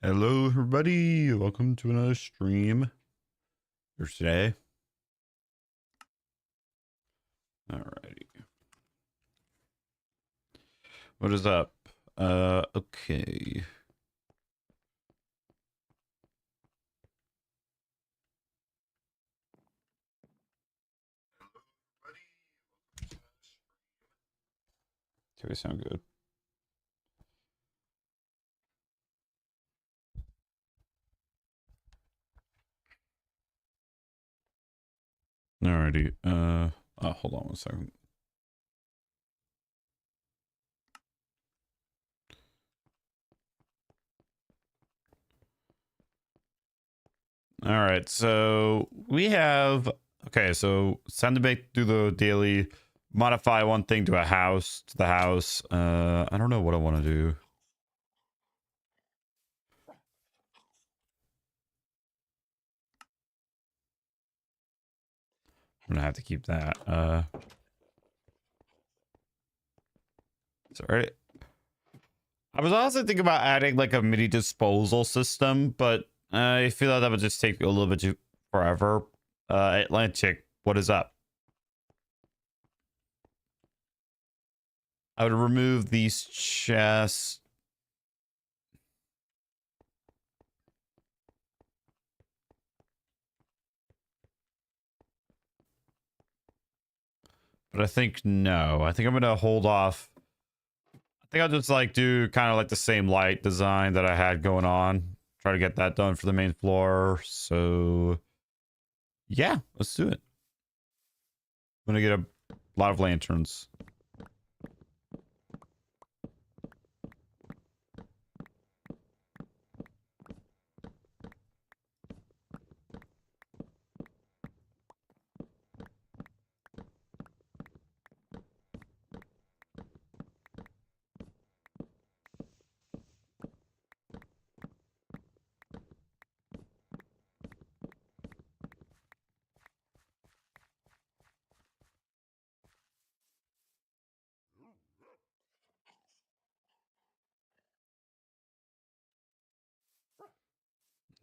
Hello, everybody. Welcome to another stream for today. Alrighty. What is up? Okay. Do we sound good? Alrighty. Oh, hold on one second. All right, so we have so it's time to do the daily modify one thing to the house. I don't know what I want to do. I'm gonna have to keep that. Sorry. I was also thinking about adding like a mini disposal system, but I feel like that would just take a little bit too forever. Atlantic, what is up? I would remove these chests. But I think no. I think I'm gonna hold off. I think I'll just like do kind of like the same light design that I had going on. Try to get that done for the main floor. So yeah, let's do it. I'm gonna get a lot of lanterns.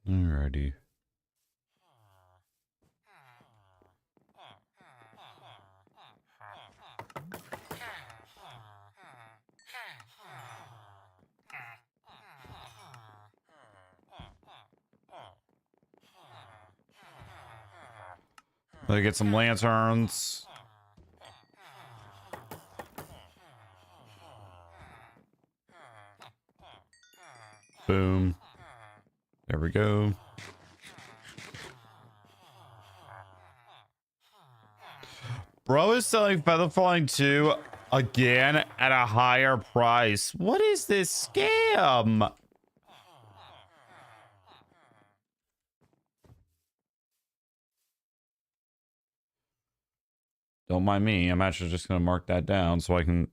Alrighty. Let me get some lanterns. Boom. There we go. Bro is selling Feather Falling 2 again at a higher price. What is this scam? Don't mind me. I'm actually just going to mark that down so I can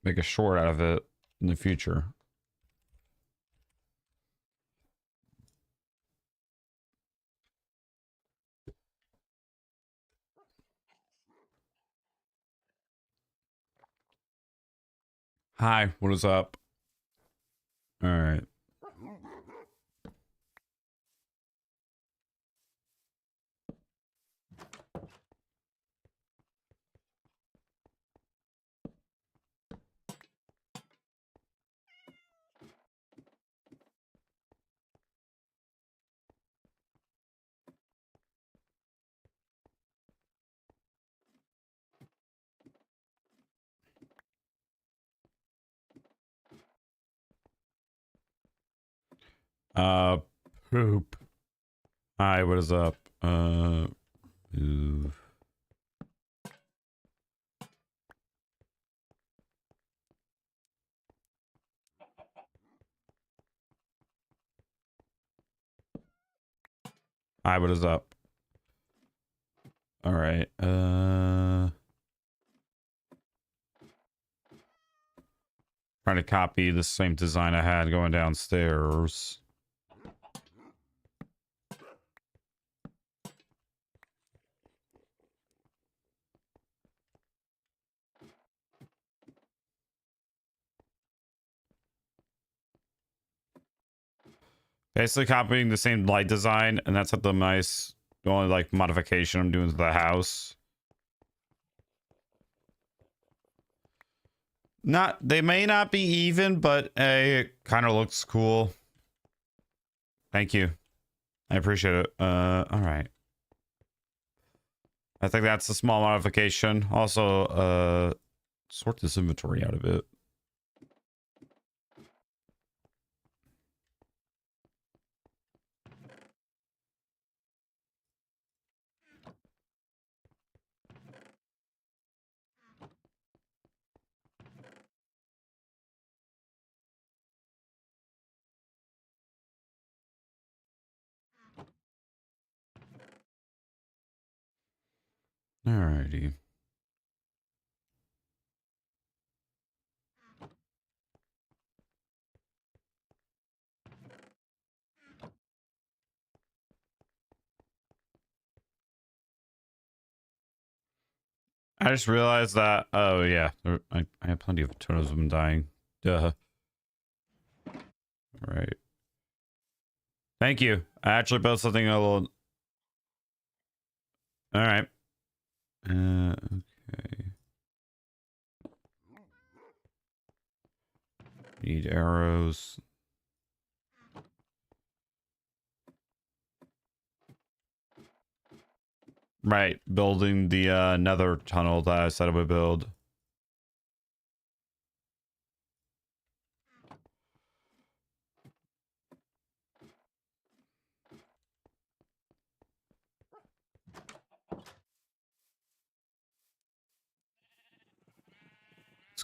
make a short out of it in the future. Hi, what is up? All right. Poop. Hi, what is up? Move. Hi, what is up? All right. Trying to copy the same design I had going downstairs. Basically copying the same light design, and that's the only like modification I'm doing to the house. They may not be even, but it kind of looks cool. Thank you. I appreciate it. All right. I think that's a small modification. Also, sort this inventory out a bit. Alrighty. I just realized that. Oh yeah, I have plenty of totems of them dying. Duh. All right. Thank you. I actually built something a little. All right. Okay. Need arrows. Right, building the nether tunnel that I said I would build.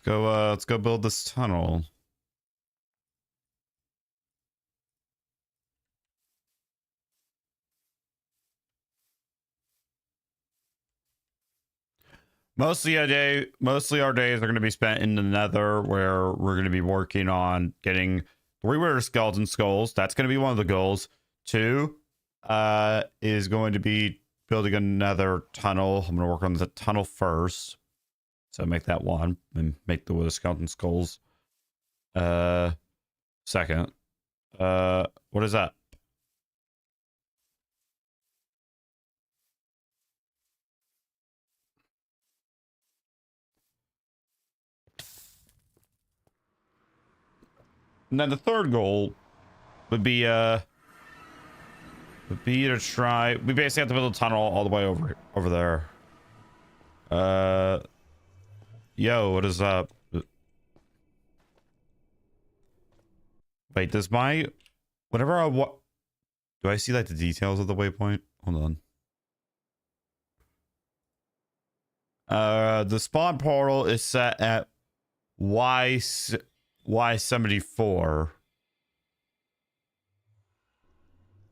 Let's go build this tunnel. Mostly our days are going to be spent in the nether, where we're going to be working on getting 3 Wither skeleton skulls. That's going to be one of the goals. 2 is going to be building another tunnel. I'm going to work on the tunnel first. So make that 1 and make the Wither skeleton skulls. Second. What is that? And then the third goal would be to try. We basically have to build a tunnel all the way over there. Yo, what is up? Wait, does my whatever I what do I see like the details of the waypoint? Hold on. The spawn portal is set at Y74.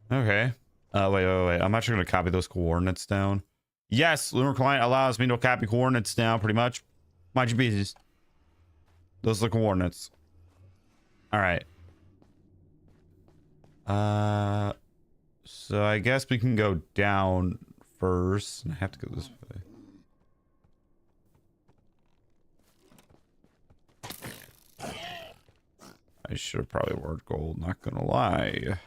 Okay. Wait. I'm actually going to copy those coordinates down. Yes, Lunar Client allows me to copy coordinates down pretty much. Mind your business. Those are the coordinates. All right. So I guess we can go down first. I have to go this way. I should have probably wore gold, not gonna lie.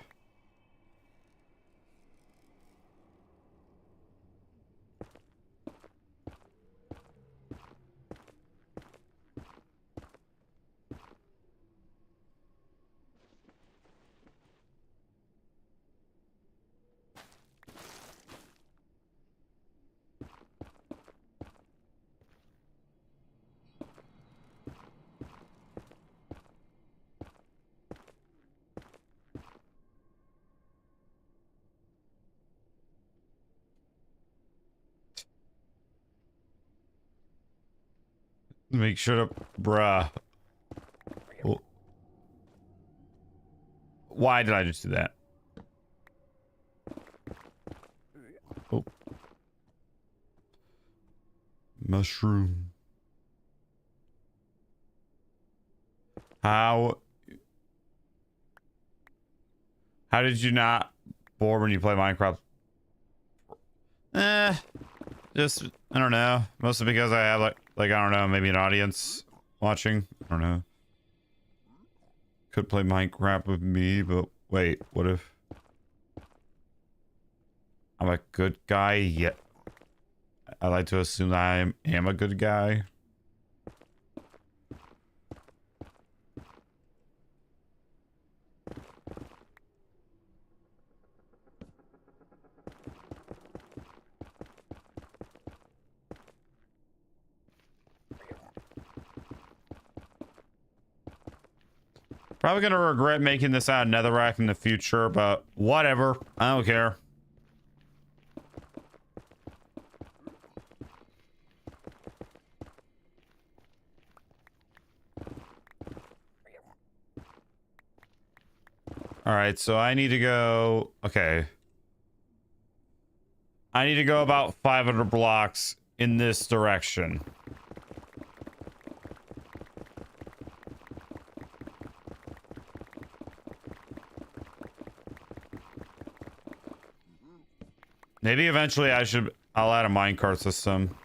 Make sure to, bruh. Oh. Why did I just do that? Oh. Mushroom. How did you not bore when you play Minecraft? Just, I don't know. Mostly because I have like I don't know, maybe an audience watching. I don't know. Could play Minecraft with me, but Wait, what if I'm a good guy? Yeah. I like to assume that I am a good guy. Probably gonna regret making this out of netherrack in the future, but whatever. I don't care. All right, so I need to go. Okay. I need to go about 500 blocks in this direction. Maybe eventually I'll add a minecart system.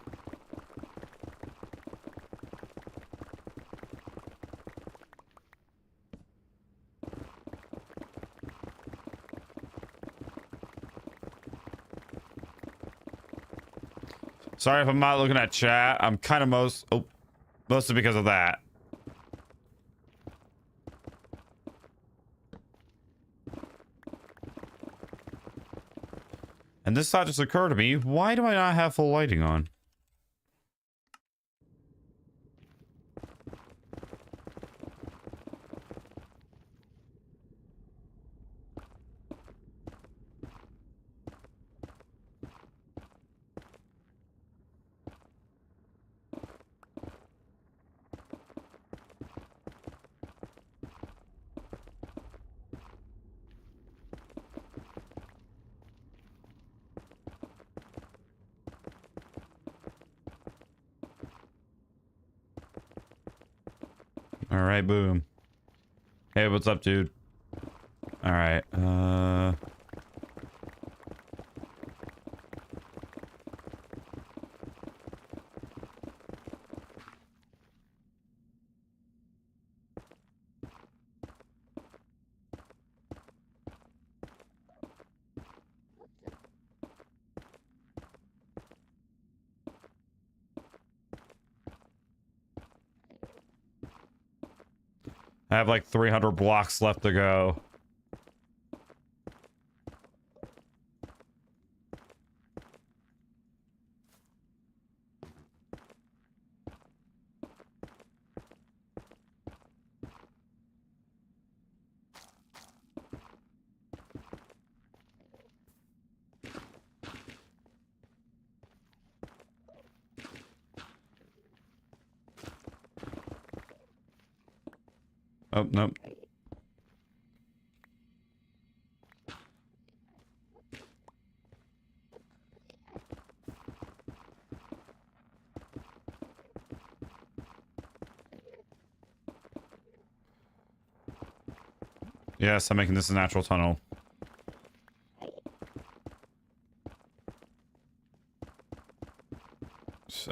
Sorry if I'm not looking at chat. I'm kind of mostly because of that. And this thought just occurred to me. Why do I not have full lighting on? All right, boom. Hey, what's up, dude? All right. I have like 300 blocks left to go. Oh, nope. Yes, I'm making this a natural tunnel.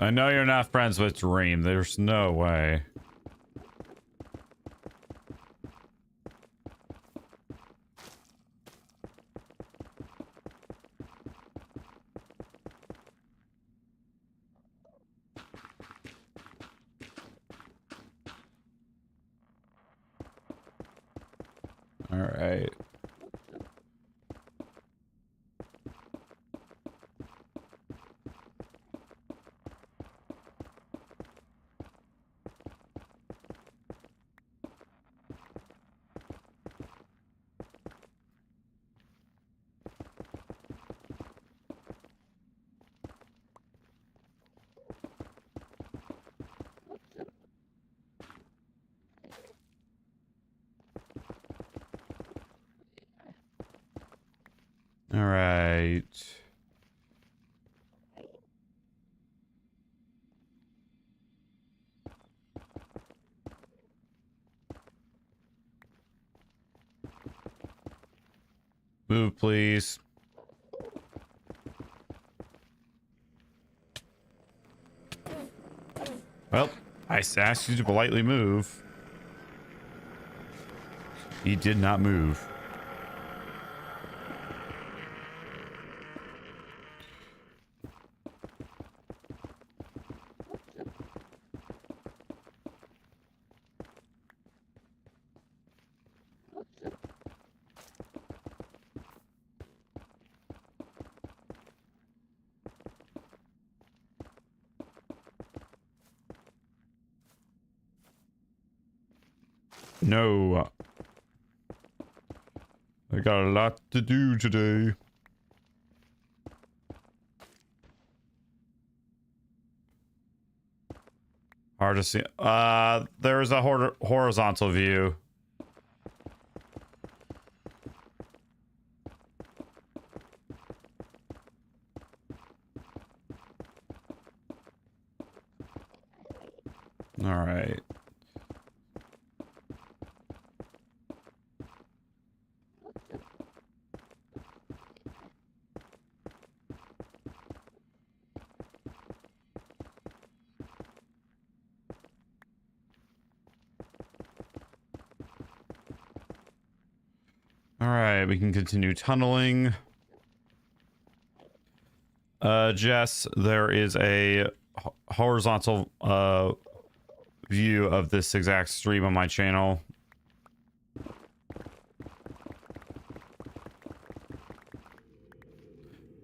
I know you're not friends with Dream. There's no way. All right. All right. Move, please. Well, I asked you to politely move. He did not move. No. I got a lot to do today. Hard to see. There's a horizontal view. All right. All right, we can continue tunneling. Jess, there is a horizontal view of this exact stream on my channel.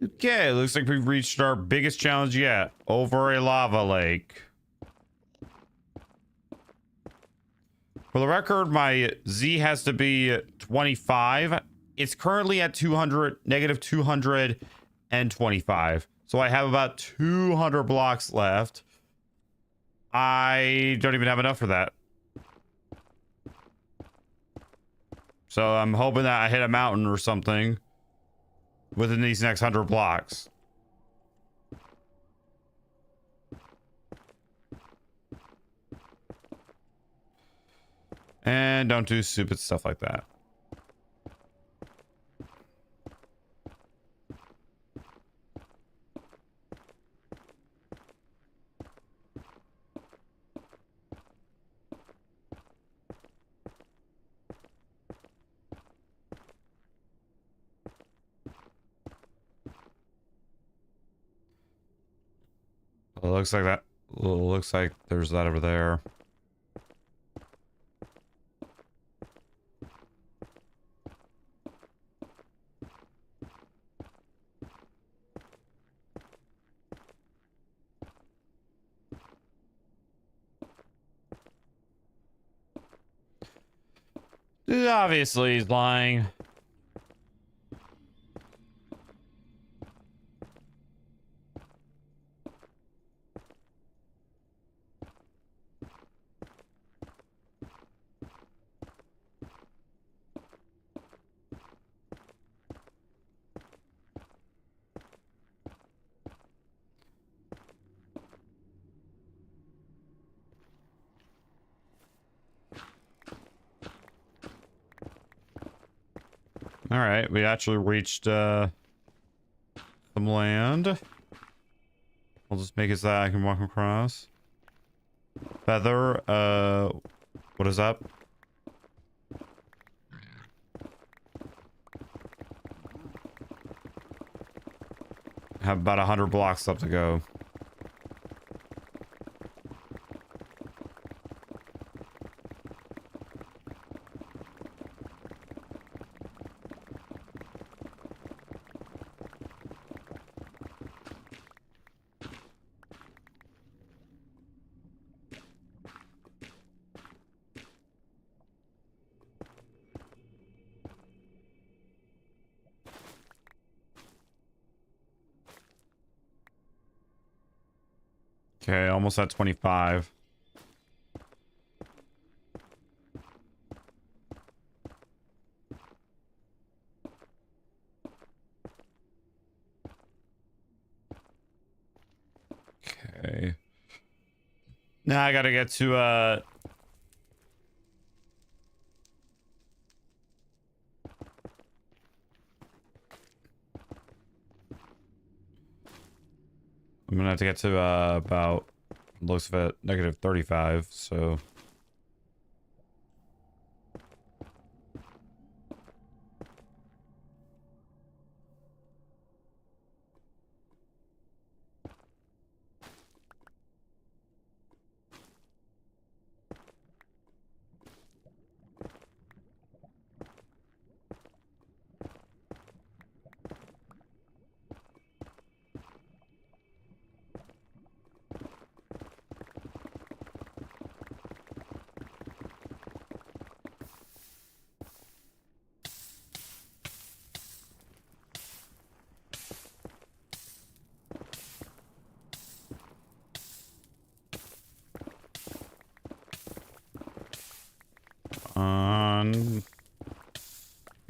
Okay, looks like we've reached our biggest challenge yet. Over a lava lake. For the record, my Z has to be 25. It's currently at negative 225. So I have about 200 blocks left. I don't even have enough for that. So I'm hoping that I hit a mountain or something within these next 100 blocks. And don't do stupid stuff like that. It looks like that. Looks like there's that over there. Obviously, he's lying. All right, we actually reached some land. I'll just make it so that I can walk across. Feather, what is up? Have about 100 blocks left to go. Okay, almost at 25. Okay. Now I gotta get to I'm gonna have to get to about, looks of it, negative 35, so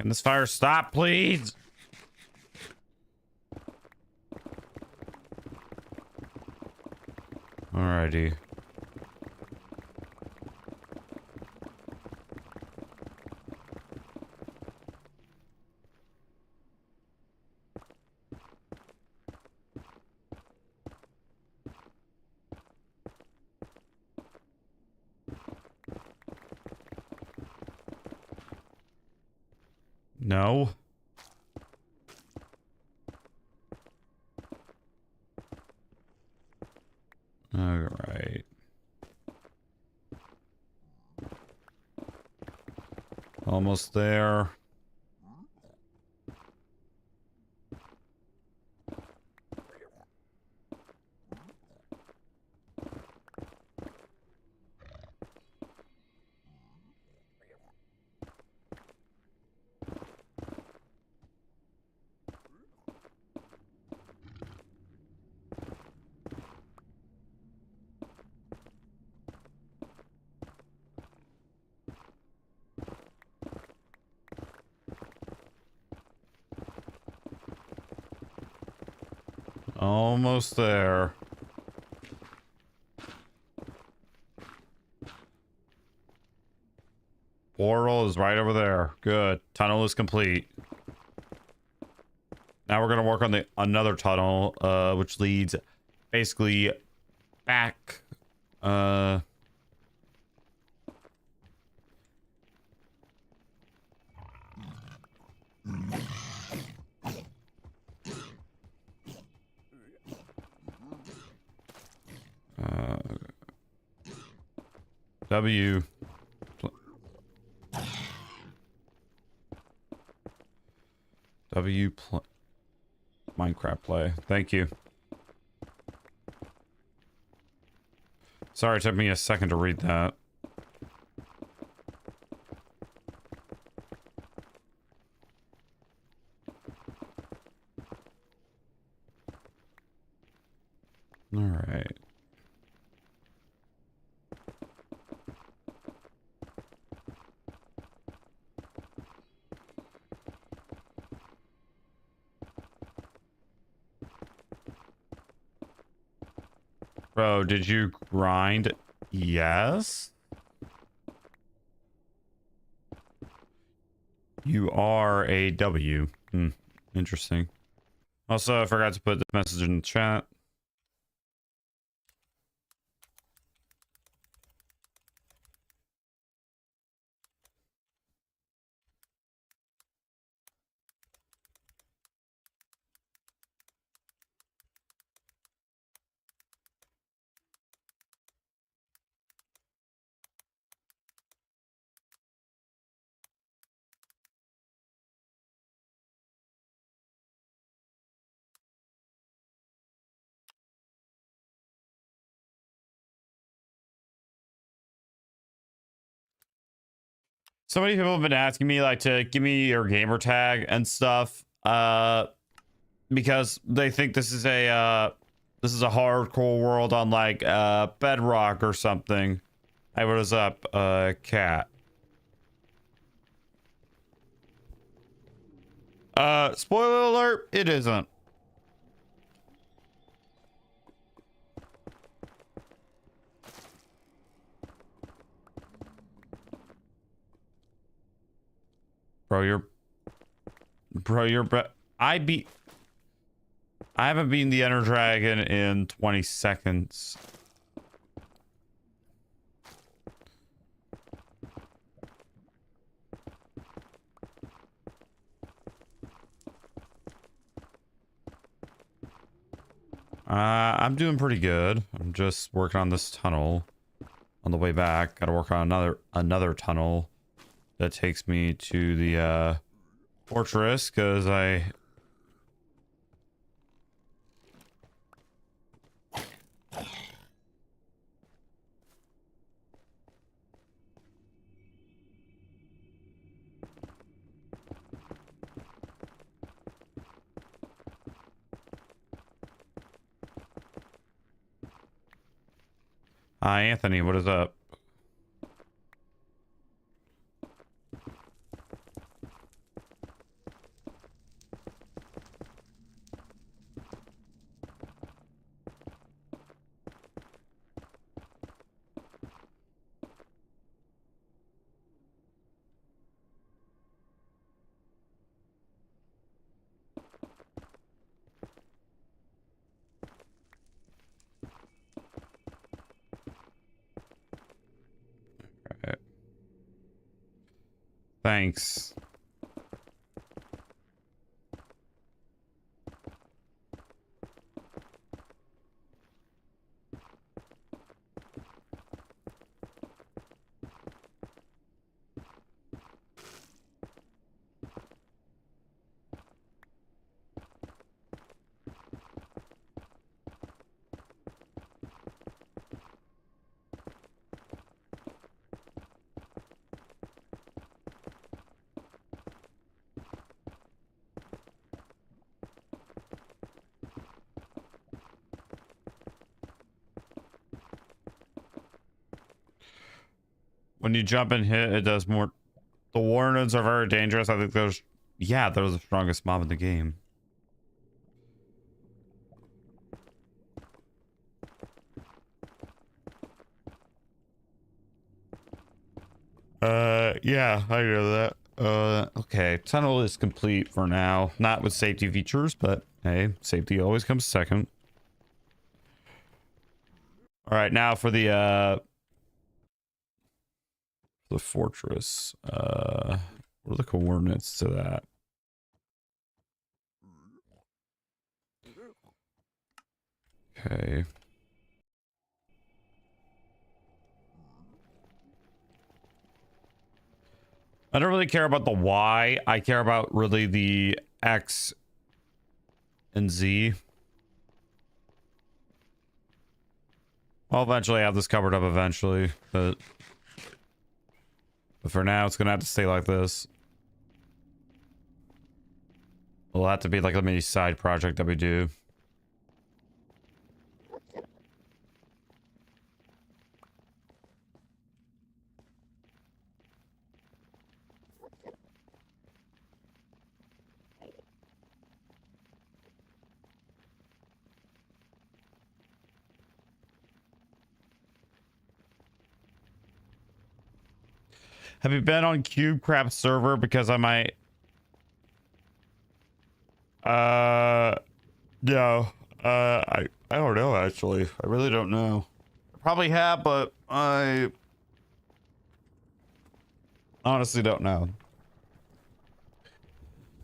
Can this fire stop, please? Alrighty. No. All right. Almost there. Almost there. Portal is right over there. Good. Tunnel is complete. Now we're gonna work on another tunnel, which leads basically back. W. Minecraft play. Thank you. Sorry, it took me a second to read that. All right. Bro, did you grind? Yes. You are a W. Interesting. Also, I forgot to put this message in the chat. So many people have been asking me like to give me your gamer tag and stuff, because they think this is a hardcore world on like Bedrock or something. Hey, what is up, cat? Spoiler alert, it isn't. Bro, I haven't beaten the Ender Dragon in 20 seconds. I'm doing pretty good. I'm just working on this tunnel on the way back. Gotta work on another tunnel that takes me to the fortress, because Hi, Anthony, what is up? Thanks. When you jump and hit, it does more. The warnings are very dangerous. I think those, yeah, they're the strongest mob in the game. Yeah, I know that. Okay, tunnel is complete for now. Not with safety features, but hey, safety always comes second. All right, now for the fortress. What are the coordinates to that? Okay. I don't really care about the Y. I care about really the X and Z. I'll eventually have this covered up eventually, but for now it's gonna have to stay like this. It'll have to be like a mini side project that we do. Have you been on CubeCraft server? Because I might. No. I don't know actually. I really don't know. I probably have, but I honestly don't know.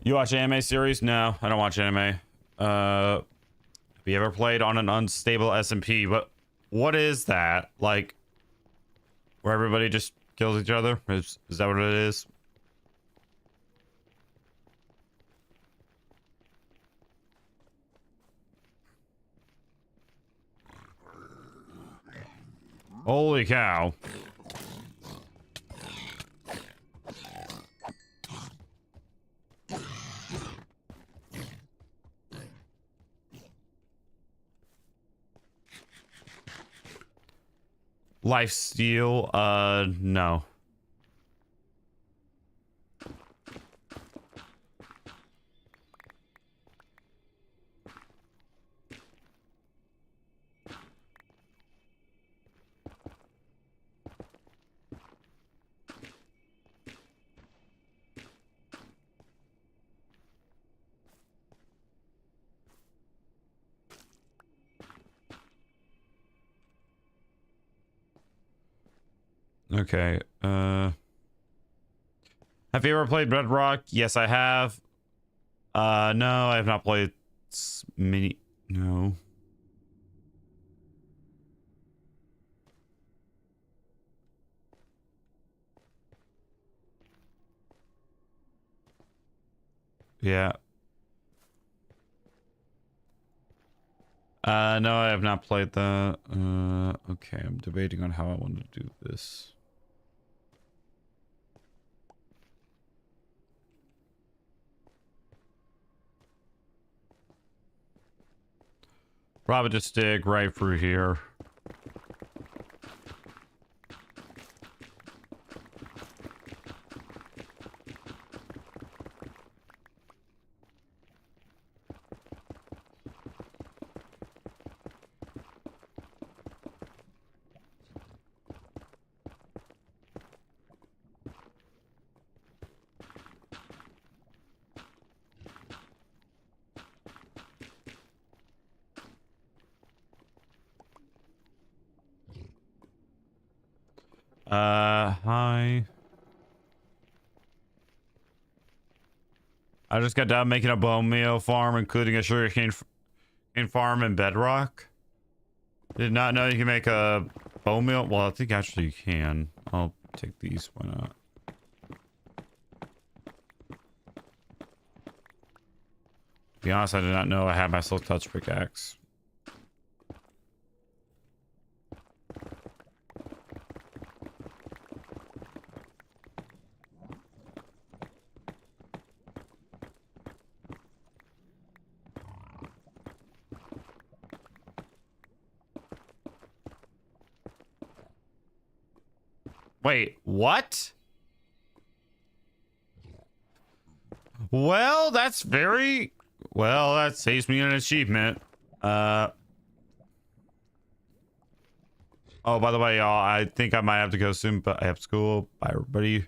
You watch anime series? No, I don't watch anime. Have you ever played on an unstable SMP? What is that? Like, where everybody just kills each other? Is that what it is? Holy cow. Lifesteal? No. Okay, have you ever played Bedrock? Yes, I have. No, I have not played mini. No. Yeah. No, I have not played that. Okay, I'm debating on how I want to do this. Probably just dig right through here. Hi. I just got done making a bone meal farm, including a sugarcane farm and bedrock. Did not know you can make a bone meal. Well, I think actually you can. I'll take these. Why not? To be honest, I did not know I had my silk touch pickaxe. Wait, what? Well, that's very... Well, that saves me an achievement. Oh, by the way, y'all, I think I might have to go soon, but I have school. Bye, everybody.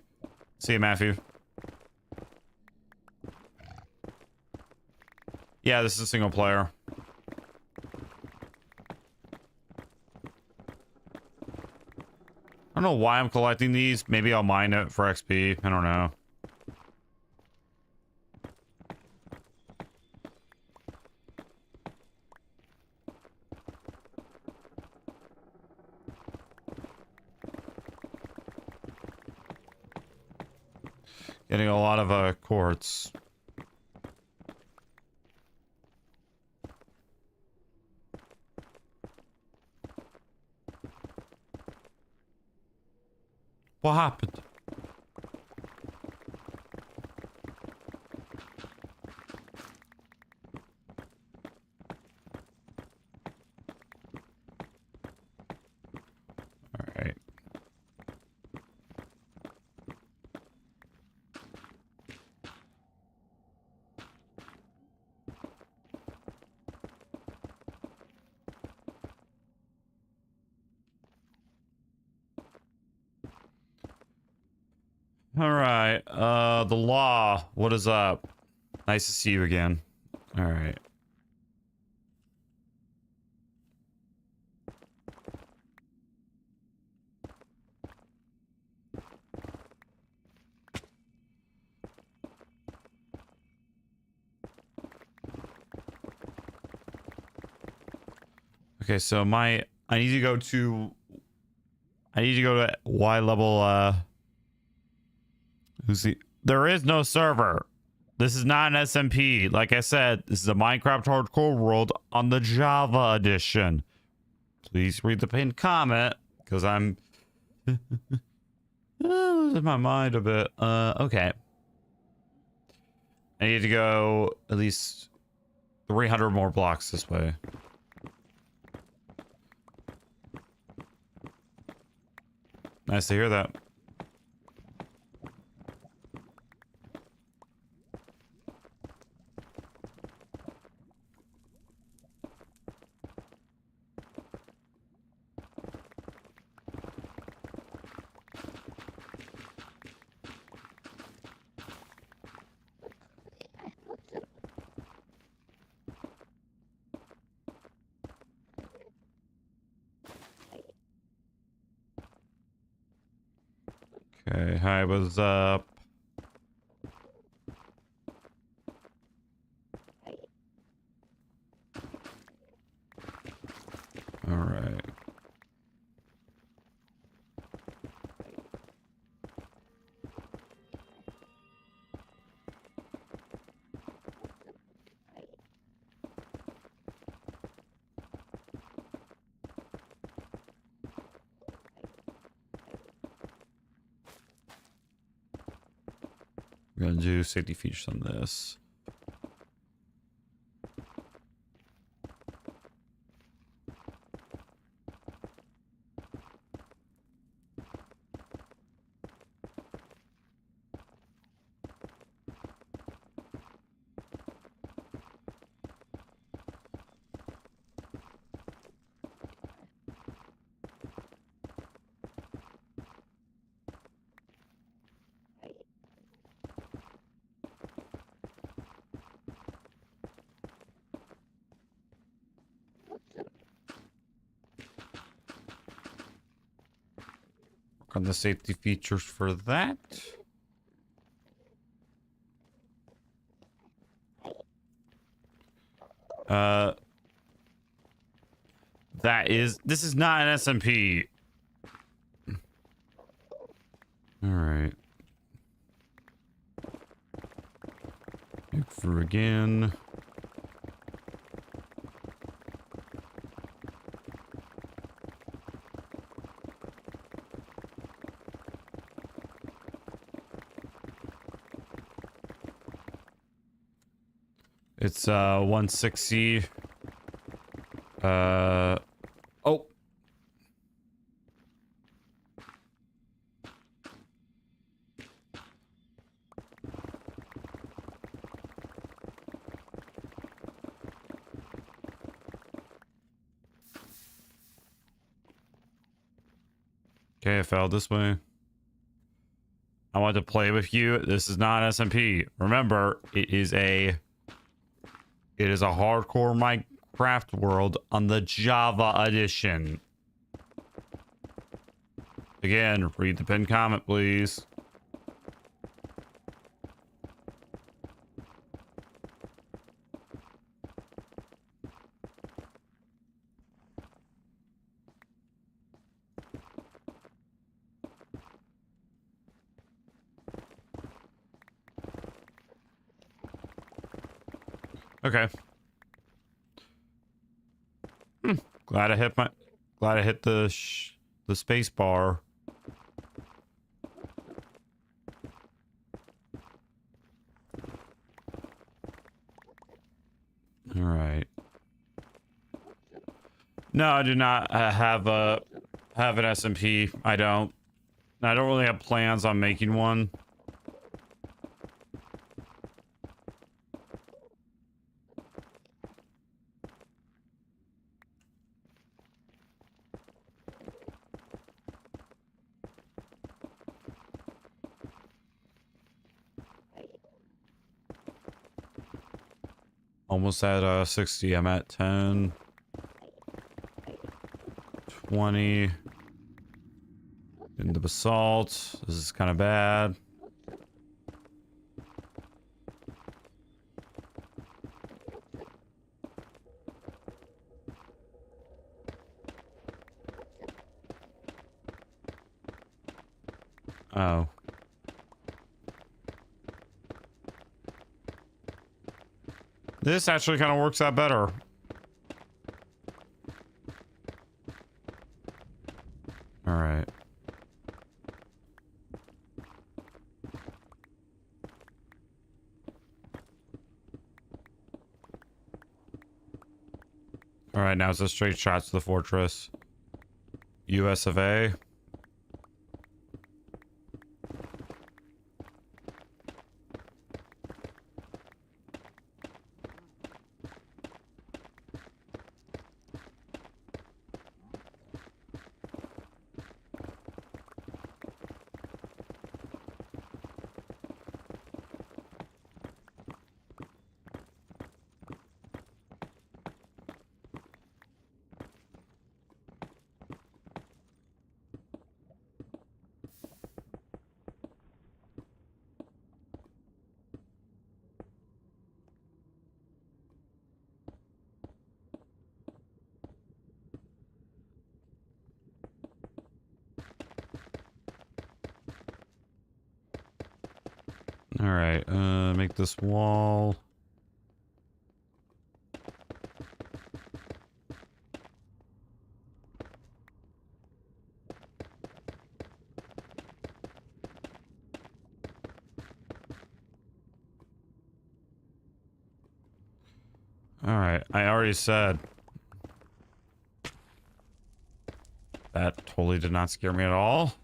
See you, Matthew. Yeah, this is a single player. I don't know why I'm collecting these. Maybe I'll mine it for XP. I don't know. Getting a lot of quartz. What happened? All right. All right. The law. What is up? Nice to see you again. All right. Okay, so I need to go to Y level there is no server. This is not an SMP. Like I said, this is a Minecraft Hardcore World on the Java edition. Please read the pinned comment, because I'm losing my mind a bit. Okay. I need to go at least 300 more blocks this way. Nice to hear that. Okay, hi, what's up? All right. We're gonna do safety features on this. On the safety features for that. Uh, this is not an SMP. All right. Look for again. It's 160. Oh. Okay, I fell this way. I want to play with you. This is not SMP. Remember, it is a hardcore Minecraft world on the Java edition. Again, read the pinned comment, please. Okay. Glad I hit the space bar. All right. No, I do not have an SMP. I don't really have plans on making one. Almost at 60. I'm at 10. 20. In the basalt. This is kind of bad. Oh. This actually kind of works out better. All right. All right, now it's a straight shot to the fortress. US of A. All right, make this wall. All right, I already said that totally did not scare me at all.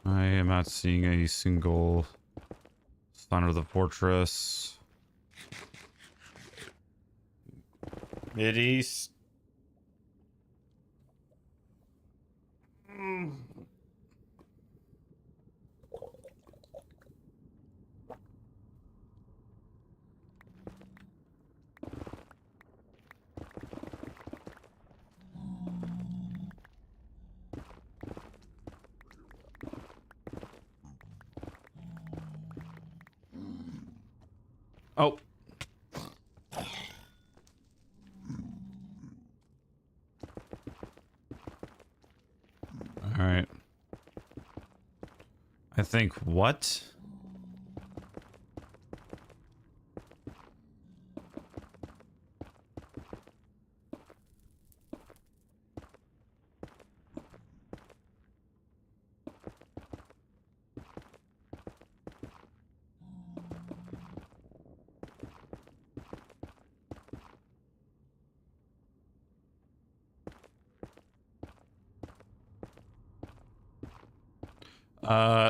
I am not seeing a single sign of the fortress. Mideast. Oh. All right. I think what?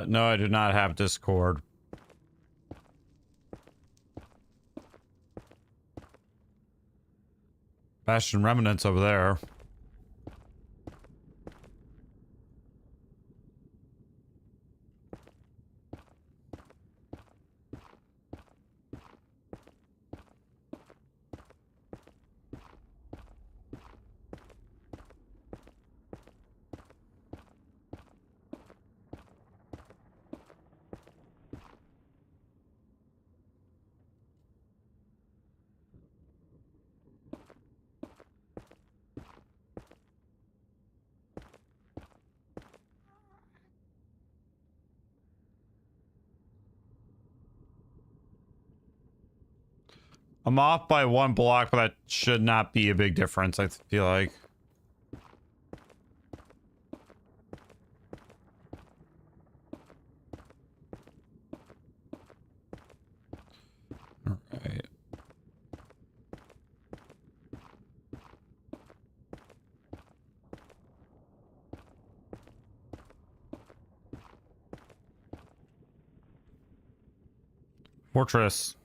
No, I do not have Discord. Bastion Remnants over there. I'm off by 1 block, but that should not be a big difference, I feel like. Alright. Fortress.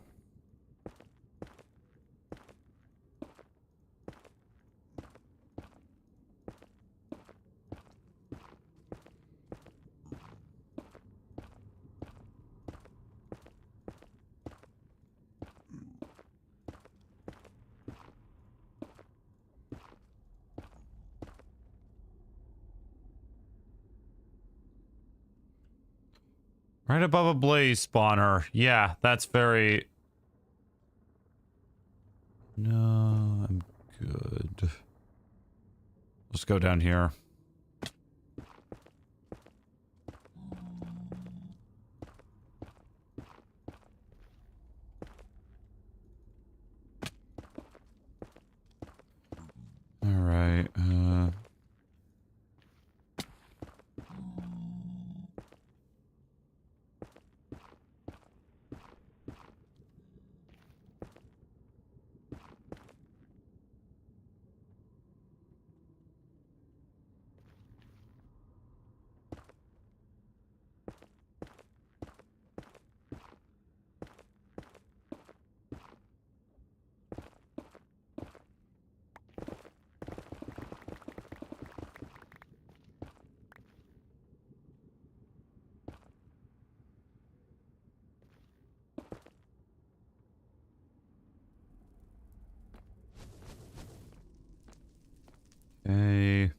Right above a blaze spawner. Yeah, that's very... No, I'm good. Let's go down here. Alright, okay.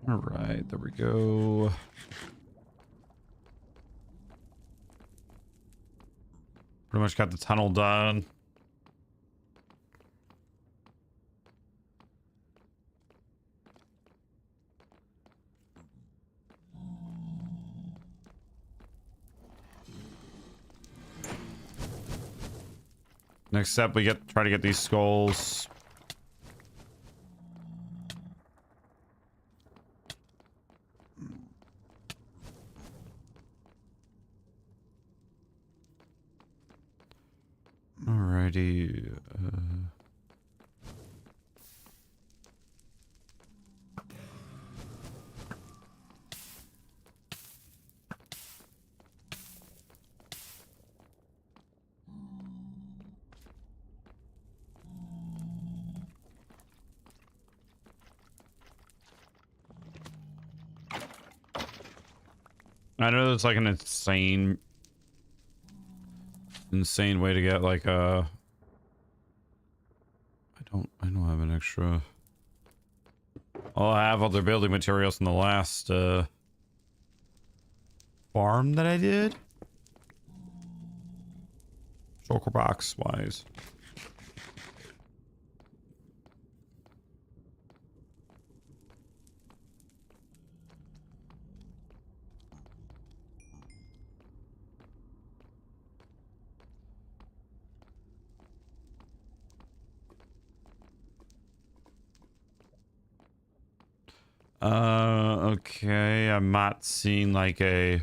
Alright, there we go. Pretty much got the tunnel done. Next step, we try to get these skulls. do? I know there's like an insane way to get like a. I don't have an extra. I have other building materials from the last farm that I did. Shulker box wise. Okay. I'm not seeing like a.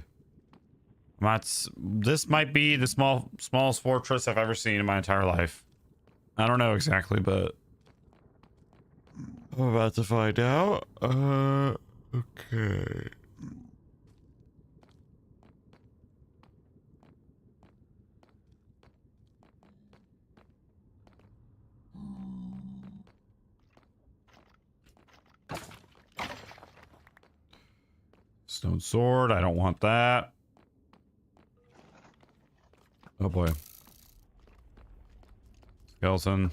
This might be the smallest fortress I've ever seen in my entire life. I don't know exactly, but I'm about to find out. Okay. Stone sword. I don't want that. Oh boy. Skeleton.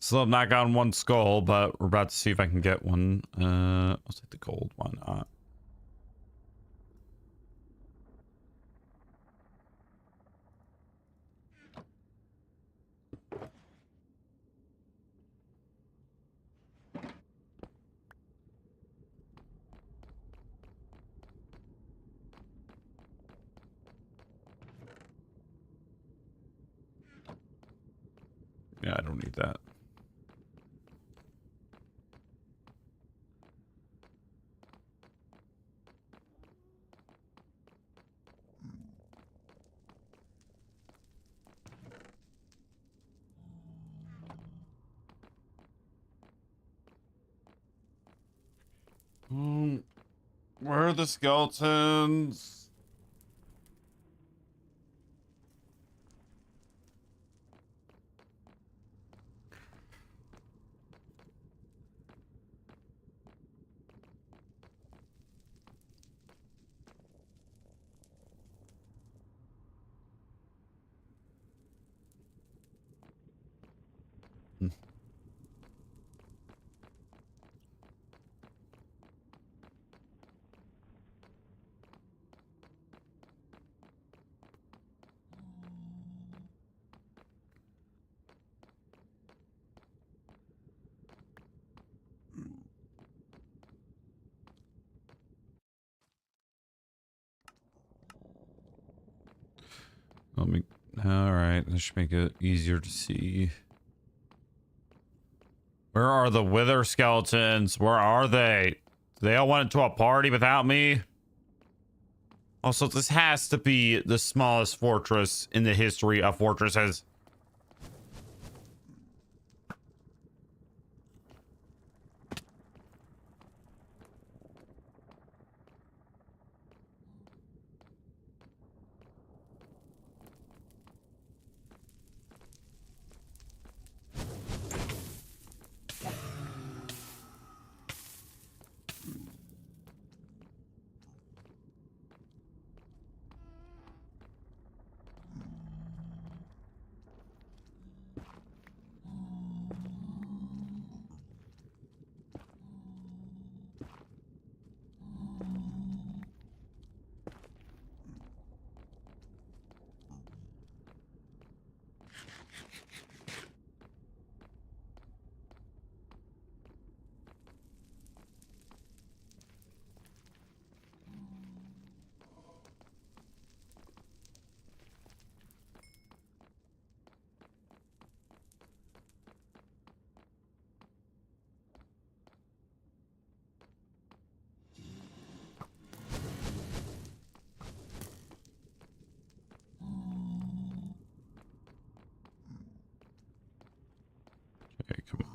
Still have not gotten one skull, but we're about to see if I can get one. I'll take the gold. Why not? Yeah, I don't need that. Where are the skeletons? Let me. All right, this should make it easier to see. Where are the wither skeletons? Where are they? They all went to a party without me. Also, this has to be the smallest fortress in the history of fortresses.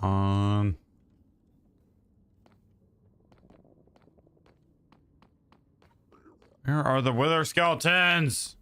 on. Where are the wither skeletons?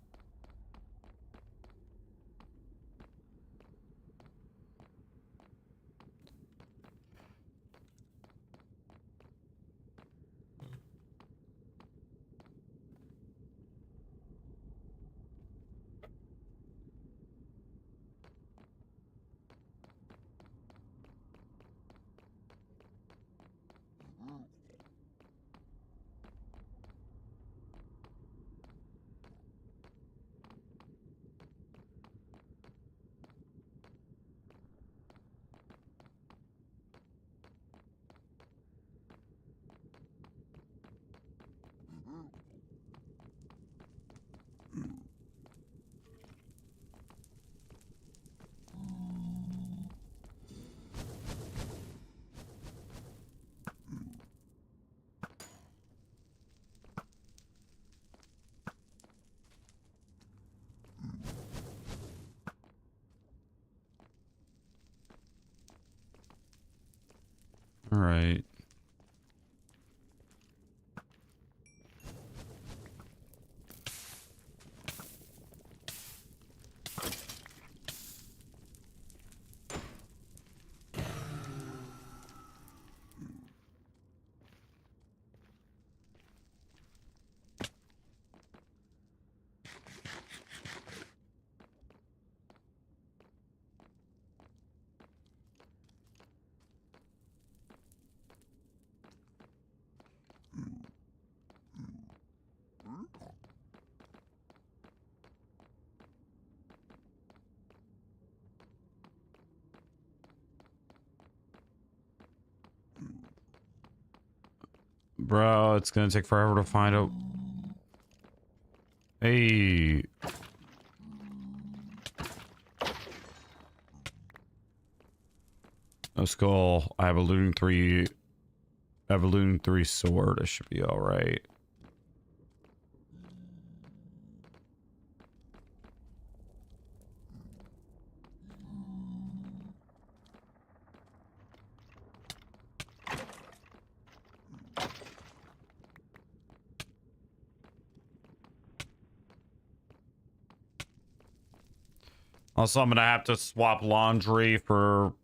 All right. Bro, it's gonna take forever to find a... Hey. No skull. I have a looting 3. I have a looting 3 sword. It should be alright. Also, I'm gonna have to swap laundry for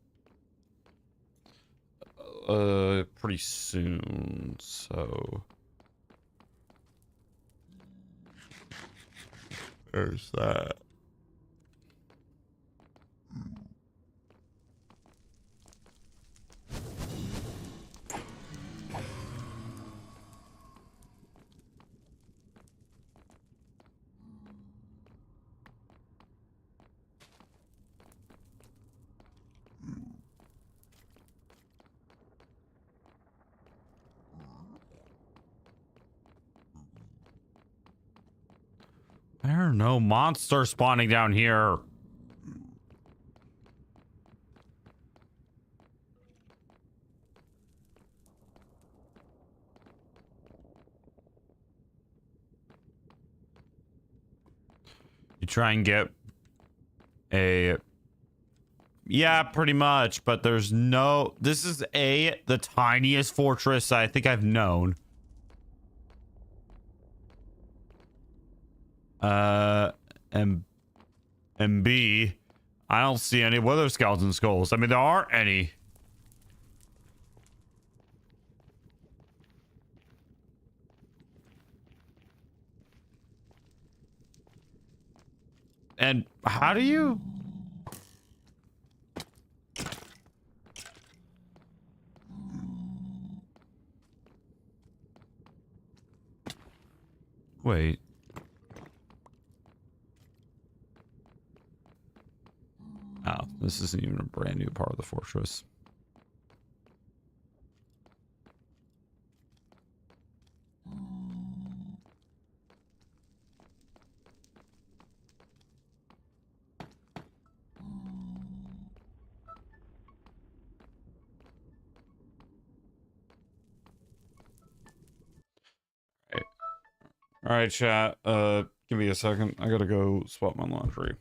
pretty soon, so there's that. There are no monsters spawning down here. You try and get a... Yeah, pretty much, but there's no... This is the tiniest fortress I think I've known. And B, I don't see any wither skeleton skulls. I mean, there aren't any. And how do you... Wait. Oh, this isn't even a brand new part of the fortress. All right, chat. Give me a second. I gotta go swap my laundry.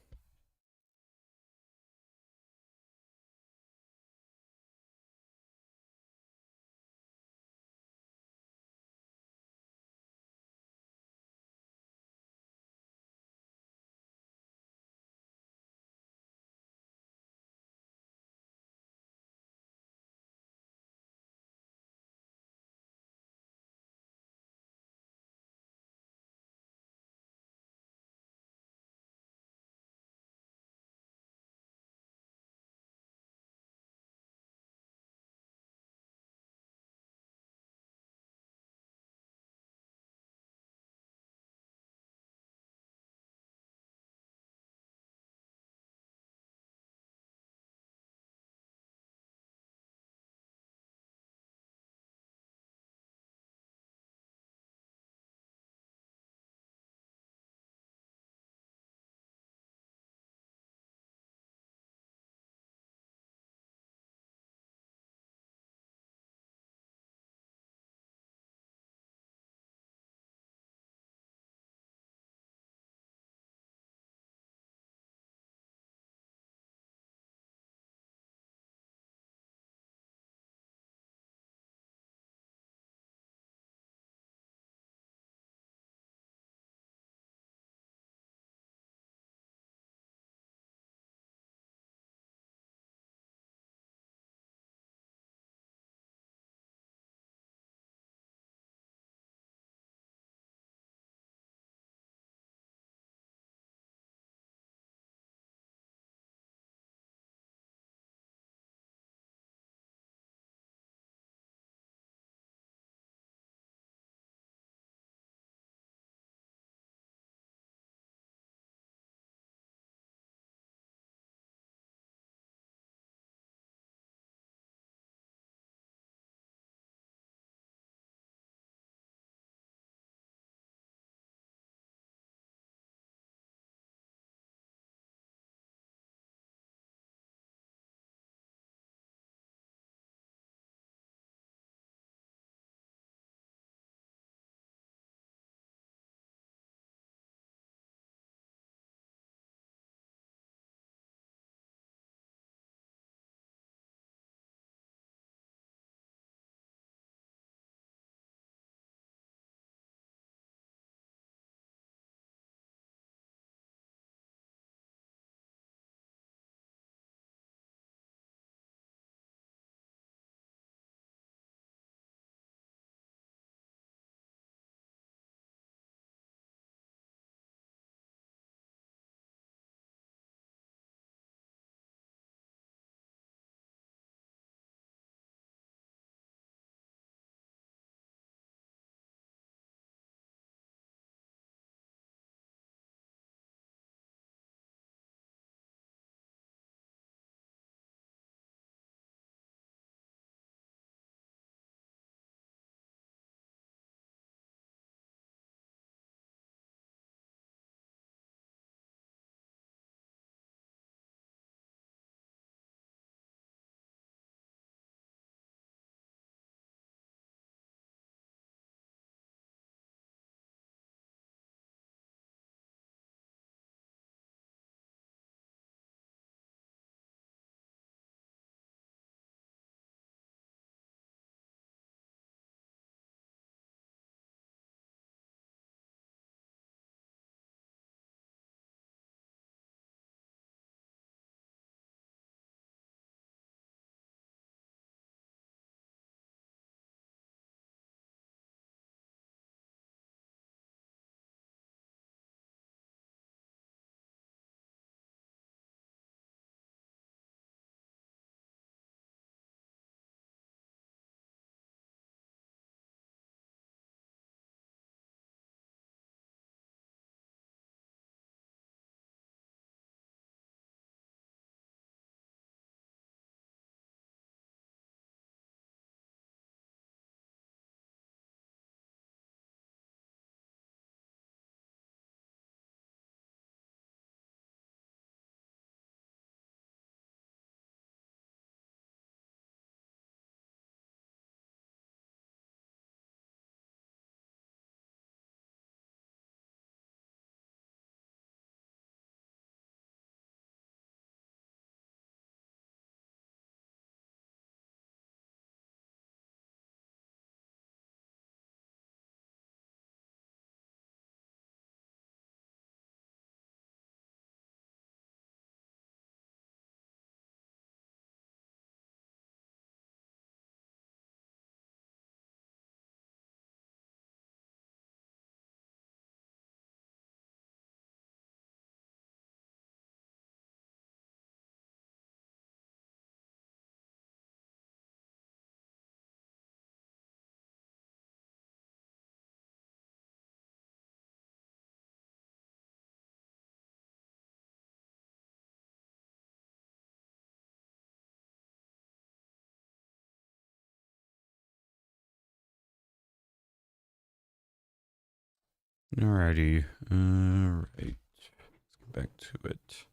Alrighty. Alright. Let's get back to it.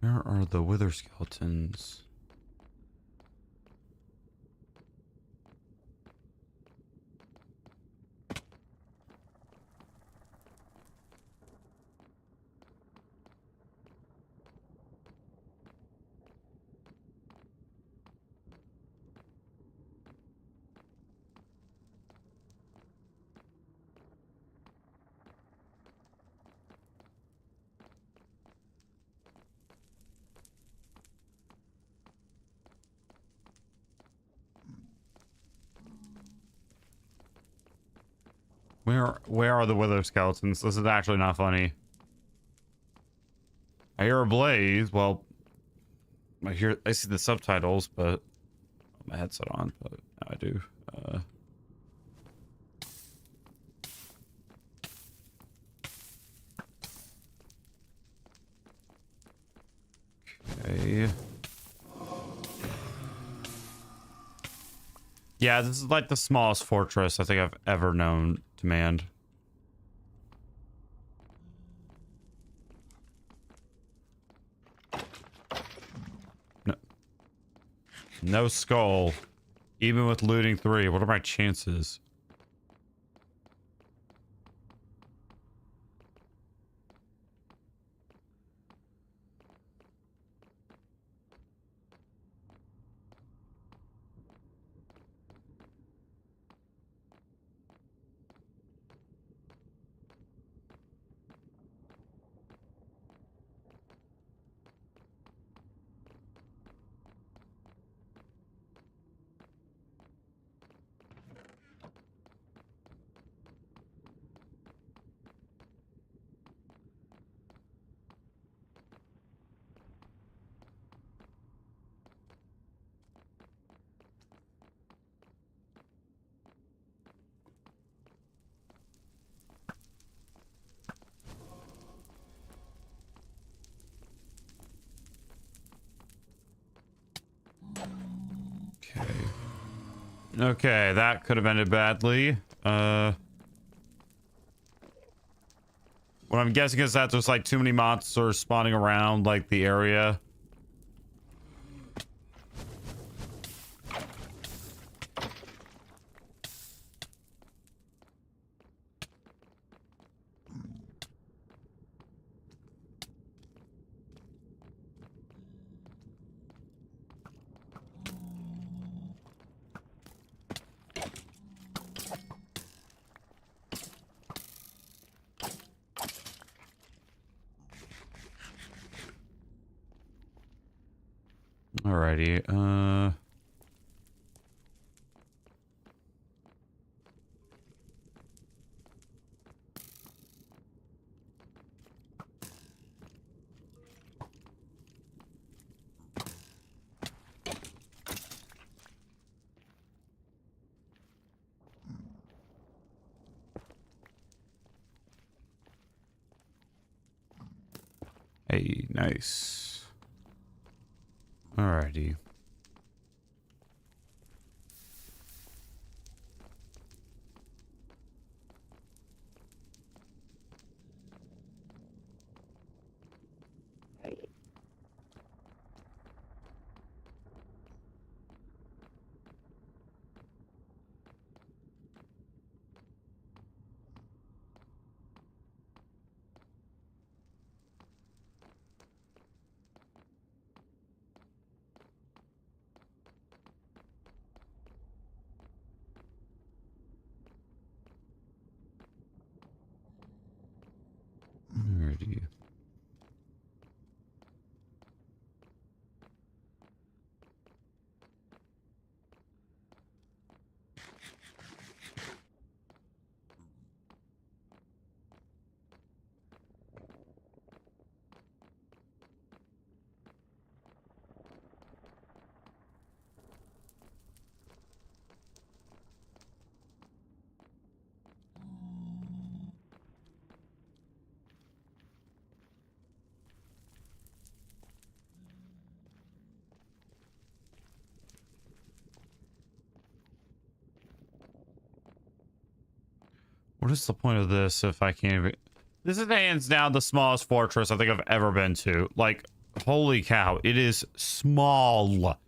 Where are the wither skeletons? Where are the wither skeletons? This is actually not funny. I hear a blaze. Well, I see the subtitles, but my headset on, but now I do. Okay. Yeah, this is like the smallest fortress I think I've ever known to manned. No, no skull. Even with looting 3, what are my chances? Okay. Okay, that could have ended badly. What I'm guessing is that there's like too many monsters spawning around like the area. Alrighty, hey, nice. Alrighty. What is the point of this if I can't even... This is hands down the smallest fortress I think I've ever been to. Like, holy cow, it is small.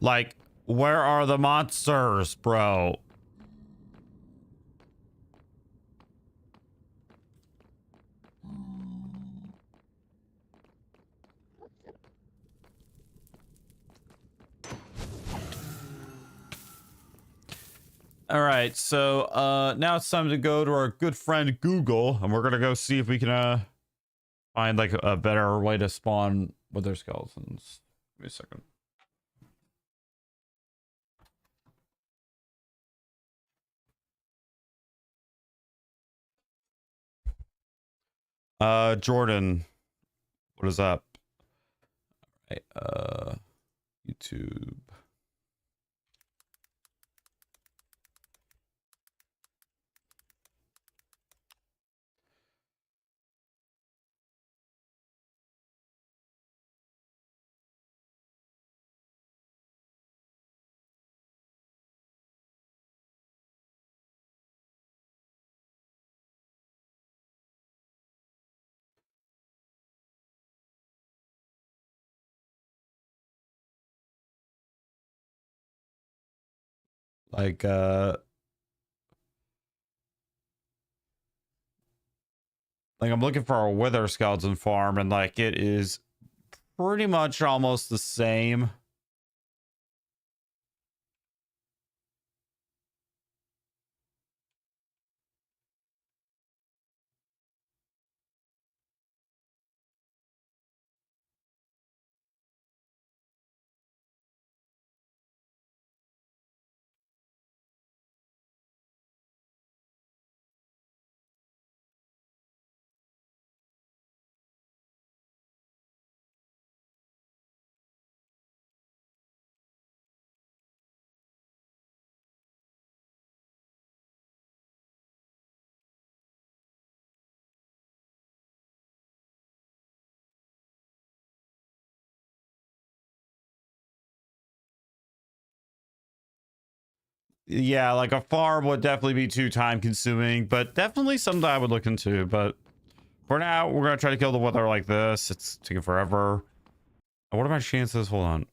Like, where are the monsters, bro? All right, so now it's time to go to our good friend Google, and we're gonna go see if we can find like a better way to spawn wither skeletons. Give me a second. Jordan, what is up? All right, YouTube. Like I'm looking for a wither skeleton farm, and like it is pretty much almost the same. Yeah, like a farm would definitely be too time consuming, but definitely something I would look into. But for now, we're gonna try to kill the wither like this. It's taking forever. What are my chances? Hold on.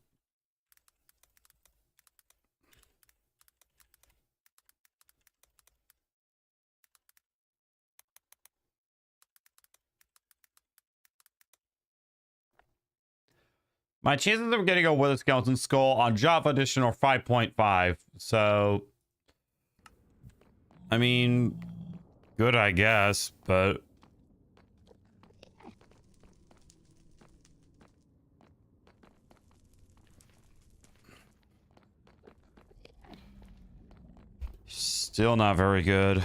My chances of getting a wither skeleton skull on Java Edition are 5.5. So, I mean, good, I guess, but still not very good.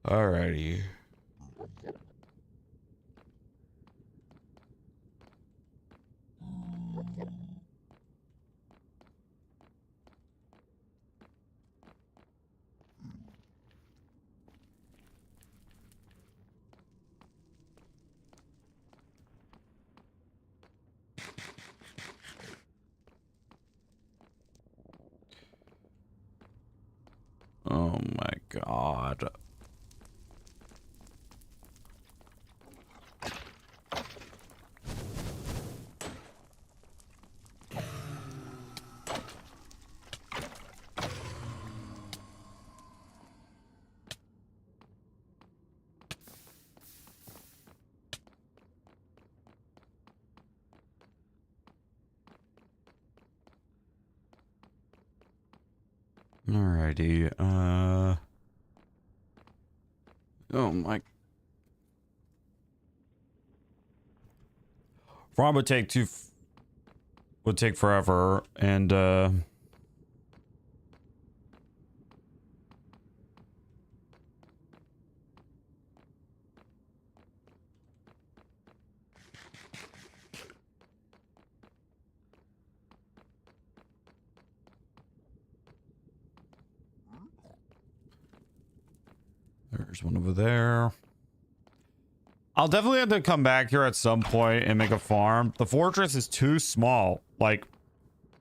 Alrighty. Oh my god. Alrighty, oh my. Farm would take would take forever, and there's one over there. I'll definitely have to come back here at some point and make a farm. The fortress is too small, like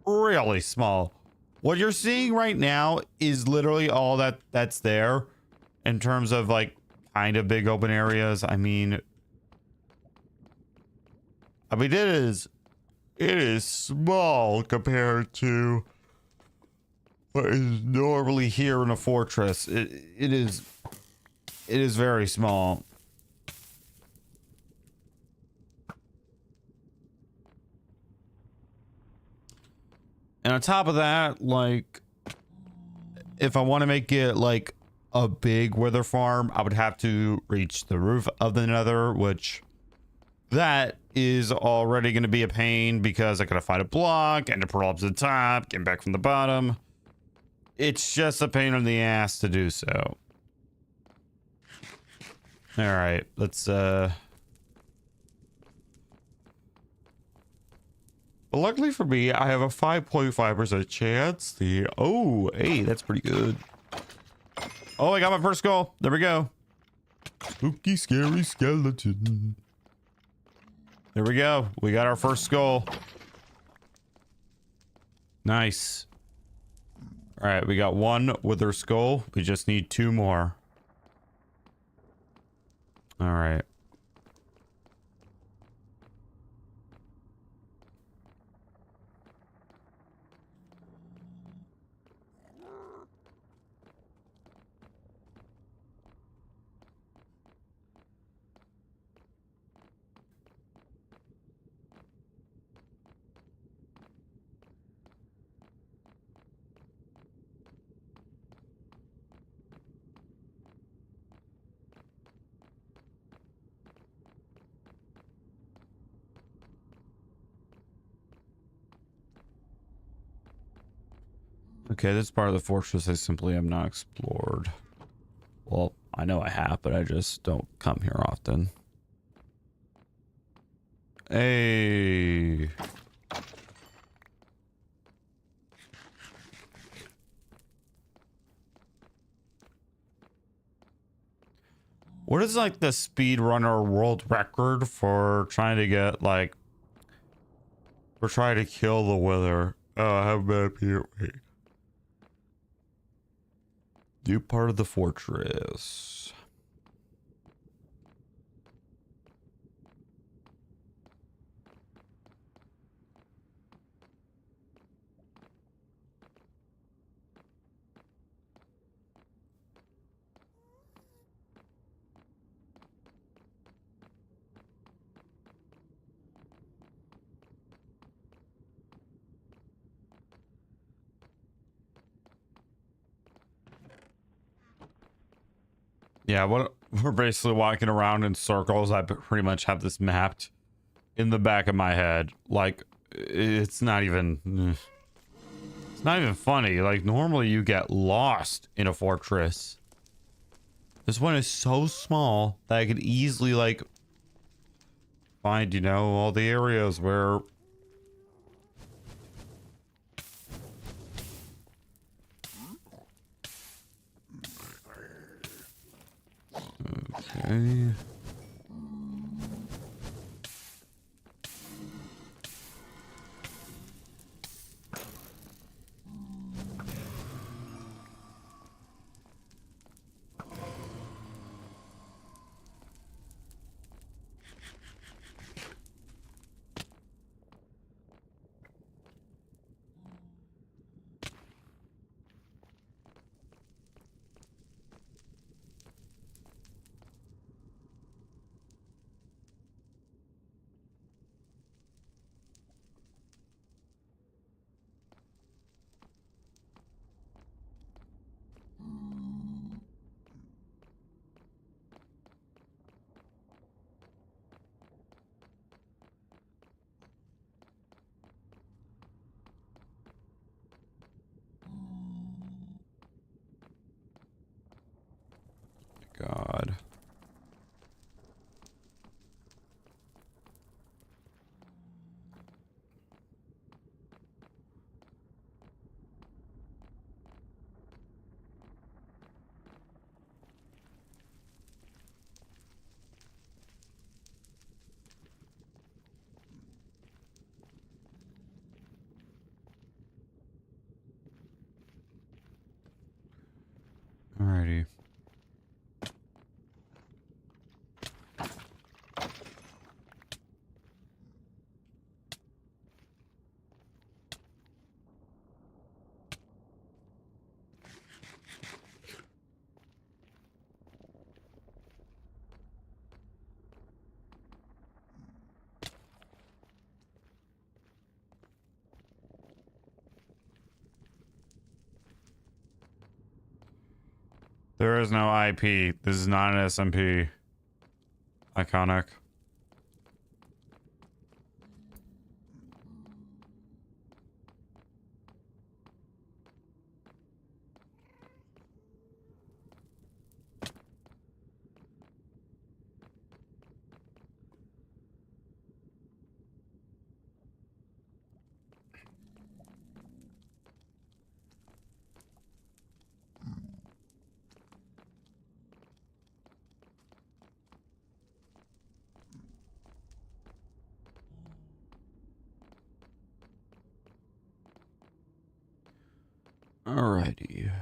really small. What you're seeing right now is literally all that's there in terms of like kind of big open areas. I mean, it is small compared to what is normally here in a fortress. It is very small. And on top of that, like, if I want to make it like a big wither farm, I would have to reach the roof of the nether, which that is already going to be a pain because I gotta find a block and to pull up to the top, get back from the bottom. It's just a pain in the ass to do so. All right, let's but luckily for me, I have a 5.5% chance. Oh, hey, that's pretty good. Oh, I got my first goal. There we go. Spooky, scary skeleton. There we go. We got our first goal. Nice. All right, we got one wither skull. We just need 2 more. All right. Okay, this part of the fortress I simply have not explored. Well, I know I have, but I just don't come here often. Hey. What is like the speedrunner world record for trying to get like for trying to kill the wither? Oh, I haven't been up here. Wait. New part of the fortress. Yeah, what we're basically walking around in circles. I pretty much have this mapped in the back of my head. Like, it's not even funny. Like, normally you get lost in a fortress. This one is so small that I could easily like find, you know, all the areas where okay. There is no IP. This is not an SMP. Iconic. Alrighty.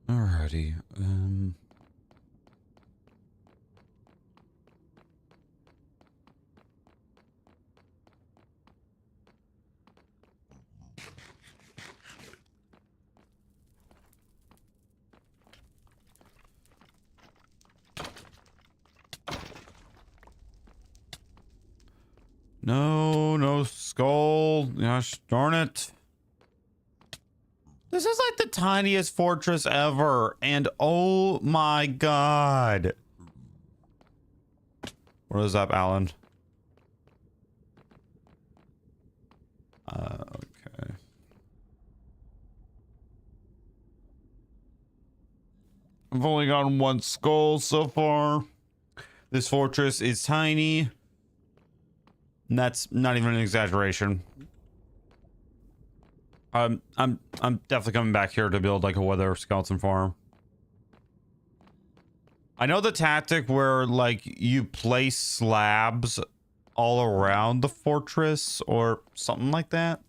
Alrighty. No skull. Gosh darn it. This is like the tiniest fortress ever. And oh my god. What is up, Alan? Okay. I've only gotten one skull so far. This fortress is tiny. And that's not even an exaggeration. I'm definitely coming back here to build like a wither skeleton farm. I know the tactic where like you place slabs all around the fortress or something like that.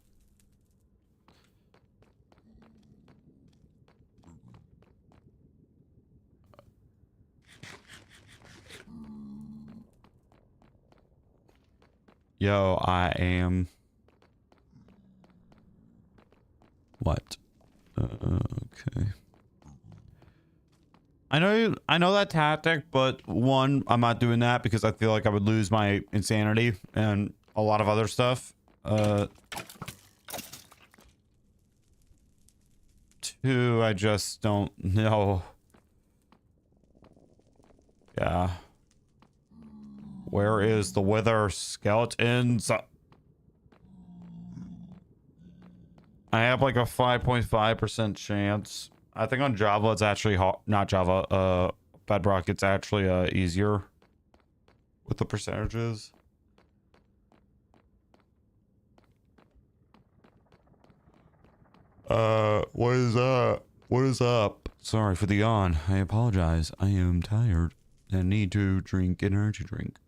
Yo, I am. What? Okay. I know that tactic, but one, I'm not doing that because I feel like I would lose my insanity and a lot of other stuff. Two, I just don't know. Yeah. Where is the wither skeletons? I have like a 5.5% chance. I think on Java it's actually not Java, Bedrock, it's actually easier with the percentages. What is up? What is up? Sorry for the yawn. I apologize. I am tired and need to drink an energy drink.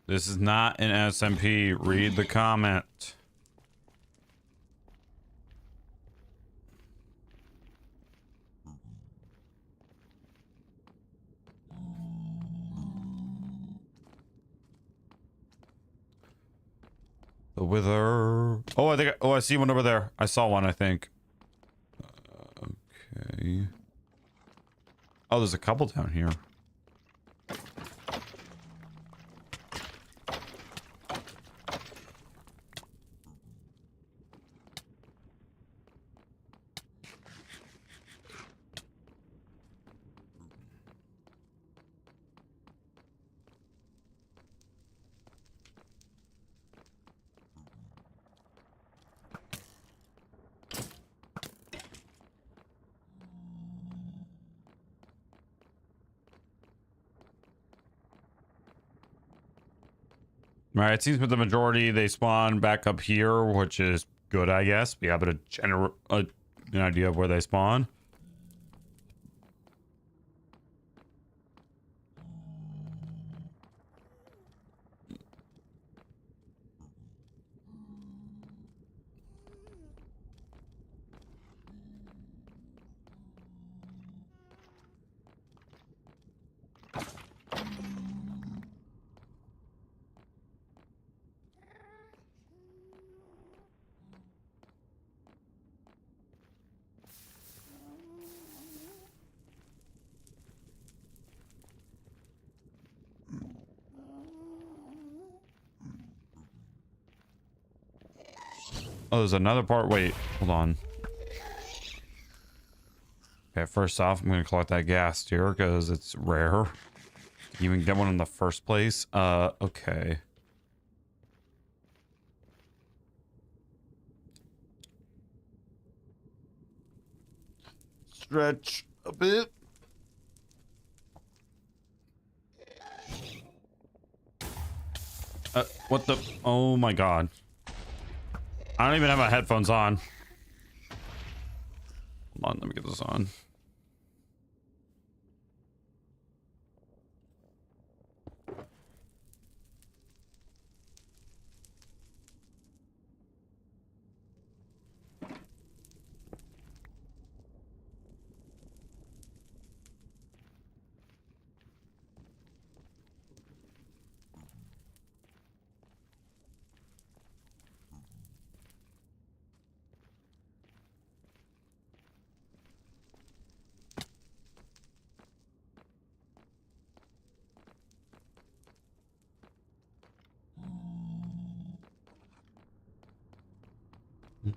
This is not an SMP. Read the comment. The wither. Oh, I see one over there. I saw one, I think. Okay. Oh, there's a couple down here. All right, it seems with the majority they spawn back up here, which is good, I guess. We have an idea of where they spawn. Oh, there's another part. Wait, hold on. Okay, first off, I'm gonna collect that gas here because it's rare. You even get one in the first place. Okay. Stretch a bit. What the? Oh my god. I don't even have my headphones on. Hold on, let me get this on.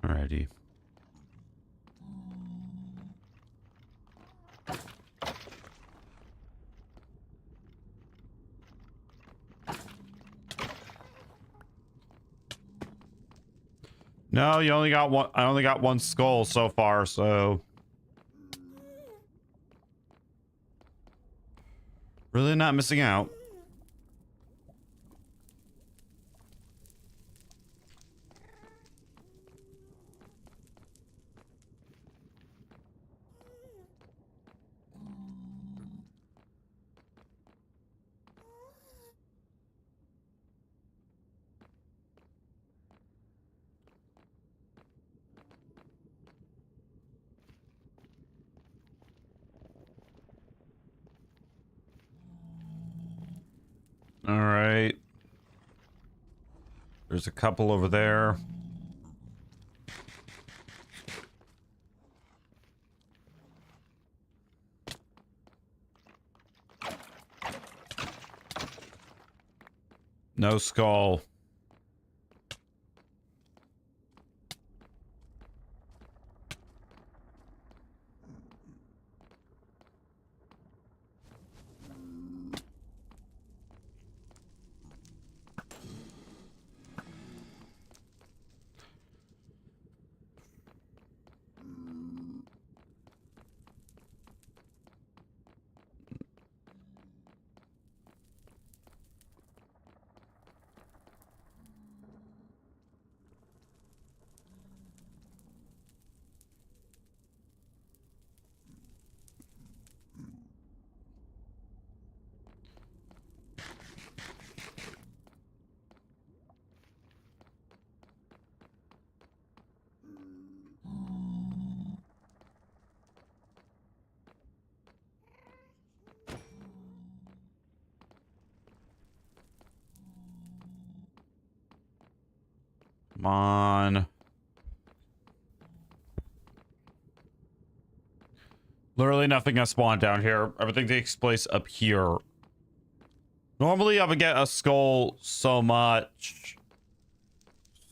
Alrighty. No, you only got one. I only got one skull so far, so really not missing out. All right. There's a couple over there. No skull. Come on. Literally nothing has spawned down here. Everything takes place up here. Normally I would get a skull so much.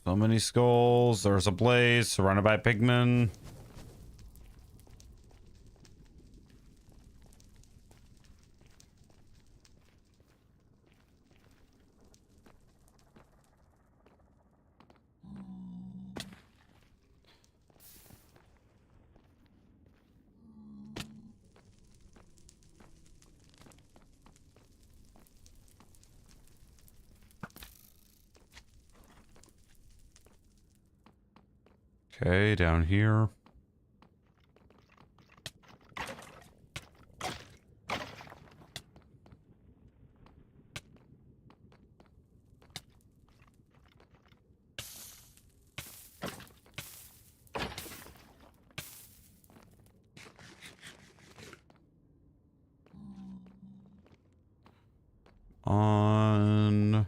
So many skulls. There's a blaze surrounded by pigmen. Okay, down here. On.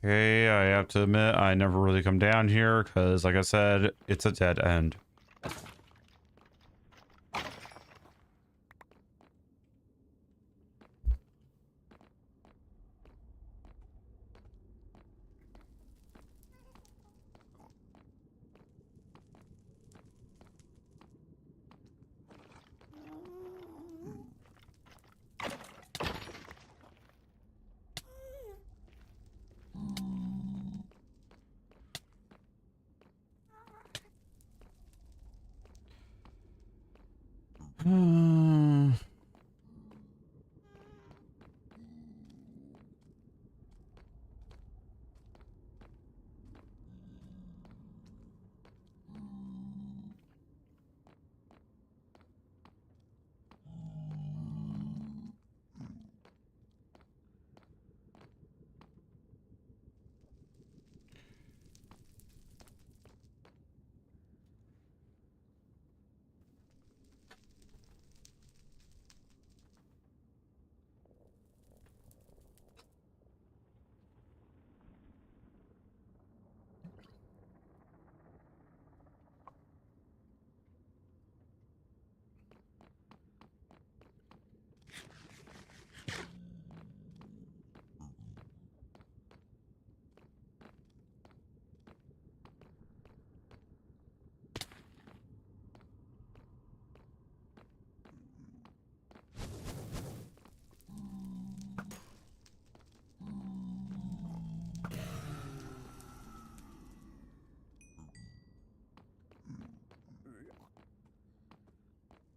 Okay, I have to admit, I never really come down here because, like I said, it's a dead end. Hmm.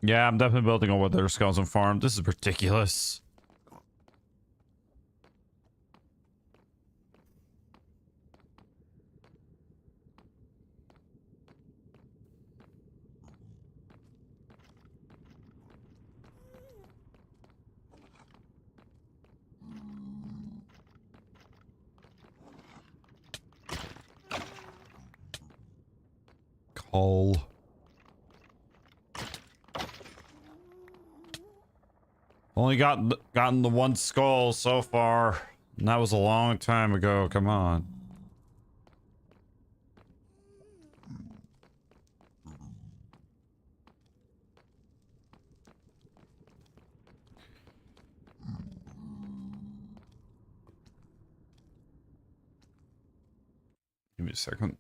Yeah, I'm definitely building a Wither Skeleton farm. This is ridiculous. Coal. Only gotten the one skull so far. And that was a long time ago. Come on. Give me a second.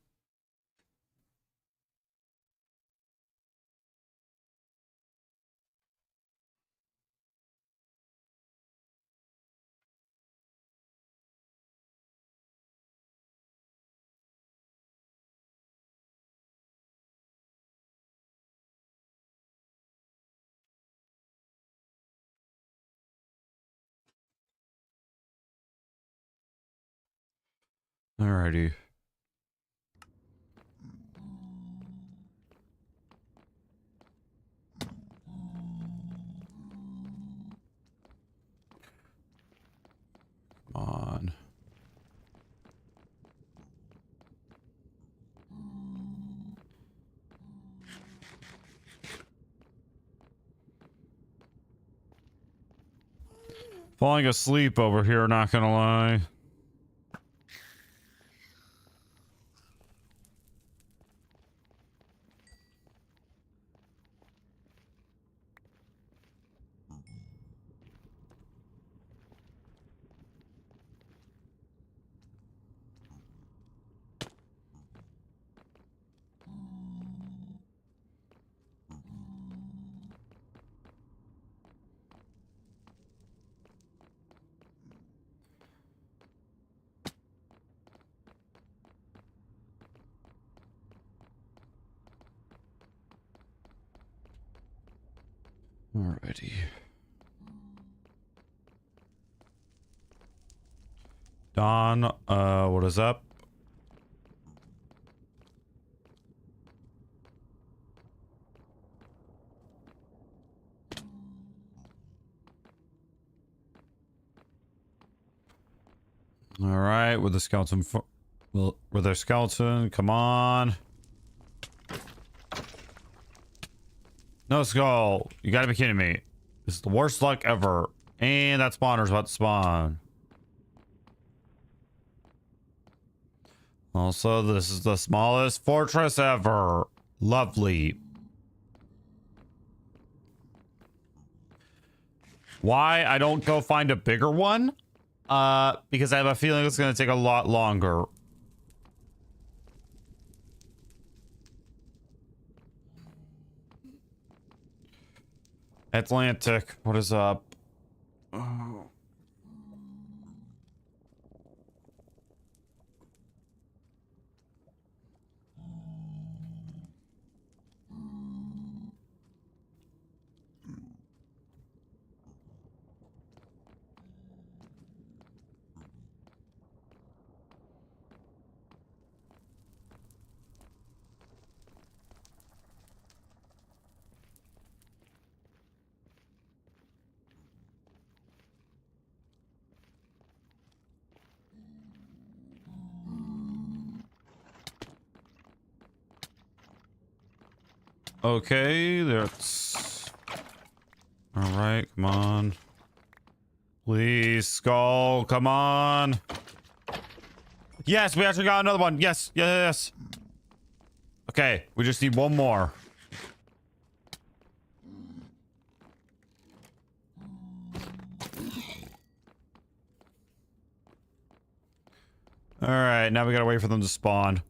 Alrighty. Come on. Falling asleep over here, not gonna lie. Alrighty. Don, what is up? All right, with the skeleton. Well, with their skeleton, come on. No skull. You gotta be kidding me. This is the worst luck ever. And that spawner's about to spawn. Also, this is the smallest fortress ever. Lovely. Why I don't go find a bigger one? Because I have a feeling it's gonna take a lot longer. Atlantic, what is up? Oh. Okay, that's... Alright, come on. Please, skull, come on. Yes, we actually got another one. Yes, yes. Okay, we just need one more. Alright, now we gotta wait for them to spawn.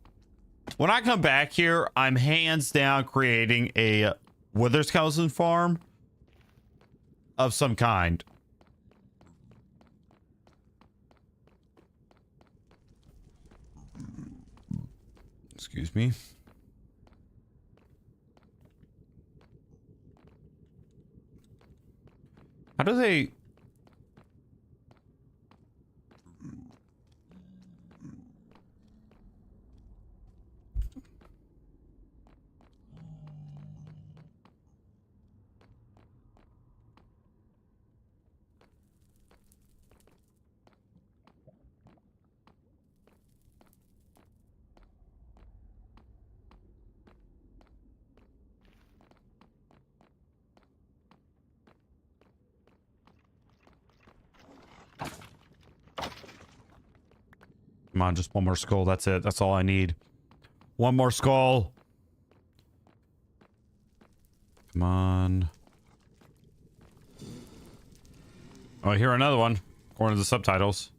When I come back here, I'm hands down creating a wither skeleton farm of some kind. Excuse me. How do they... Come on, just one more skull. That's it. That's all I need. One more skull. Come on. Oh, I hear another one, according to the subtitles.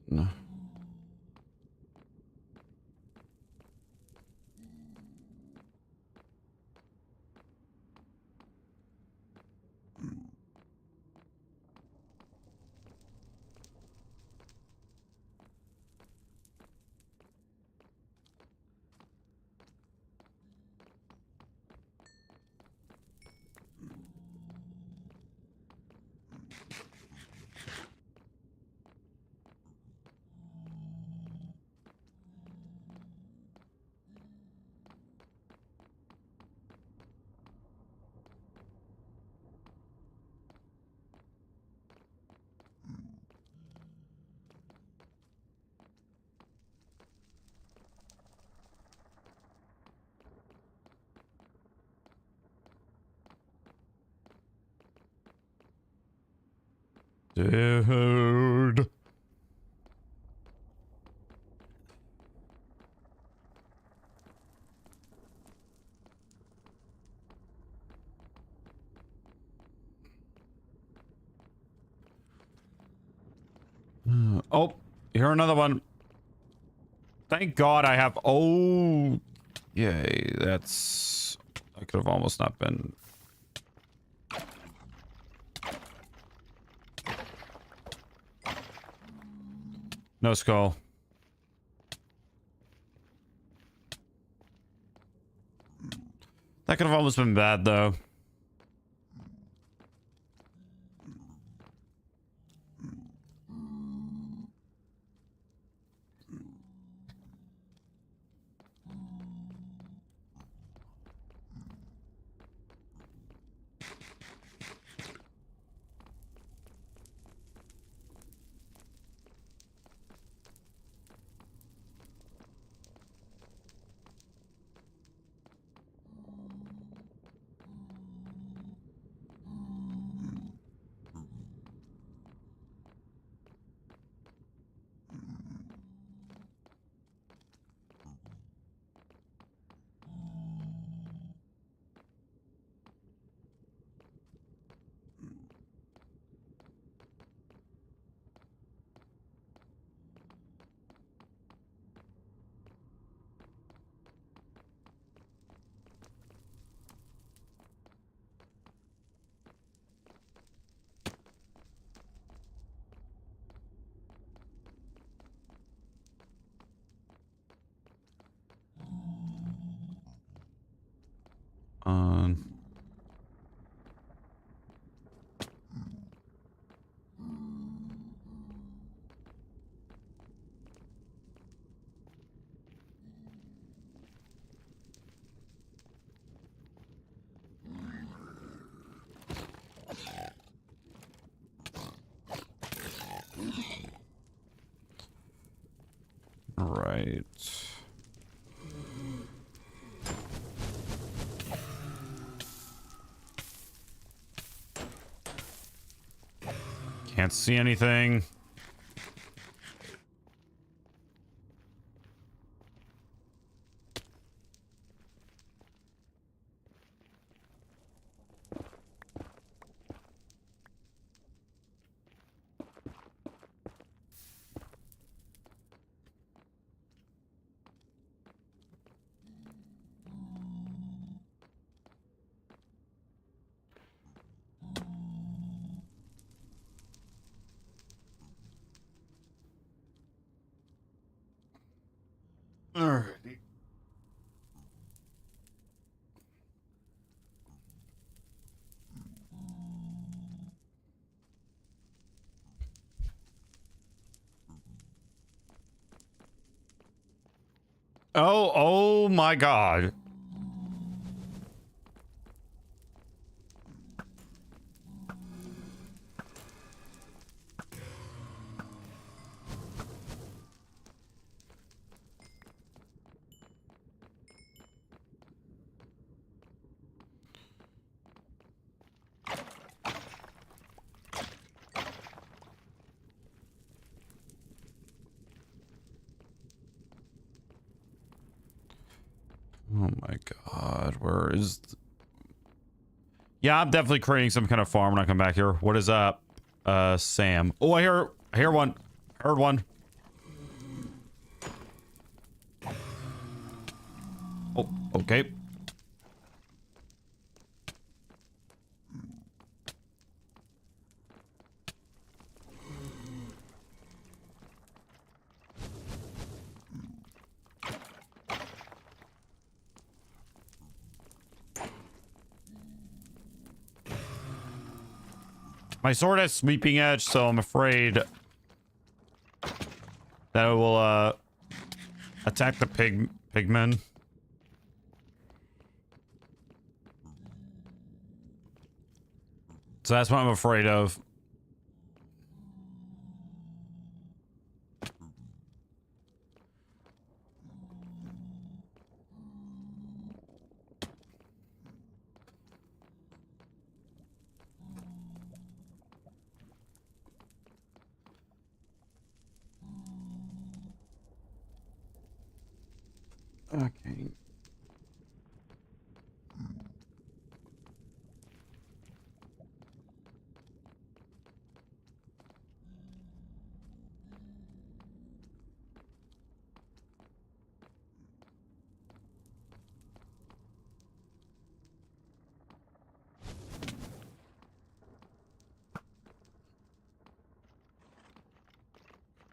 No. Dude. Oh, here another one. Thank God I have... Oh, yay. That's... I could have almost not been... No skull. That could have almost been bad, though. Right. Can't see anything. Alrighty. Oh my God. Oh my God, where is... Yeah, I'm definitely creating some kind of farm when I come back here. What is up, Sam? Oh, I hear one. Heard one. Oh, okay. My sword has sweeping edge, so I'm afraid that it will attack the pigmen. So that's what I'm afraid of. Okay.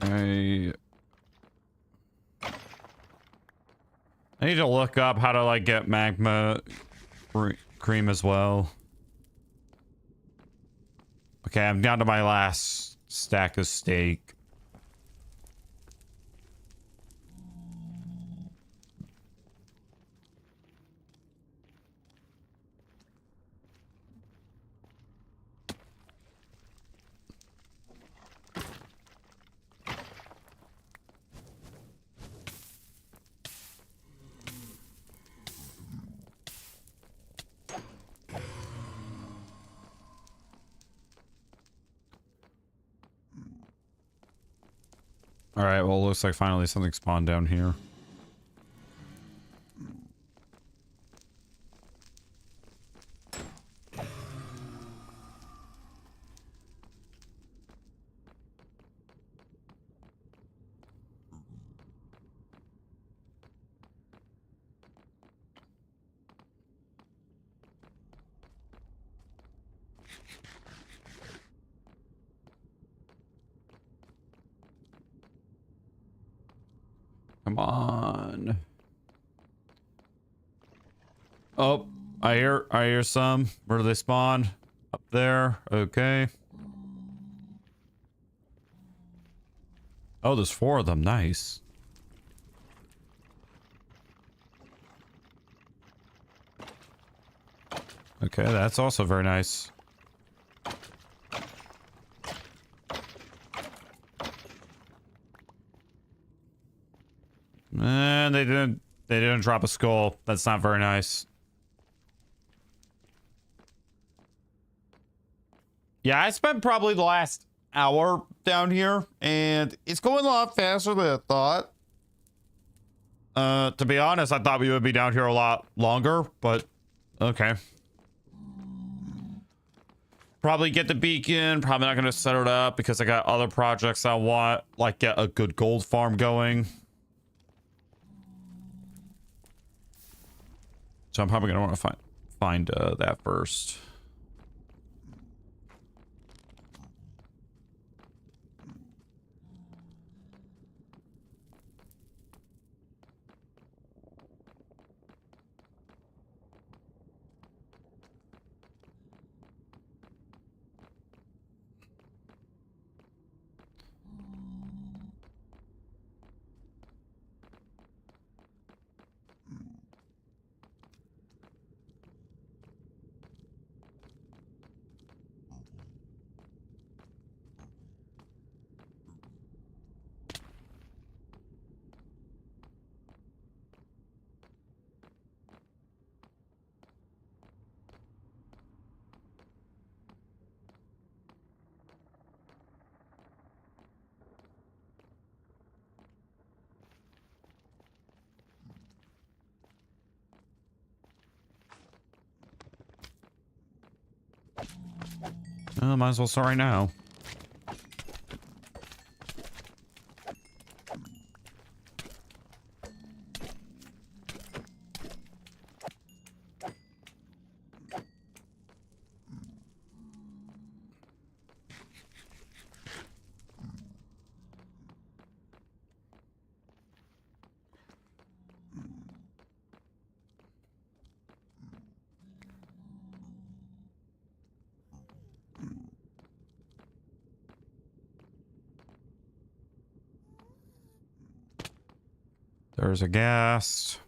I need to look up how to like get magma cream as well. Okay, I'm down to my last stack of steak. All right, well, it looks like finally something spawned down here. Come on. Oh, I hear some. Where do they spawn? Up there. Okay. Oh, there's 4 of them. Nice. Okay, that's also very nice. And they didn't drop a skull. That's not very nice. Yeah, I spent probably the last hour down here, and it's going a lot faster than I thought. To be honest, I thought we would be down here a lot longer, but okay. Probably get the beacon. Probably not going to set it up because I got other projects I want, like get a good gold farm going. So I'm probably going to want to find that first. Might as well start right now. There's a ghast.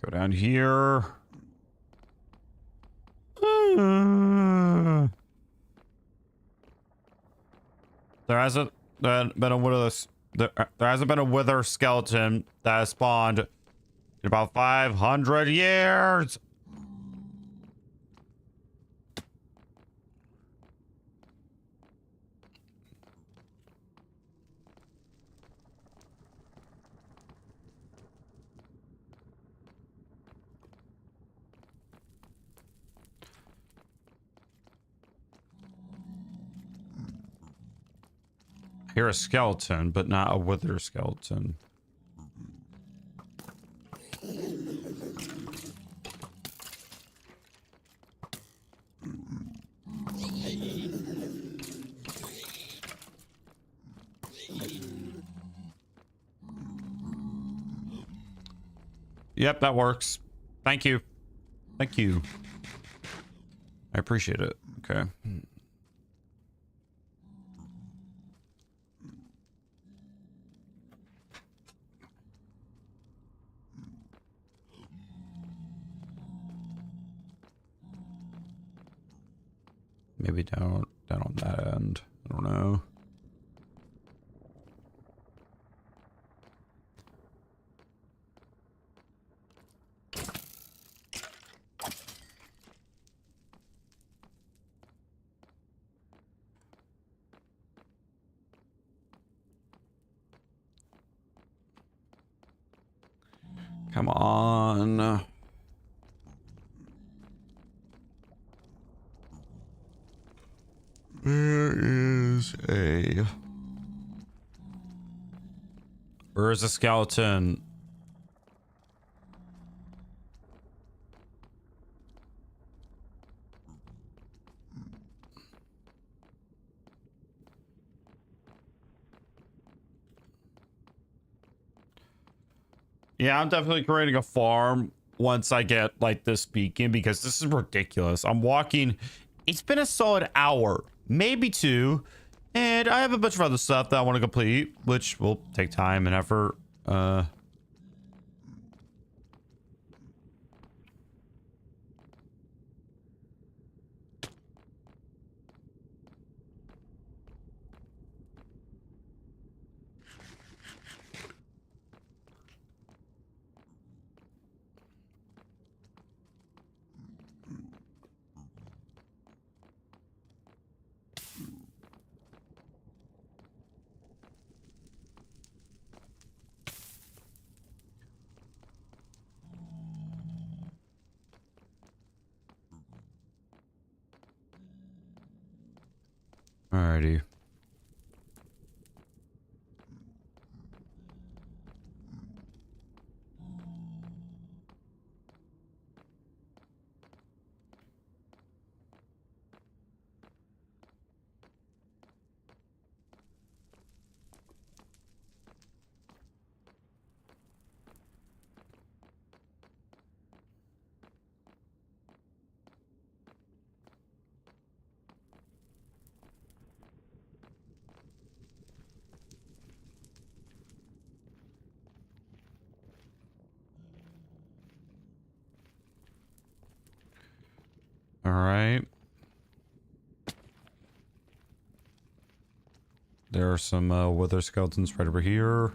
Go down here. There hasn't been a wither skeleton that has spawned in about 500 years. I hear a skeleton, but not a wither skeleton. Yep, that works. Thank you. Thank you. I appreciate it. Okay. Maybe down on that end. I don't know. Come on. Where is a skeleton? Yeah, I'm definitely creating a farm once I get like this beacon, because this is ridiculous. I'm walking. It's been a solid hour, maybe two, and I have a bunch of other stuff that I want to complete, which will take time and effort. Alrighty. All right. There are some wither skeletons right over here.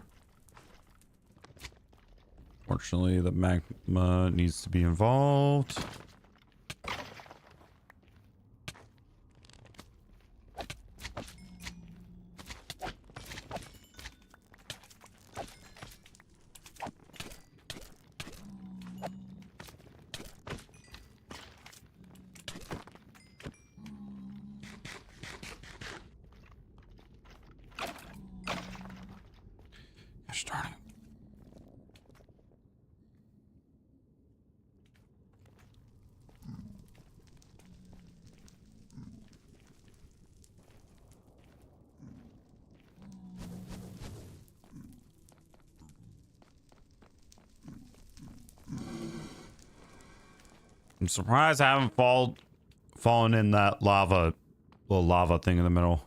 Fortunately, the magma needs to be involved. Gosh darn it. I'm surprised I haven't fallen in that little lava thing in the middle.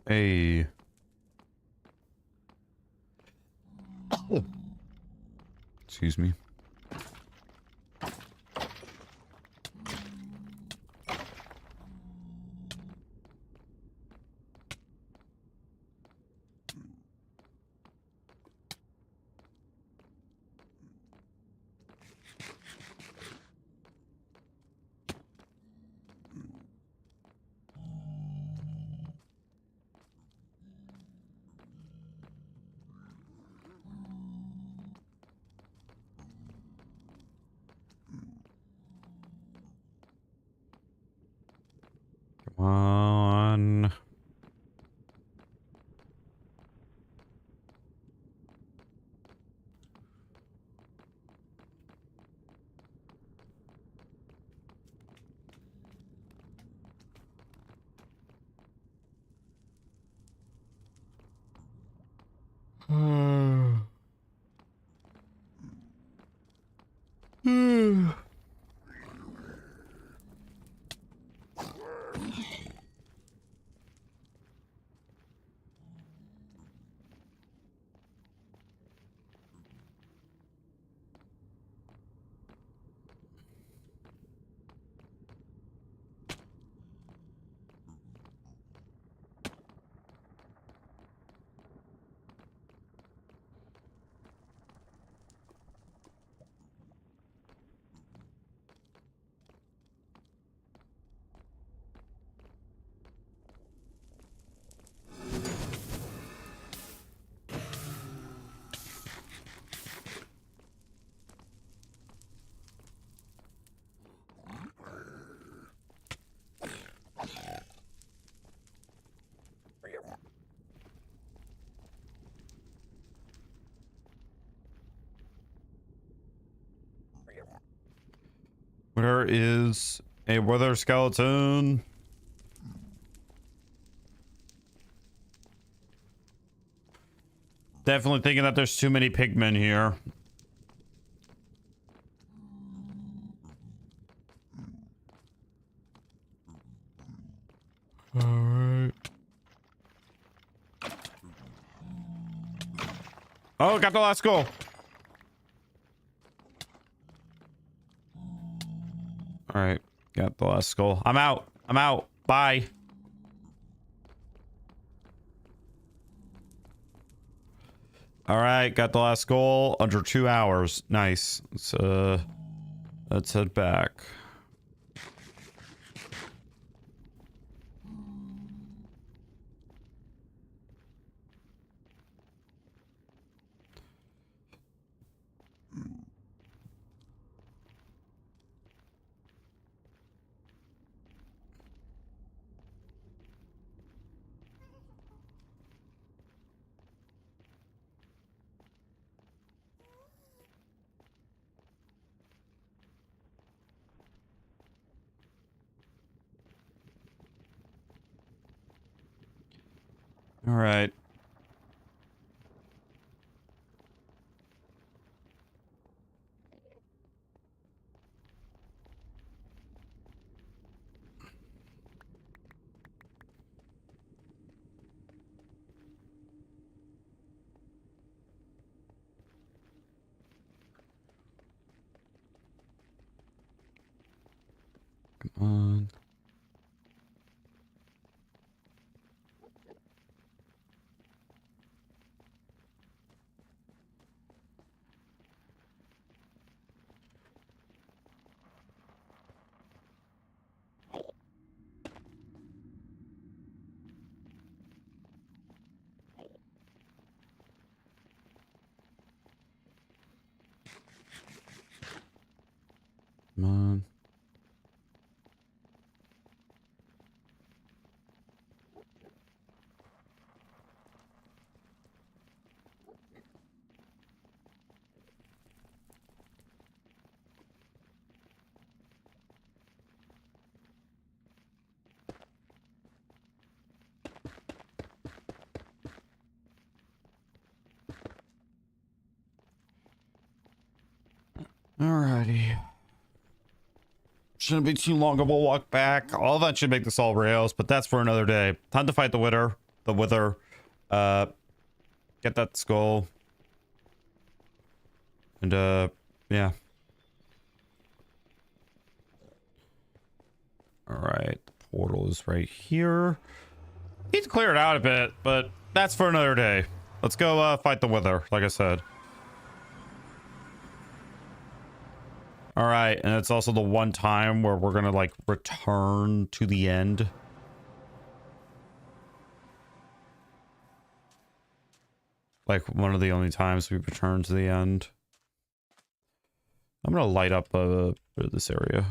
Hey. Excuse me. Come on. Where is a wither skeleton? Definitely thinking that there's too many pigmen here. Alright. Oh, got the last goal. Alright, got the last skull. I'm out. I'm out. Bye. Alright, got the last goal under 2 hours. Nice. Let's head back. All right. Come on. Come on. Alrighty. Shouldn't be too long of a walk back. I'll eventually make this all rails, but that's for another day. Time to fight the Wither. the wither. Get that skull. And yeah. Alright, the portal is right here. Need to clear it out a bit, but that's for another day. Let's go fight the wither, like I said. Alright, and it's also the one time where we're gonna like return to the end. Like one of the only times we return to the end. I'm gonna light up a bit of this area.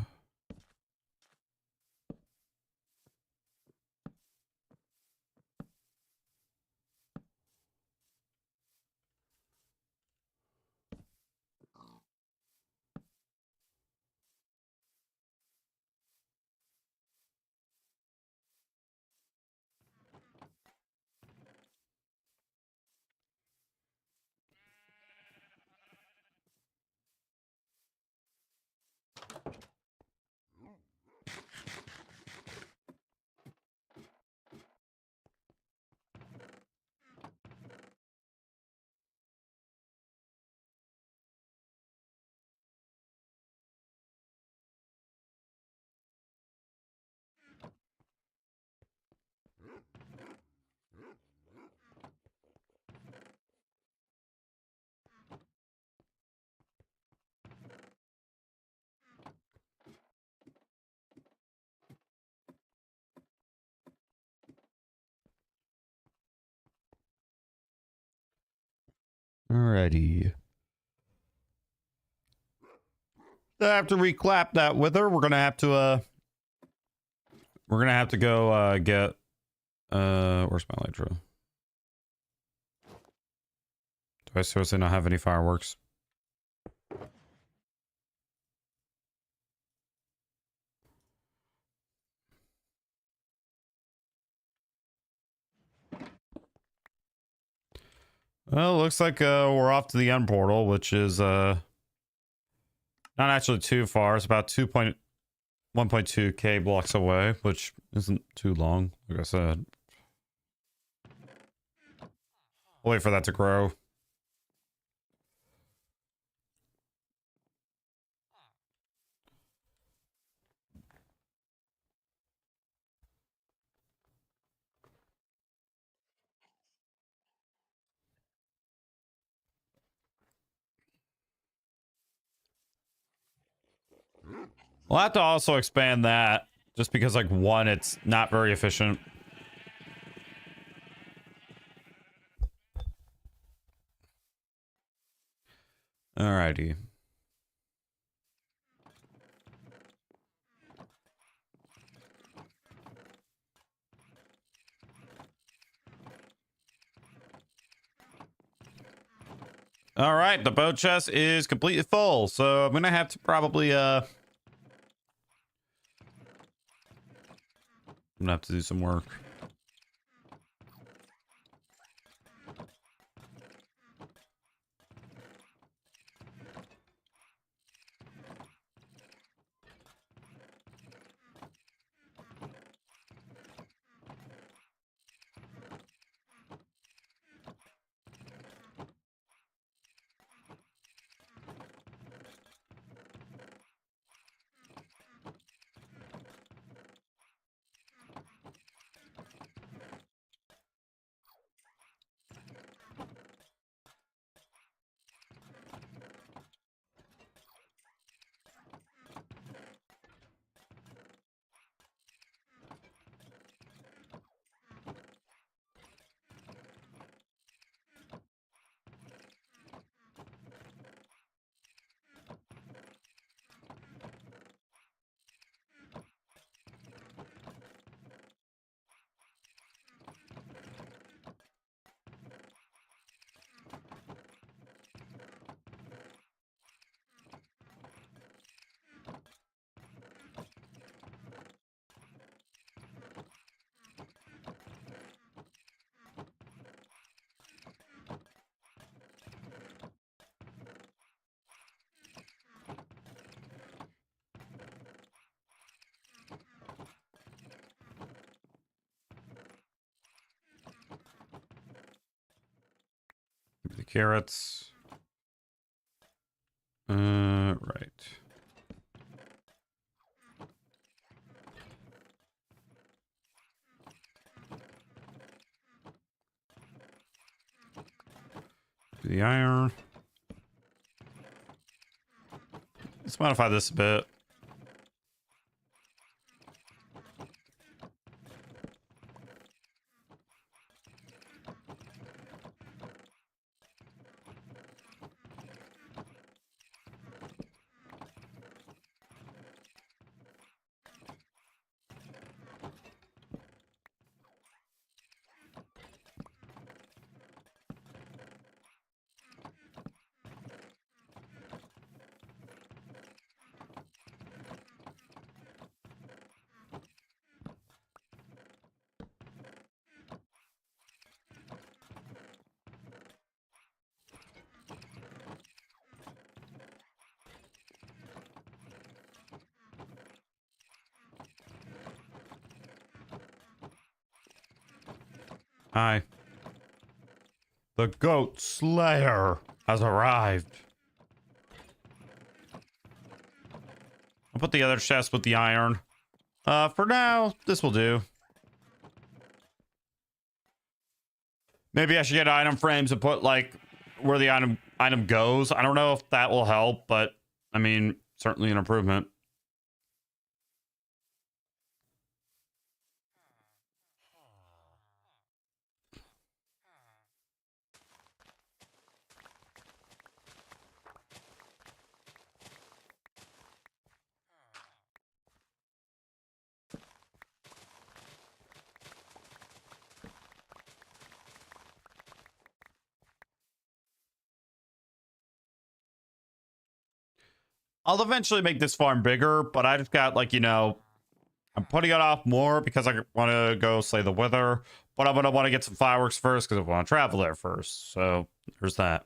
Alrighty. I have to reclap that wither. We're gonna have to go get where's my nitro? Do I seriously not have any fireworks? Well, looks like we're off to the end portal, which is not actually too far. It's about 1.2k blocks away, which isn't too long, like I said. Wait for that to grow. We'll have to also expand that, just because, like, one, it's not very efficient. Alrighty. Alright, the boat chest is completely full, so I'm gonna have to probably, I'm gonna have to do some work. carrots. Right. The iron. Let's modify this a bit. Hi. The Goat Slayer has arrived. I'll put the other chest with the iron. For now, this will do. Maybe I should get item frames and put like where the item goes. I don't know if that will help, but I mean, certainly an improvement. I'll eventually make this farm bigger, but I just got like, you know, I'm putting it off more because I want to go slay the Wither, but I'm going to want to get some fireworks first because I want to travel there first. So there's that.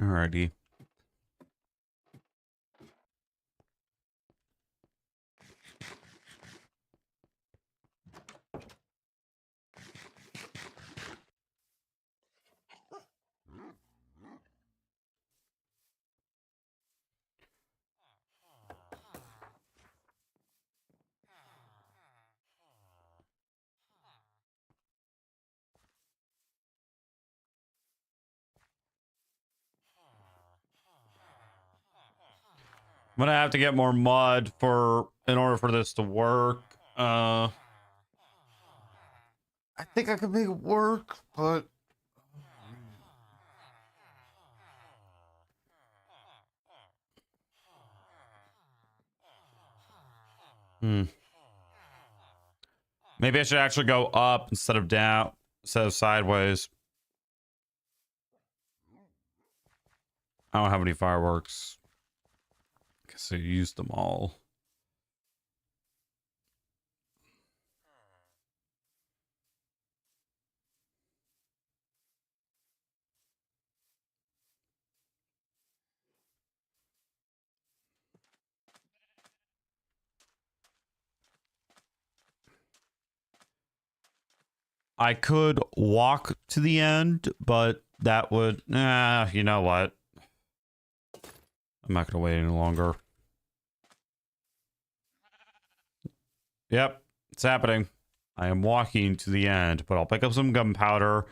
Alrighty. I'm gonna have to get more mud in order for this to work. I think I can make it work, but maybe I should actually go up instead of down, instead of sideways. I don't have any fireworks. Guess I used them all. I could walk to the end, but that would, you know what? I'm not gonna wait any longer. Yep, it's happening. I am walking to the end, but I'll pick up some gunpowder.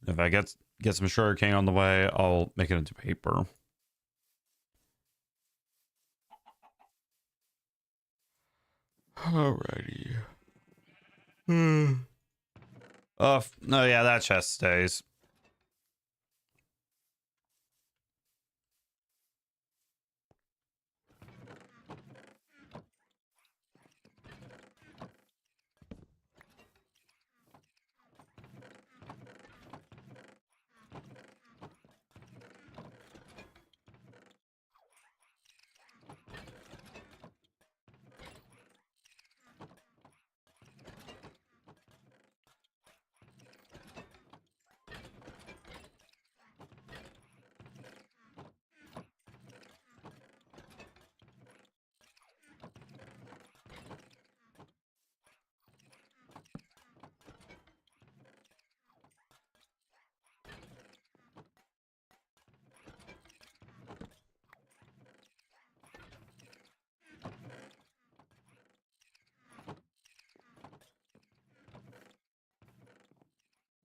If I get some sugarcane on the way, I'll make it into paper. Alrighty. Oh, no, yeah, that chest stays.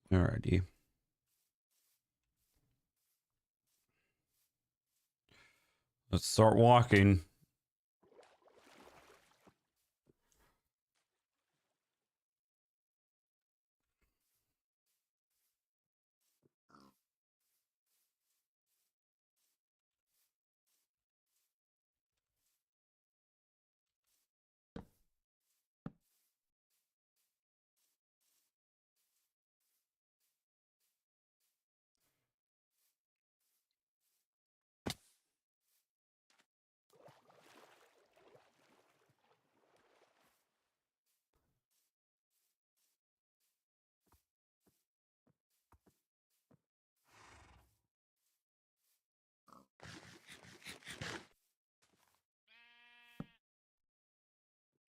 Alrighty. Let's start walking.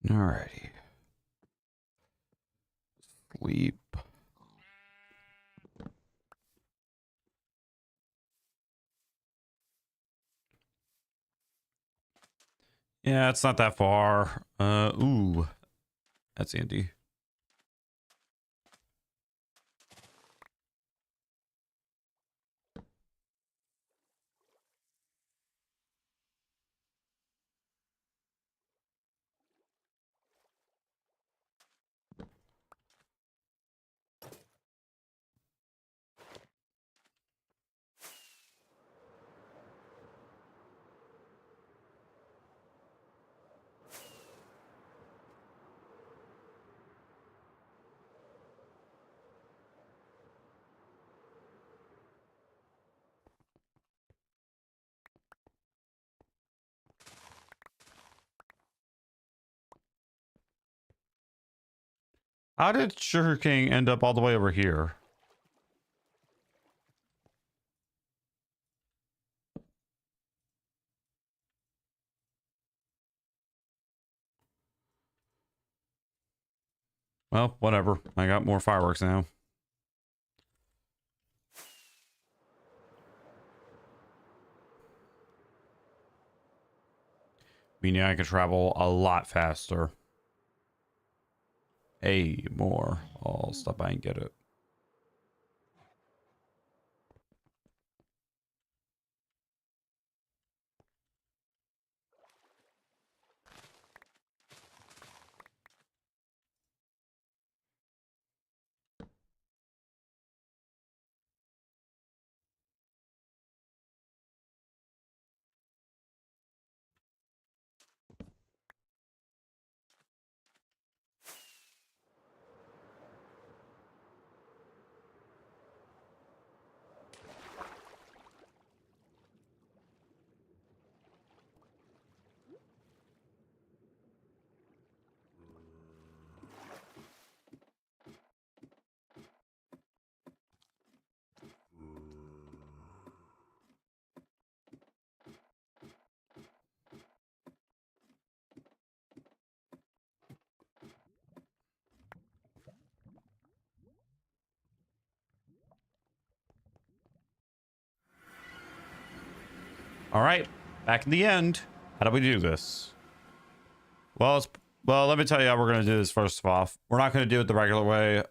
Alrighty. Sleep. Yeah, it's not that far. Ooh. That's handy. How did Sugarcane end up all the way over here? Well, whatever. I got more fireworks now. Meaning I can travel a lot faster. Hey, more. I'll stop by and get it. All right, back in the end. How do we do this? Well, let me tell you how we're gonna do this. First off, we're not gonna do it the regular way.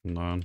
Hold on.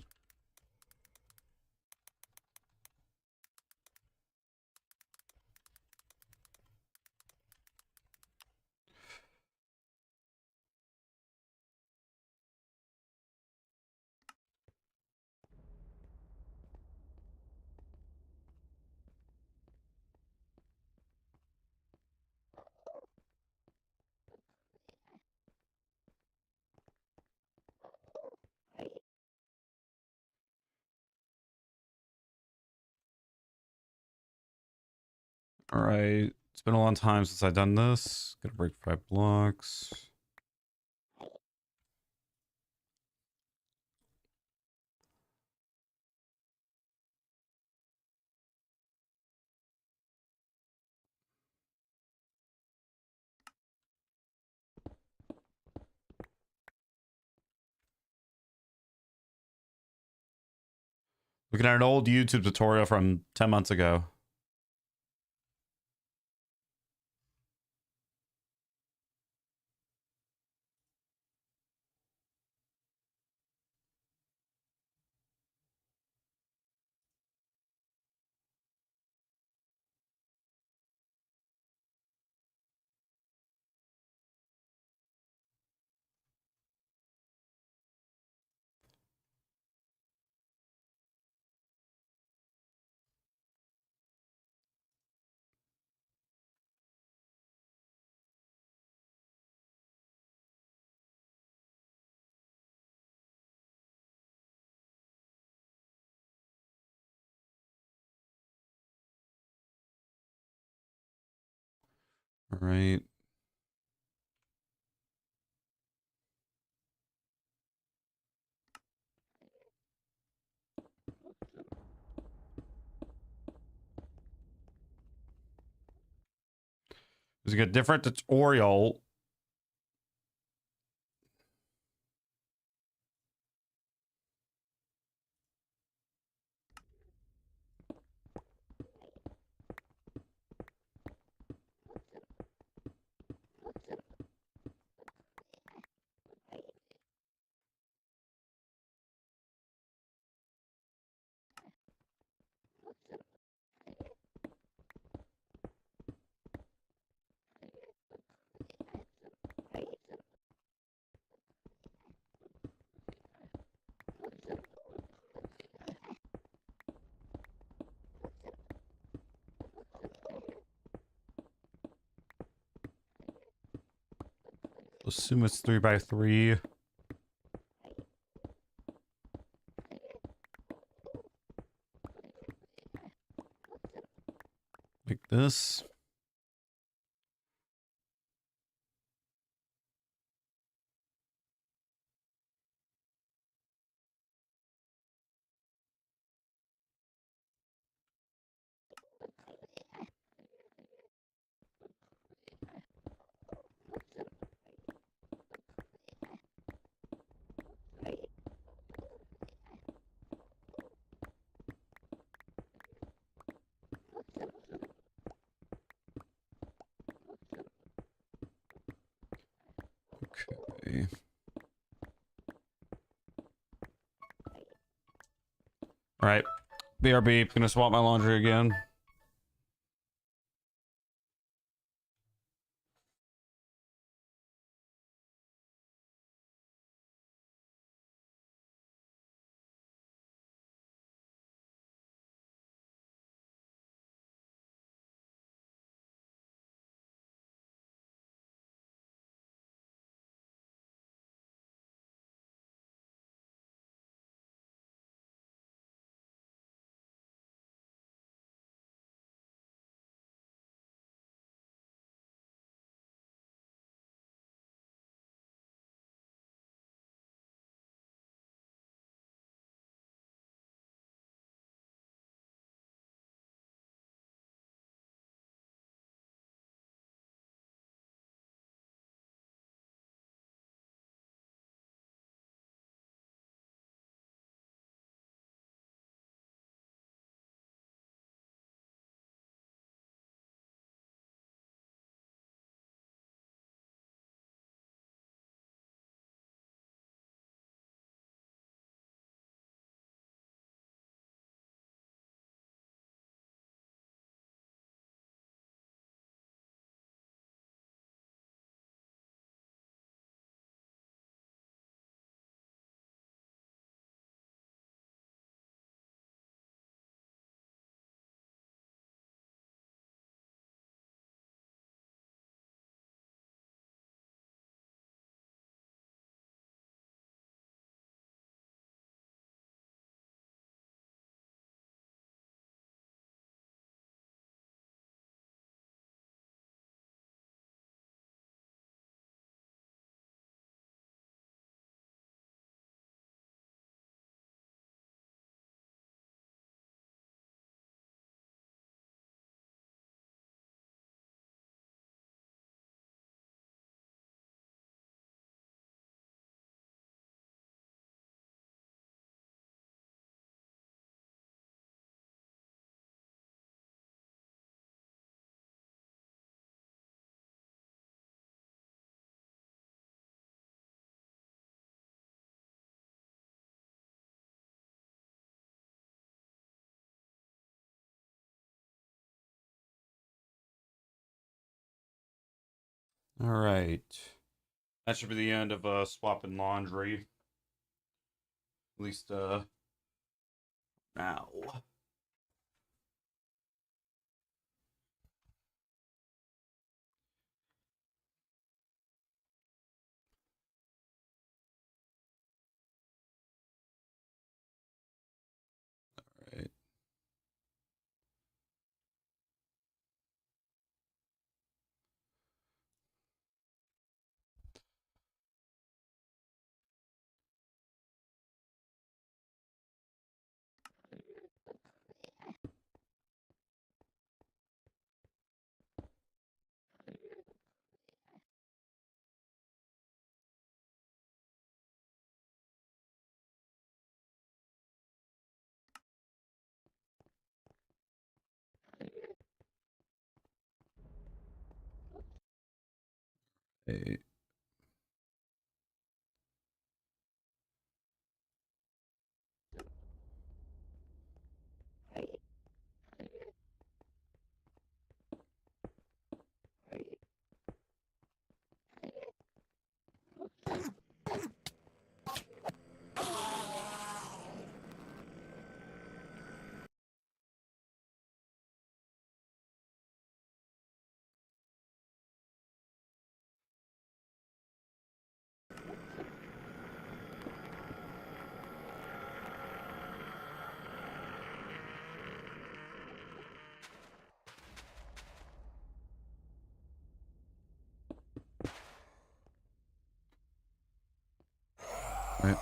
All right. It's been a long time since I've done this. Gotta break 5 blocks. Looking at an old YouTube tutorial from 10 months ago. All right. There's a different tutorial. Assume it's 3x3. Like this. Okay. All right. BRB, gonna swap my laundry again. All right. That should be the end of swapping laundry. At least now. Right. Hey. Right.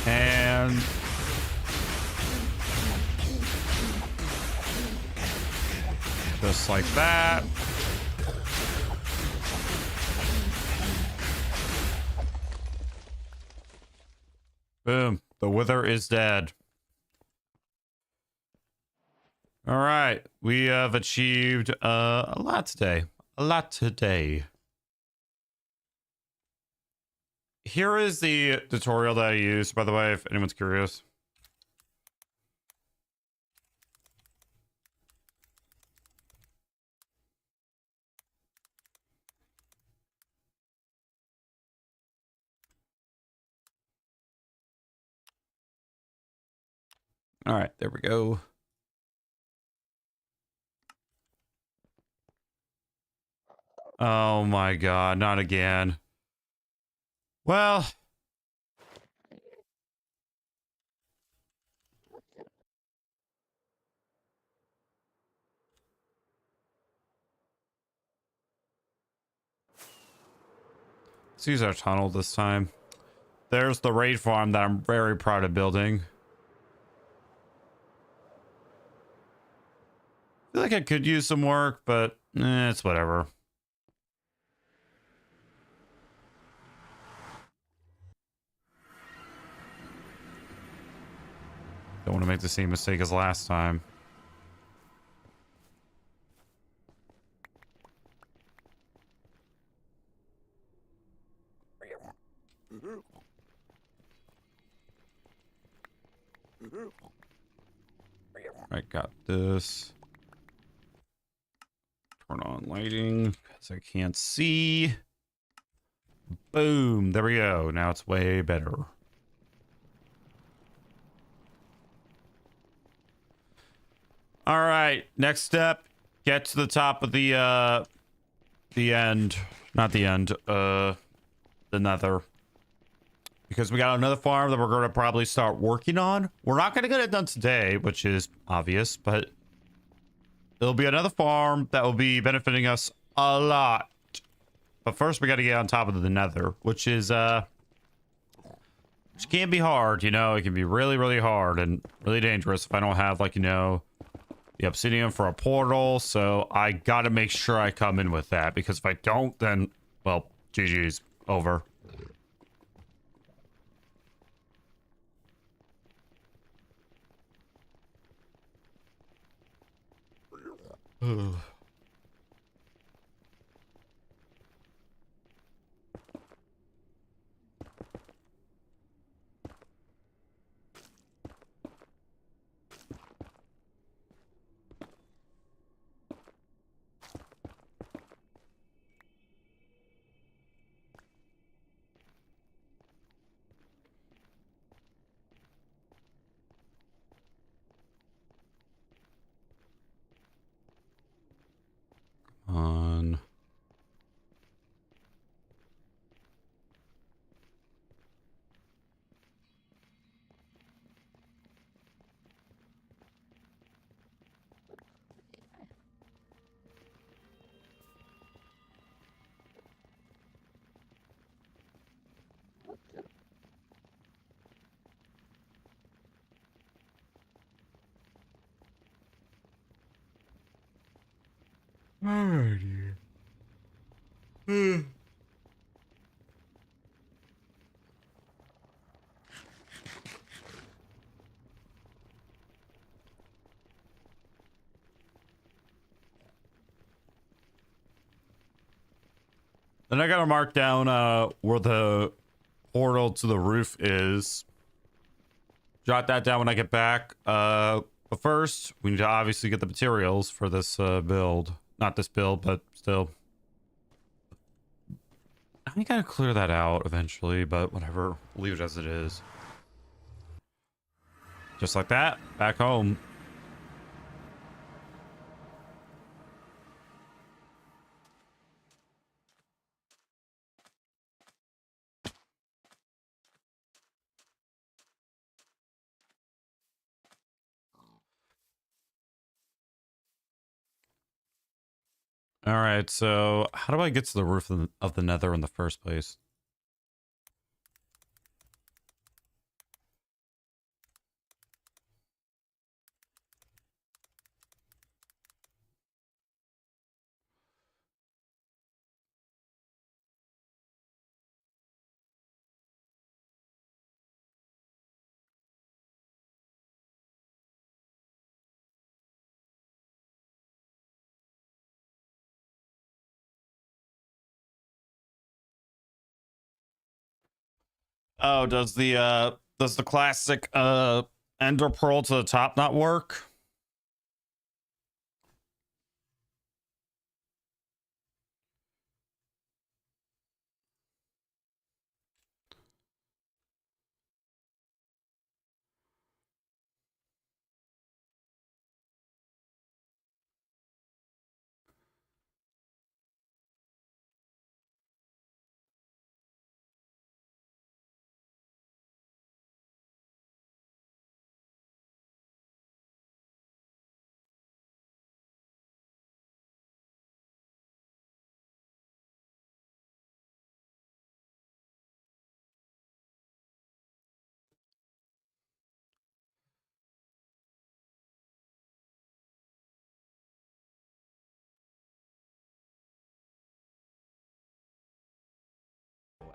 And just like that. Boom. The Wither is dead. All right. We have achieved a lot today. A lot today. Here is the tutorial that I used, by the way, if anyone's curious. All right, there we go. Oh my god, not again. Well, let's use our tunnel this time. There's the raid farm that I'm very proud of building. I feel like I could use some work, but it's whatever. Don't want to make the same mistake as last time. I got this. Turn on lighting because I can't see. Boom. There we go. Now it's way better. All right. Next step. Get to the top of the end. Not the end. The nether. Because we got another farm that we're going to probably start working on. We're not going to get it done today, which is obvious, but it'll be another farm that will be benefiting us a lot. But first, we got to get on top of the nether, which is, which can be hard, you know? It can be really, really hard and really dangerous if I don't have, like, you know, the obsidian for a portal. So I got to make sure I come in with that, because if I don't, then, well, GG's over. On. Alrighty. Then I gotta mark down where the portal to the roof is. Jot that down when I get back. But first, we need to obviously get the materials for this build. Not this build, but still. I gotta clear that out eventually, but whatever. Leave it as it is. Just like that, back home. All right, so how do I get to the roof of the Nether in the first place? Oh, does the classic ender pearl to the top not work?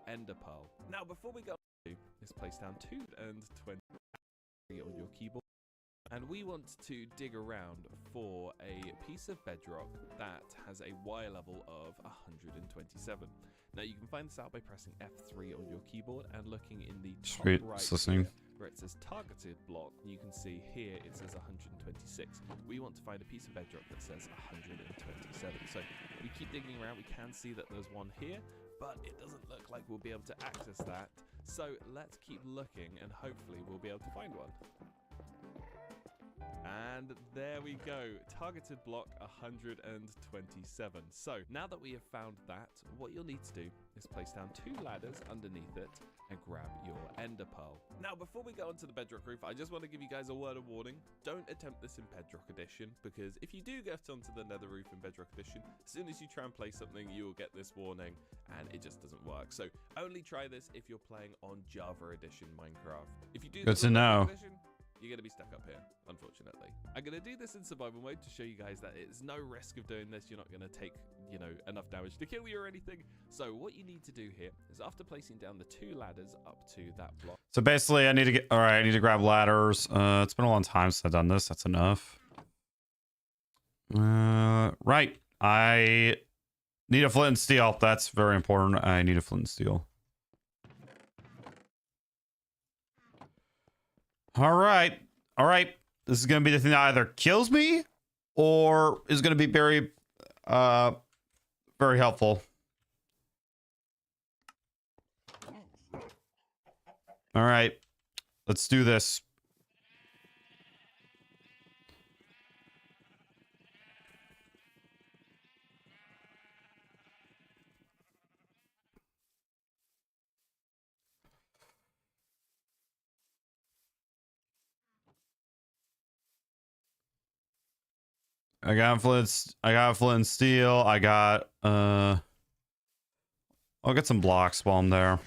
Ender Pearl. Now, before we go, let's place down 2 and 20 on your keyboard. And we want to dig around for a piece of bedrock that has a Y level of 127. Now, you can find this out by pressing F3 on your keyboard and looking in the top right here, where it says targeted block. You can see here it says 126. We want to find a piece of bedrock that says 127. So we keep digging around. We can see that there's one here, but it doesn't look like we'll be able to access that. So let's keep looking and hopefully we'll be able to find one. And there we go, targeted block 127. So now that we have found that, what you'll need to do is place down 2 ladders underneath it and grab your ender pearl. Now, before we go onto the bedrock roof, I just want to give you guys a word of warning. Don't attempt this in bedrock edition, because if you do get onto the nether roof in bedrock edition, as soon as you try and play something, you will get this warning and it just doesn't work. So only try this if you're playing on Java edition Minecraft. If you do good to know. You're going to be stuck up here, unfortunately. I'm going to do this in survival mode to show you guys that it's no risk of doing this. You're not going to take, you know, enough damage to kill you or anything. So what you need to do here is after placing down the 2 ladders up to that block. So basically I need to get, all right, I need to grab ladders. It's been a long time since I've done this. That's enough. Right. I need a flint and steel. That's very important. I need a flint and steel. All right. All right. This is going to be the thing that either kills me or is going to be very, very helpful. All right. Let's do this. I got flint and steel. I got I'll get some blocks while I'm there.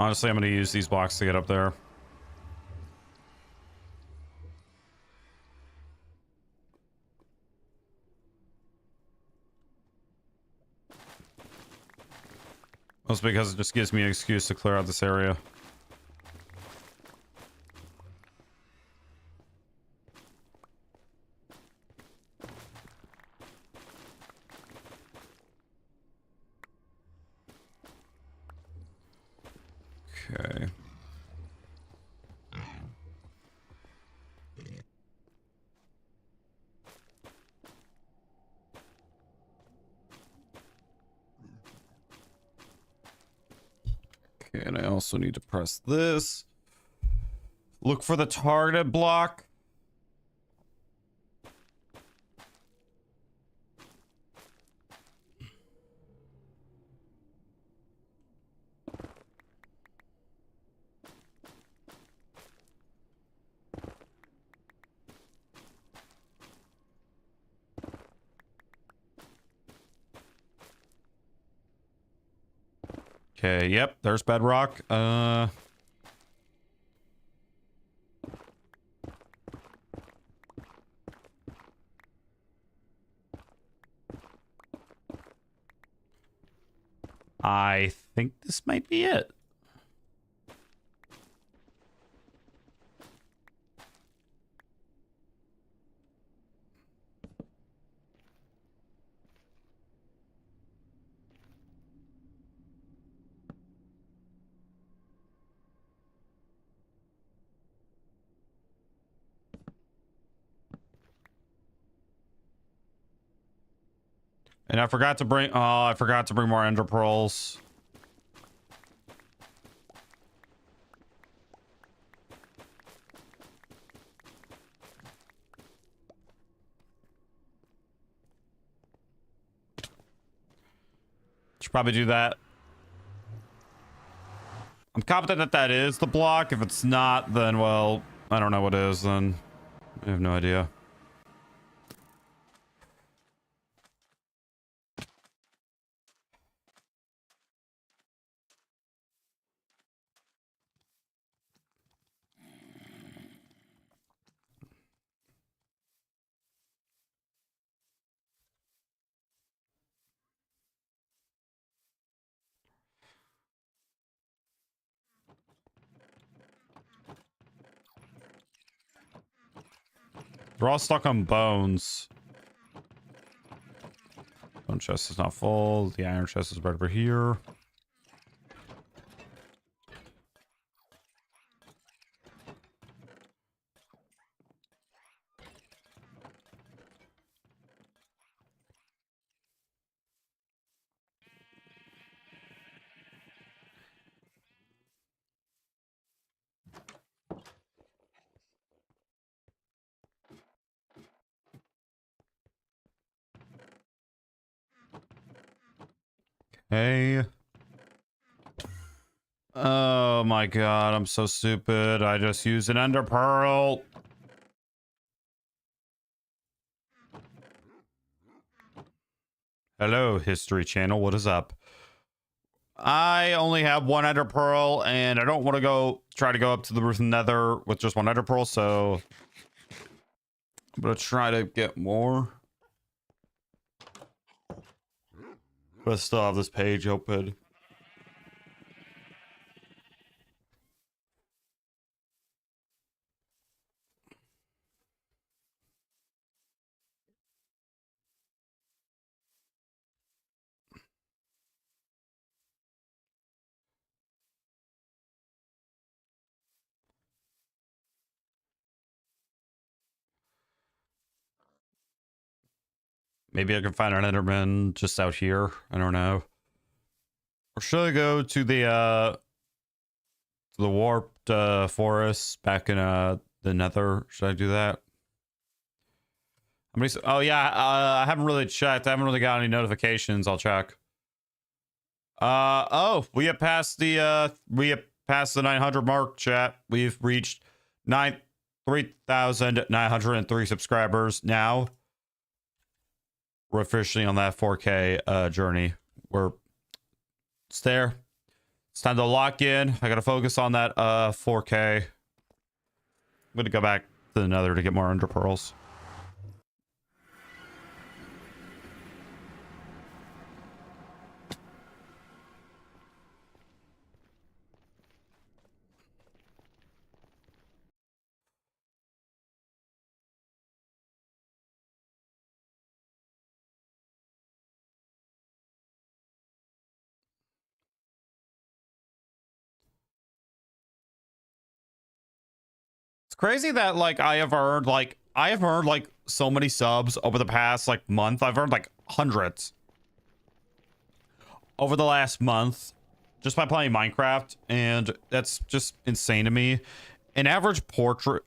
Honestly, I'm going to use these blocks to get up there. That's because it just gives me an excuse to clear out this area. Okay. Okay, and I also need to press this. Look for the target block. Okay, yep, there's bedrock. I think this might be it. And I forgot to bring, oh, I forgot to bring more ender pearls. Should probably do that. I'm confident that that is the block. If it's not, then, well, I don't know what is, then I have no idea. They're all stuck on bones. Stone chest is not full. The iron chest is right over here. Okay. Oh my god, I'm so stupid. I just used an ender pearl. Hello, History Channel. What is up? I only have one ender pearl, and I don't want to try to go up to the roof nether with just one ender pearl, so I'm gonna try to get more. But I still have this page open. Maybe I can find an enderman just out here. I don't know. Or should I go to the warped forest back in the nether? Should I do that? How many, oh yeah, I haven't really checked. I haven't really got any notifications. I'll check. Oh, we have passed the 900 mark, chat. We've reached 3,903 subscribers now. We're officially on that 4K journey. It's there. It's time to lock in. I gotta focus on that 4K. I'm gonna go back to the nether to get more ender pearls. It's crazy that like I have earned like so many subs over the past like month. I've earned like hundreds over the last month just by playing Minecraft, and that's just insane to me. An average portrait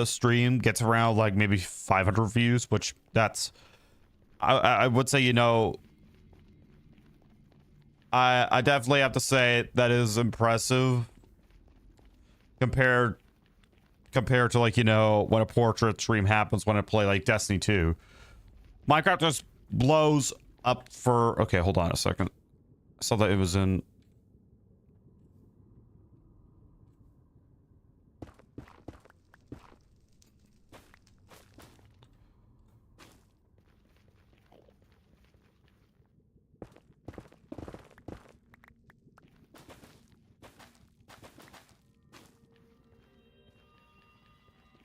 stream gets around like maybe 500 views, which that's I would say, you know, I definitely have to say that is impressive compared to, like, you know, when a portrait stream happens when I play like Destiny 2. Minecraft just blows up for... Okay, hold on a second. I saw that it was in...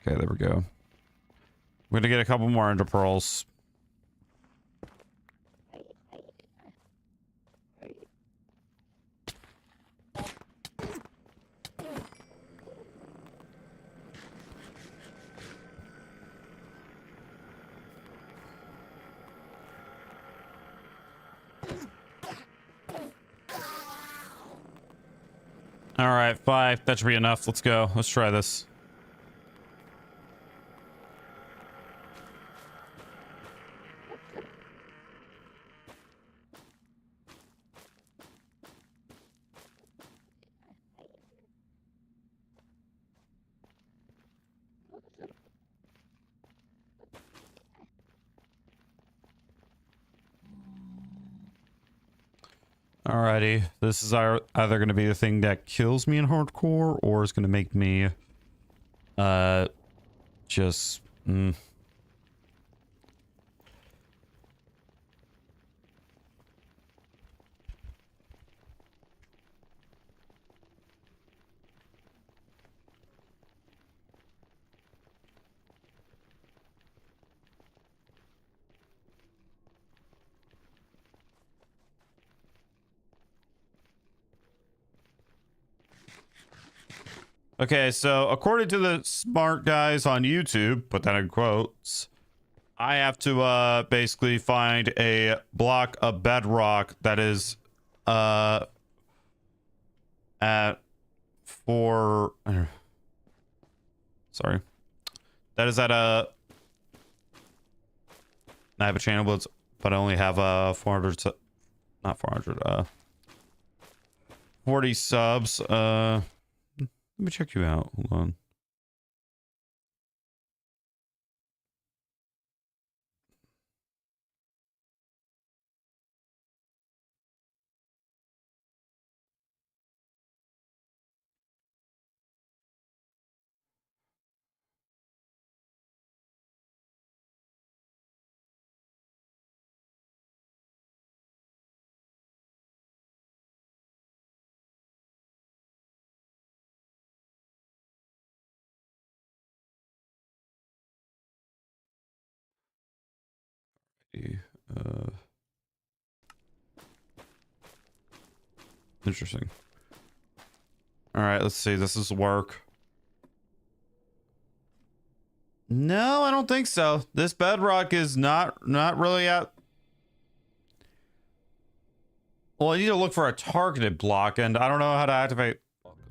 Okay, there we go. I'm gonna get a couple more ender pearls. All right, 5. That should be enough. Let's go. Let's try this. Alrighty, this is either going to be the thing that kills me in hardcore, or is going to make me, just, Okay, so according to the smart guys on YouTube, put that in quotes, I have to basically find a block of bedrock that is at 4 sorry. That is at I have a channel, but I only have 400, not 400, 40 subs. Let me check you out. Hold on. Uh, Interesting. All right, let's see. This is work. No, I don't think so. This bedrock is not really at. Well, I need to look for a targeted block, and I don't know how to activate.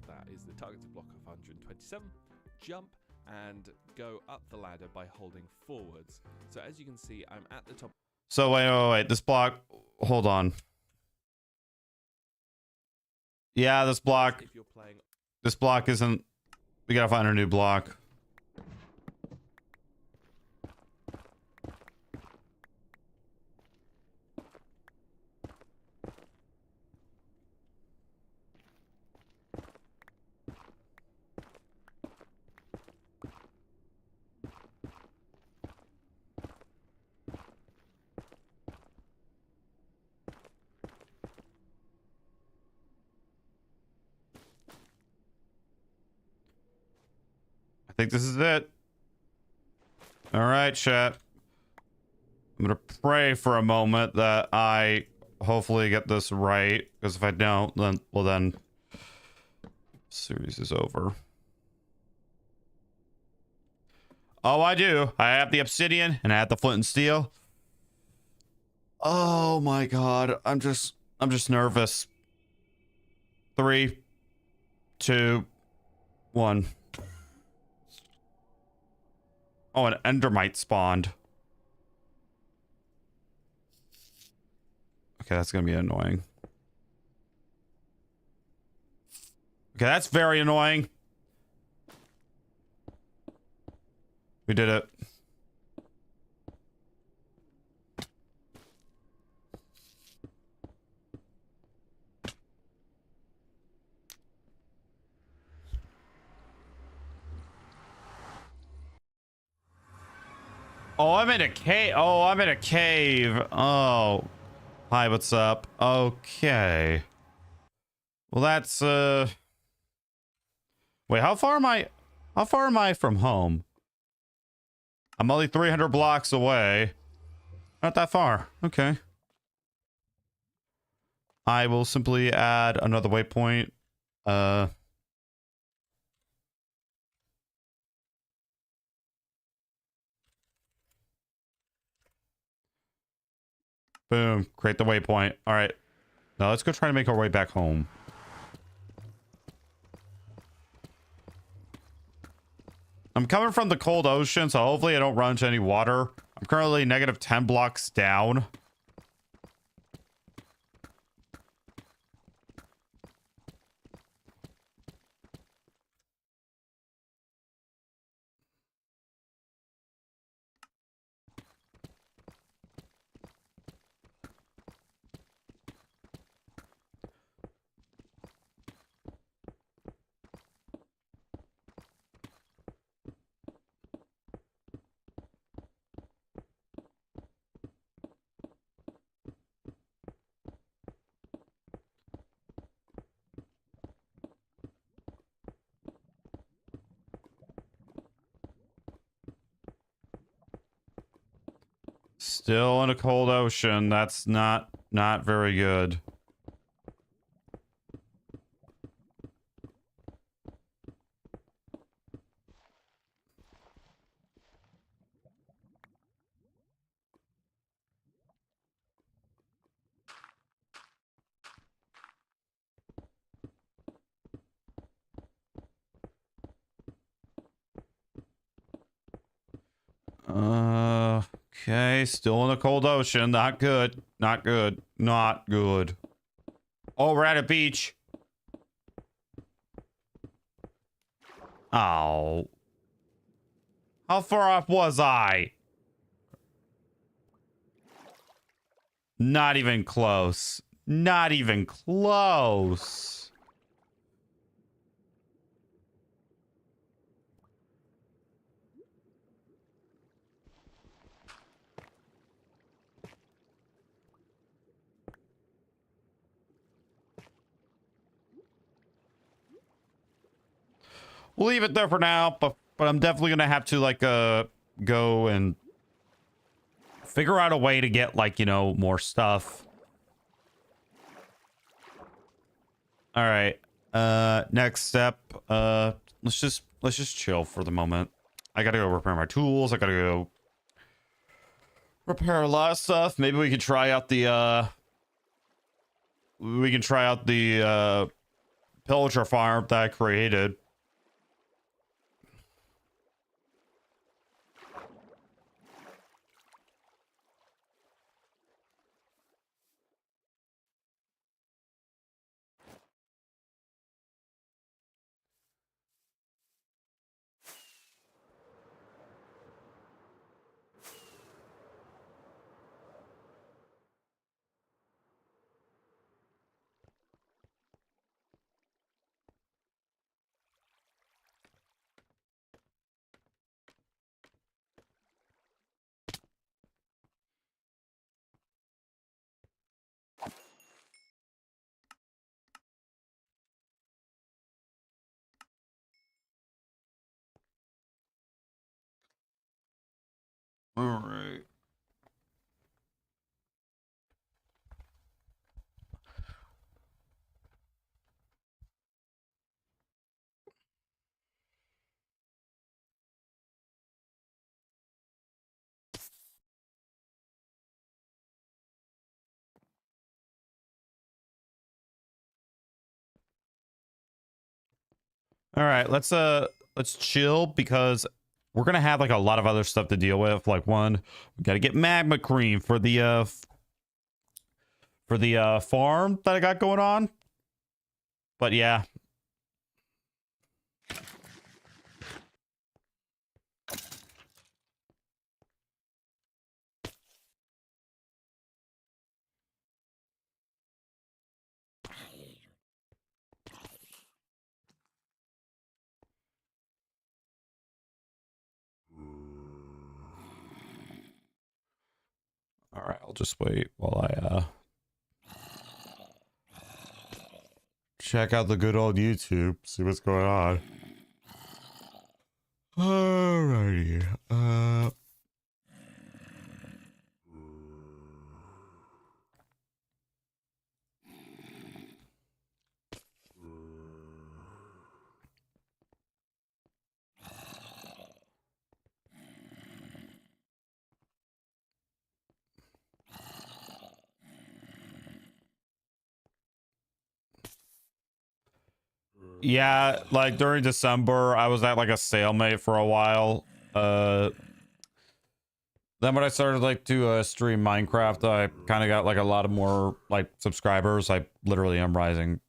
That is the targeted block of 127. Jump and go up the ladder by holding forwards. So as you can see, I'm at the top. So wait. This block. Hold on. Yeah, this block. If you're playing, This block isn't. We gotta find a new block. I think this is it. All right, chat. I'm gonna pray for a moment that I hopefully get this right, because if I don't, then series is over. Oh, I do. I have the obsidian and I have the flint and steel. Oh my god, I'm just nervous. 3, 2, 1. Oh, an endermite spawned. Okay, that's gonna be annoying. Okay, that's very annoying. We did it. Oh, I'm in a cave. Oh, I'm in a cave. Oh. Hi, what's up? Okay. Well, that's wait, how far am I from home? I'm only 300 blocks away. Not that far. Okay. I will simply add another waypoint. Boom. Create the waypoint. All right. Now let's go try to make our way back home. I'm coming from the cold ocean, so hopefully I don't run into any water. I'm currently negative 10 blocks down. Still in a cold ocean. That's not very good. Okay, still in the cold ocean. Not good. Not good. Not good. Oh, we're at a beach. Oh. How far off was I? Not even close. Not even close. We'll leave it there for now, but I'm definitely gonna have to like go and figure out a way to get like, you know, more stuff. All right. Next step, let's just chill for the moment. I gotta go repair my tools. I gotta go repair a lot of stuff. Maybe we could try out the pillager farm that I created. All right. All right, let's chill because we're gonna have like a lot of other stuff to deal with. Like one, we gotta get magma cream for the farm that I got going on. But yeah. All right, I'll just wait while I check out the good old YouTube, see what's going on. Alrighty. Yeah, like during December, I was at like a stalemate for a while. Then when I started like to stream Minecraft, I kind of got like a lot of more like subscribers. I literally am rising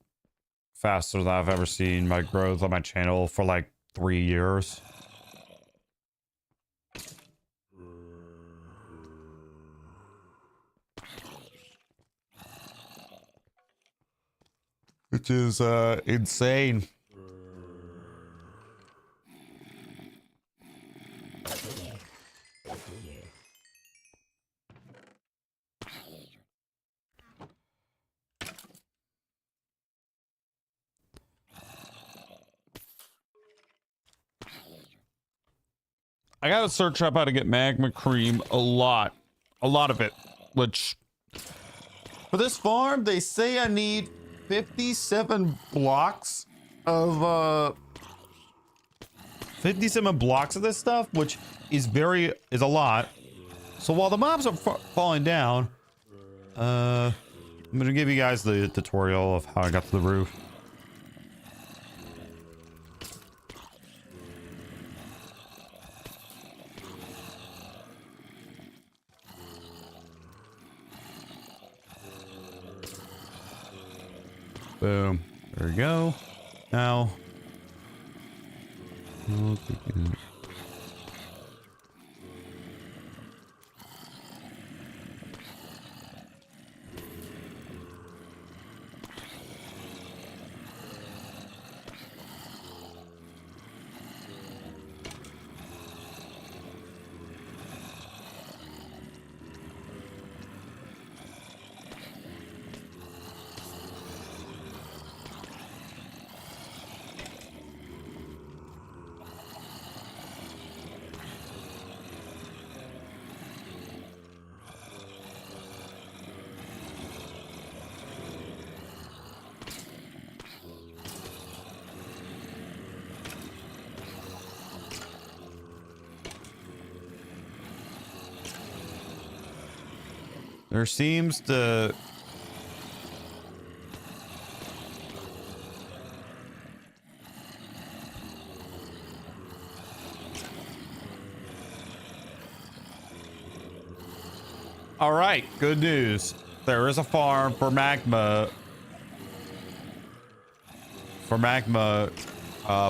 faster than I've ever seen my growth on my channel for like 3 years. Which is insane. I gotta search up how to get magma cream a lot of it, which for this farm they say I need 57 blocks of 57 blocks of this stuff, which is a lot. So while the mobs are falling down, I'm gonna give you guys the tutorial of how I got to the roof. Boom. There we go. Now, There seems to... All right, good news. There is a farm for magma.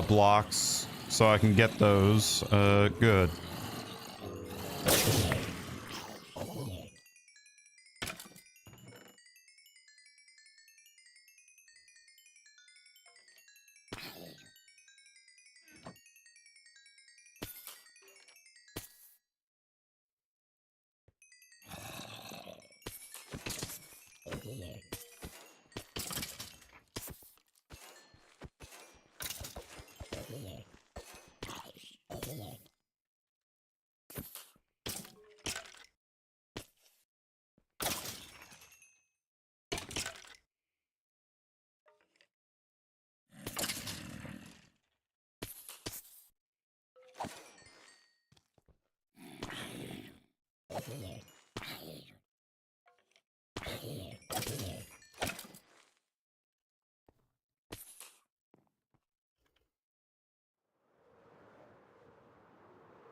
Blocks, so I can get those. Good.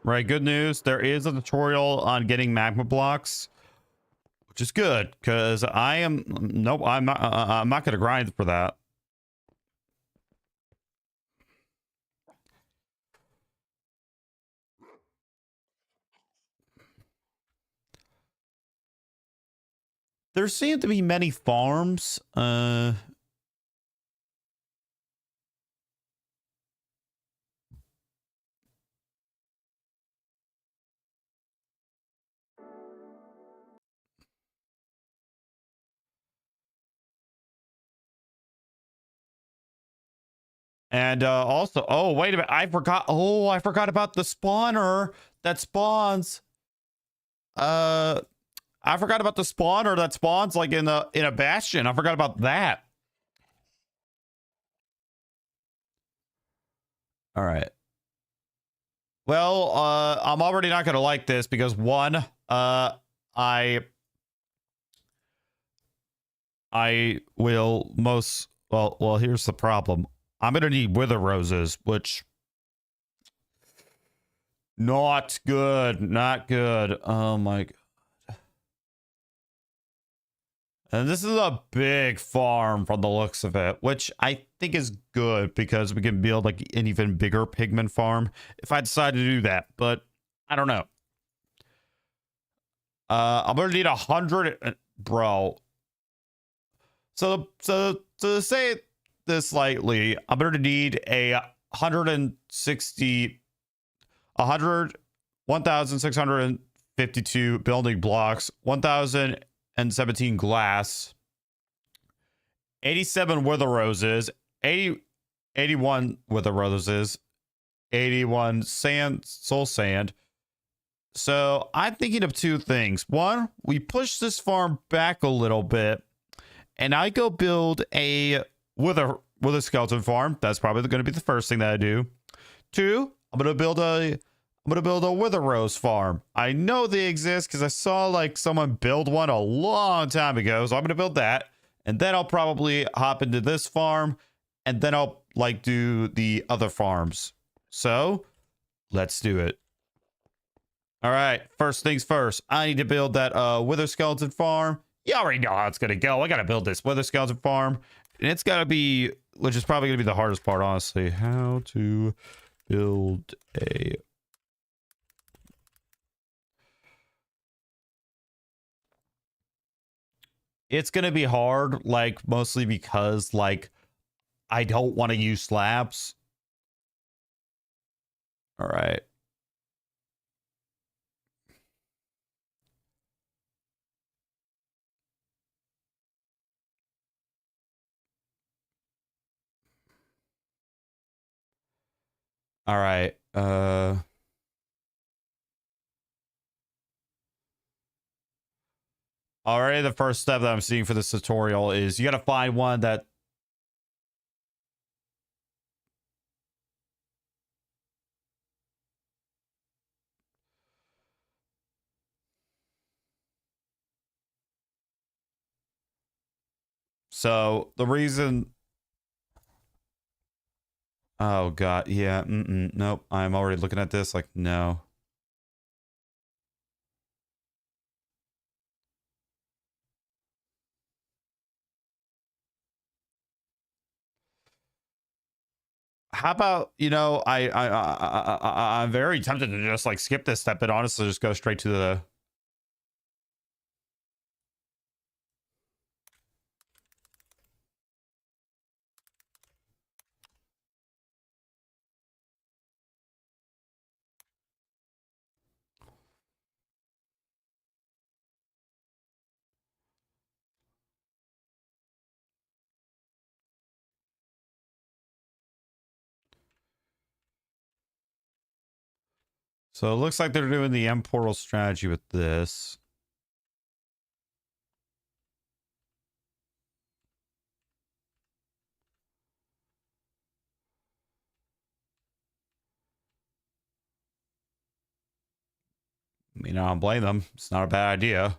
Right, good news. There is a tutorial on getting magma blocks, which is good because I'm not going to grind for that. There seem to be many farms. And also, oh, wait a minute. I forgot. Oh, I forgot about the spawner that spawns. I forgot about the spawner that spawns like in a bastion. I forgot about that. All right. Well, I'm already not going to like this because one, I will most, well, here's the problem. I'm going to need wither roses, which not good, not good. Oh my God. And this is a big farm from the looks of it, which I think is good because we can build like an even bigger pigman farm if I decide to do that, but I don't know. I'm going to need 100, bro. So to say this lightly, I'm going to need a 1,652 building blocks, 1,017 glass, 87 wither roses, 81 wither roses, 81 soul sand. So I'm thinking of two things. One, we push this farm back a little bit, and I go build a wither skeleton farm. That's probably going to be the first thing that I do. Two, I'm going to build a wither rose farm. I know they exist because I saw like someone build one a long time ago. So I'm going to build that. And then I'll probably hop into this farm. And then I'll like do the other farms. So let's do it. All right. First things first. I need to build that wither skeleton farm. You already know how it's going to go. I got to build this wither skeleton farm. And it's got to be, which is probably going to be the hardest part, honestly. How to build a it's gonna be hard, like mostly because like I don't want to use slabs. All right. All right. Already the first step that I'm seeing for this tutorial is you got to find one that so the reason oh god, yeah, nope, I'm already looking at this like no. How about, you know, I'm very tempted to just like skip this step and honestly just go straight to the so it looks like they're doing the M portal strategy with this. I mean, I don't blame them. It's not a bad idea.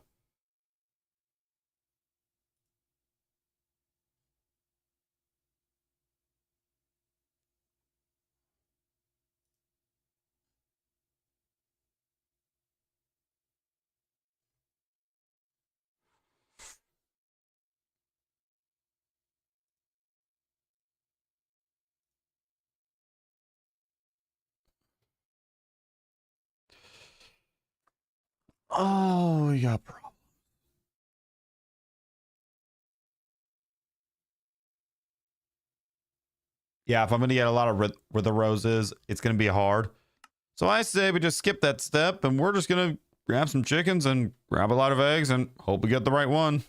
Oh, we got problems. Yeah, if I'm gonna get a lot of where the roses, it's gonna be hard. So I say we just skip that step and we're just gonna grab some chickens and grab a lot of eggs and hope we get the right one.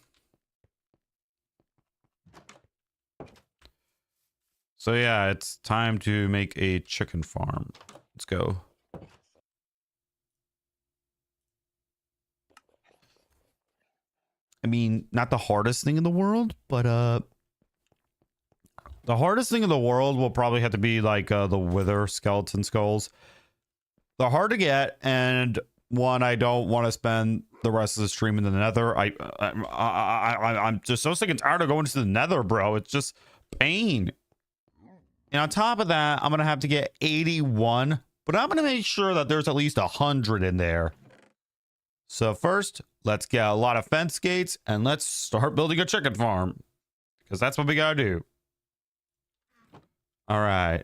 So yeah, it's time to make a chicken farm. Let's go. I mean, not the hardest thing in the world, but the hardest thing in the world will probably have to be like the wither skeleton skulls. They're hard to get, and one, I don't want to spend the rest of the stream in the nether. I'm just so sick and tired of going to the nether, bro. It's just pain. And on top of that, I'm gonna have to get 81, but I'm gonna make sure that there's at least 100 in there. So first, let's get a lot of fence gates and let's start building a chicken farm, because that's what we gotta do. All right,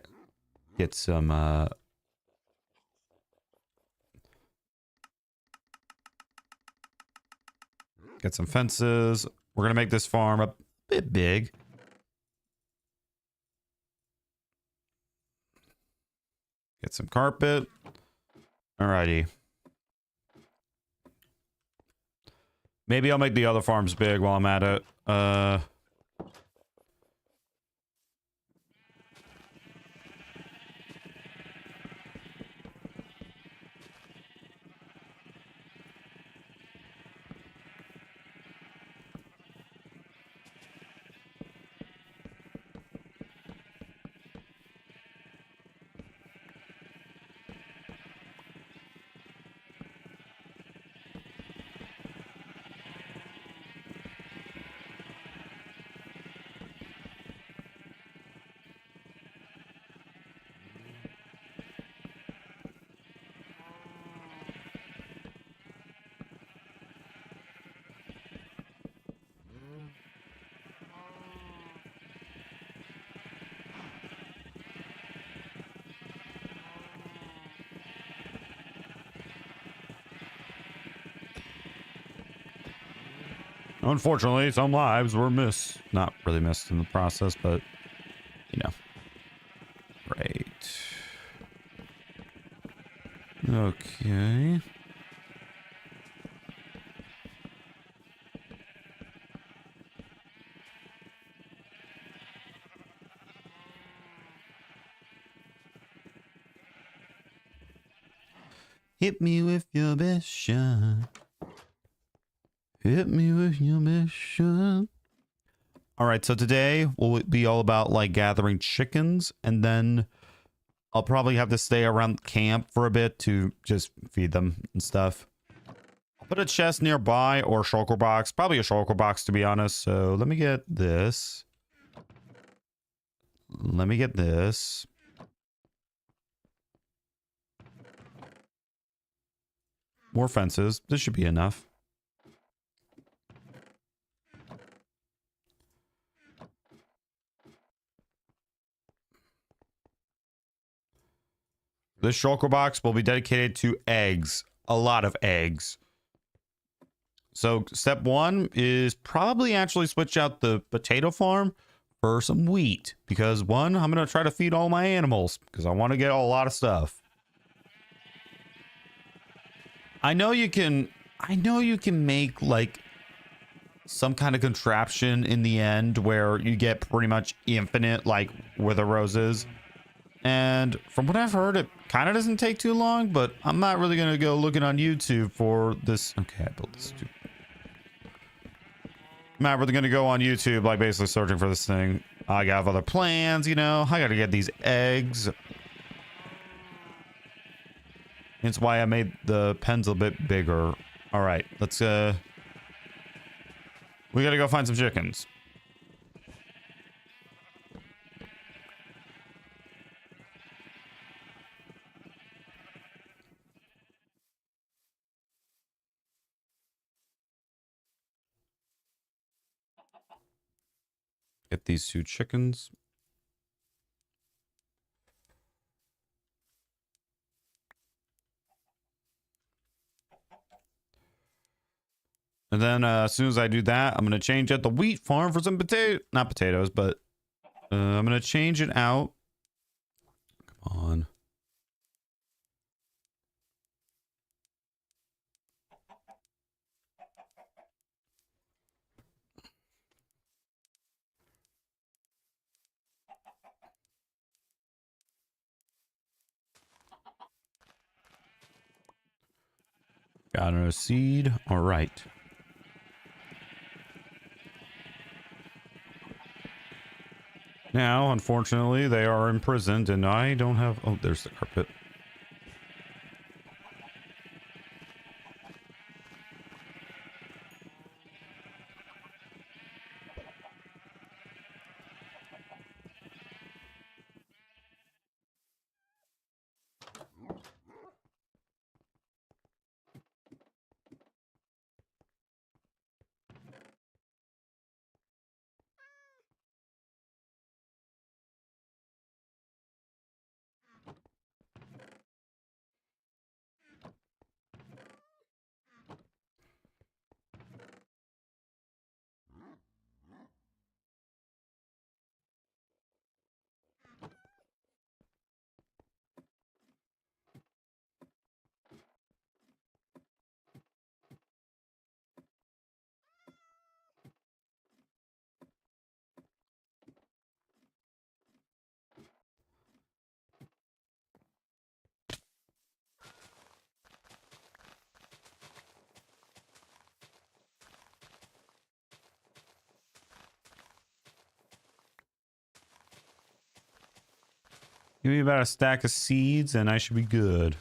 get some get some fences. We're gonna make this farm a bit big. Get some carpet. Alrighty. Maybe I'll make the other farms big while I'm at it. Unfortunately, some lives were missed. Not really missed in the process, but, you know. Right. Okay. Hit me with your best shot. Hit me with your best shot. All right, so today will be all about like gathering chickens, and then I'll probably have to stay around camp for a bit to just feed them and stuff. I'll put a chest nearby or a shulker box, probably a shulker box to be honest. So let me get this. Let me get this. More fences. This should be enough. This shulker box will be dedicated to eggs. A lot of eggs. So step one is probably actually switch out the potato farm for some wheat. Because one, I'm going to try to feed all my animals. Because I want to get a lot of stuff. I know you can make like some kind of contraption in the end where you get pretty much infinite like wither roses. And from what I've heard, it kind of doesn't take too long, but I'm not really going to go looking on YouTube for this. Okay, I built this too. I'm not really going to go on YouTube, like basically searching for this thing. I got other plans, you know. I got to get these eggs. That's why I made the pens a bit bigger. All right, let's we got to go find some chickens. Get these 2 chickens. And then as soon as I do that, I'm going to change out the wheat farm for some not potatoes, but I'm going to change it out. Come on. Got a seed. All right. Now, unfortunately, they are imprisoned and I don't have... Oh, there's the carpet. Give me about a stack of seeds and I should be good.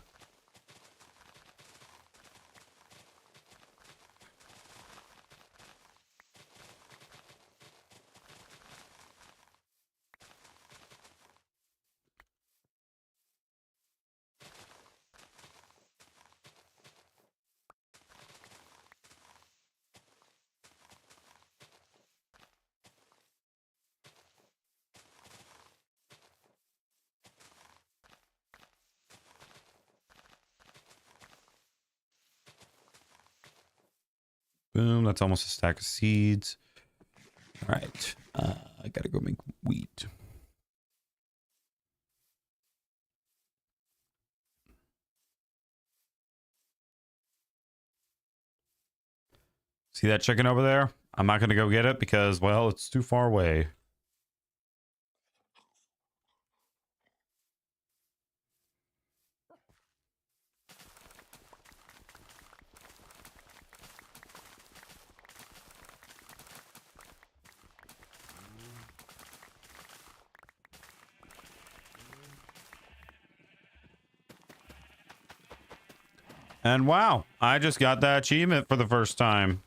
Boom. That's almost a stack of seeds. All right. I gotta go make wheat. See that chicken over there? I'm not gonna go get it because, well, it's too far away. And wow, I just got that achievement for the first time.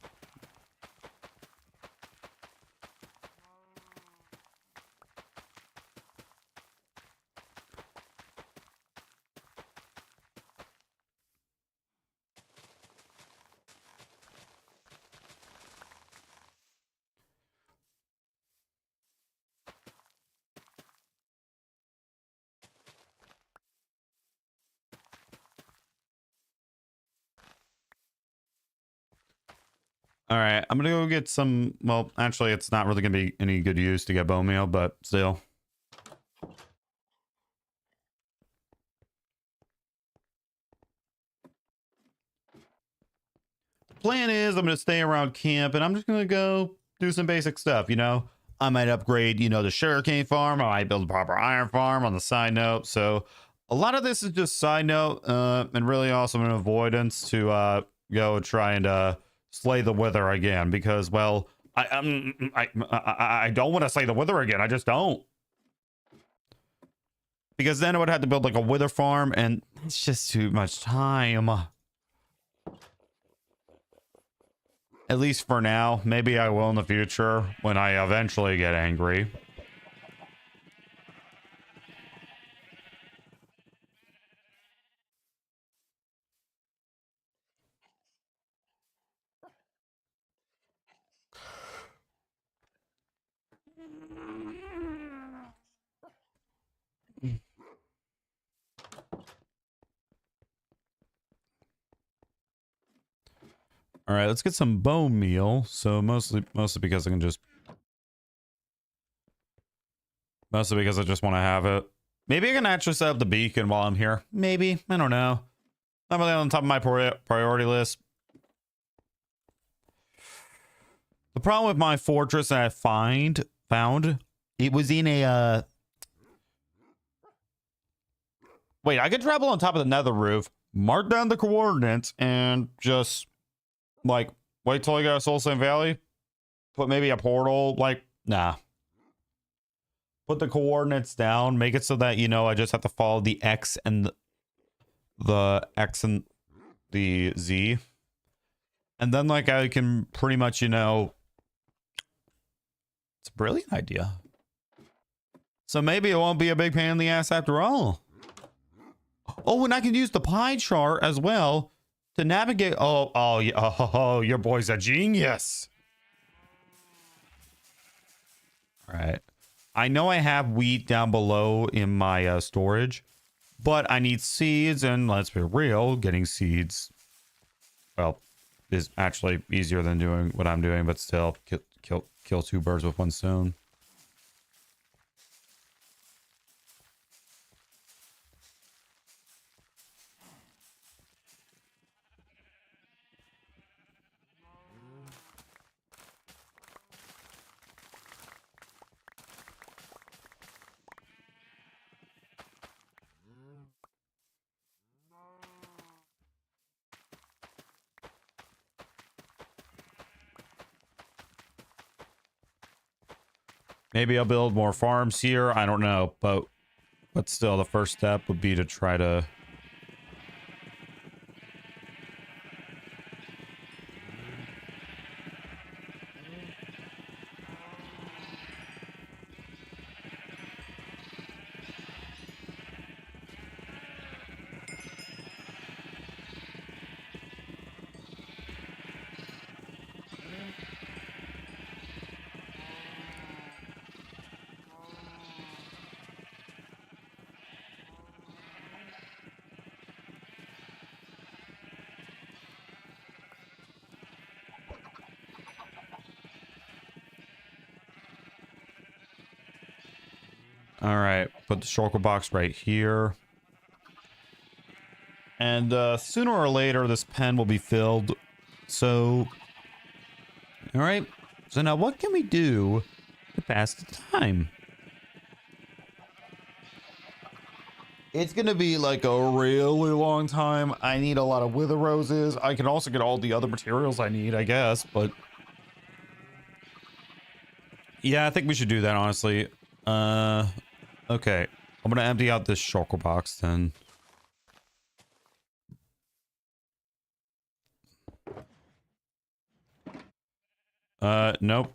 All right, I'm gonna go get some. Well, actually, it's not really gonna be any good use to get bone meal, but still. Plan is I'm gonna stay around camp and I'm just gonna go do some basic stuff. You know, I might upgrade, you know, the sugarcane farm. I might build a proper iron farm on the side note. So a lot of this is just side note, and really also an avoidance to go try and slay the wither again because, well, I don't want to slay the wither again. I just don't. Because then I would have to build like a wither farm and it's just too much time. At least for now. Maybe I will in the future when I eventually get angry. All right, let's get some bone meal. So mostly because I can just want to have it. Maybe I can actually set up the beacon while I'm here. Maybe, I don't know. Not really on top of my priority list. The problem with my fortress that I found it was in a wait, I could travel on top of the nether roof, mark down the coordinates, and just like wait till I go to Soul Sand Valley. Put maybe a portal, like, nah. Put the coordinates down, make it so that, you know, I just have to follow the X and the X and the Z. And then, like, I can pretty much, you know, it's a brilliant idea. So maybe it won't be a big pain in the ass after all. Oh, and I can use the pie chart as well to navigate. Oh, your boy's a genius. All right. I know I have wheat down below in my storage, but I need seeds, and let's be real, getting seeds, well, is actually easier than doing what I'm doing, but still, kill two birds with one stone. Maybe I'll build more farms here. I don't know, but still, the first step would be to try to. All right, put the shulker box right here. And sooner or later, this pen will be filled. So, all right. So now what can we do to pass the time? It's going to be like a really long time. I need a lot of wither roses. I can also get all the other materials I need, I guess, but yeah, I think we should do that, honestly. Okay. I'm going to empty out this shulker box then. Nope.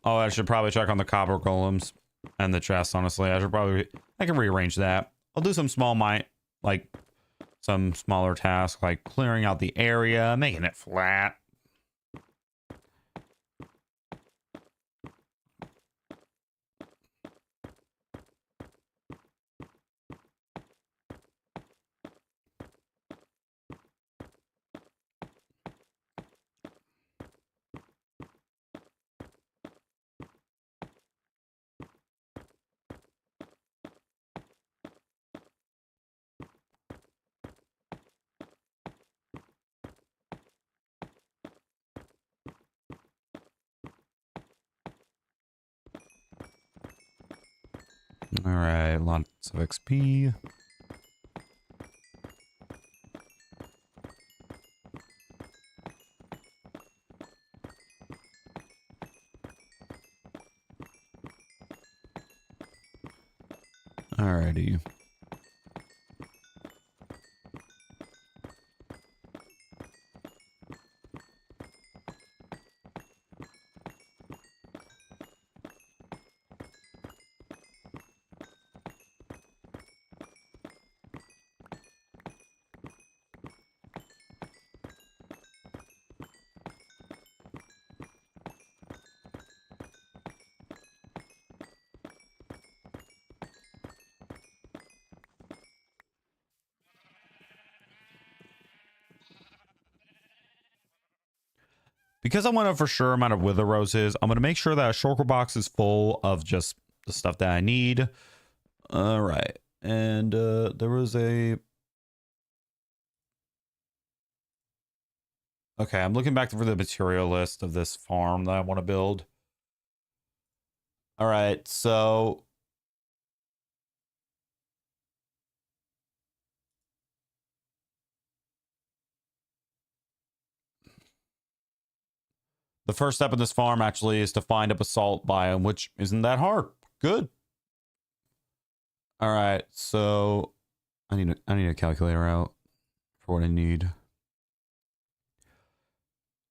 Oh, I should probably check on the copper golems and the chest, honestly. I can rearrange that. I'll do some like some smaller tasks, like clearing out the area, making it flat. All right, lots of XP. Alrighty. Because I want a for sure amount of wither roses, I'm going to make sure that a shulker box is full of just the stuff that I need. All right. And there was a... Okay, I'm looking back for the material list of this farm that I want to build. All right, so... The first step in this farm actually is to find a basalt biome, which isn't that hard. Good. All right, so I need a calculator out for what I need.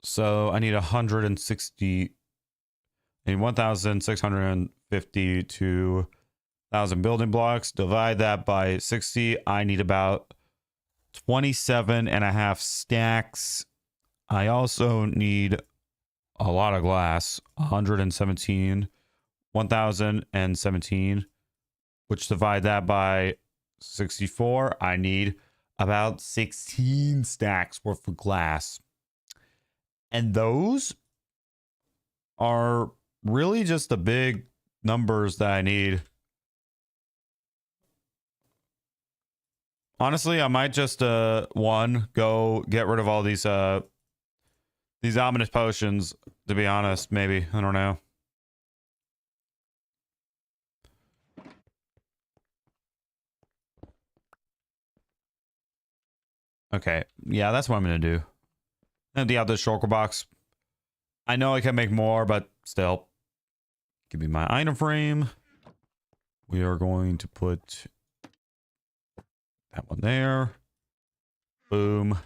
So I need 160 and 1,652,000 building blocks. Divide that by 60. I need about 27 and a half stacks. I also need a lot of glass, 1,017, which divide that by 64. I need about 16 stacks worth of glass. And those are really just the big numbers that I need. Honestly, I might just go get rid of all these ominous potions, to be honest, maybe. I don't know. Okay. Yeah, that's what I'm going to do. Empty out this shulker box. I know I can make more, but still. Give me my item frame. We are going to put that one there. Boom.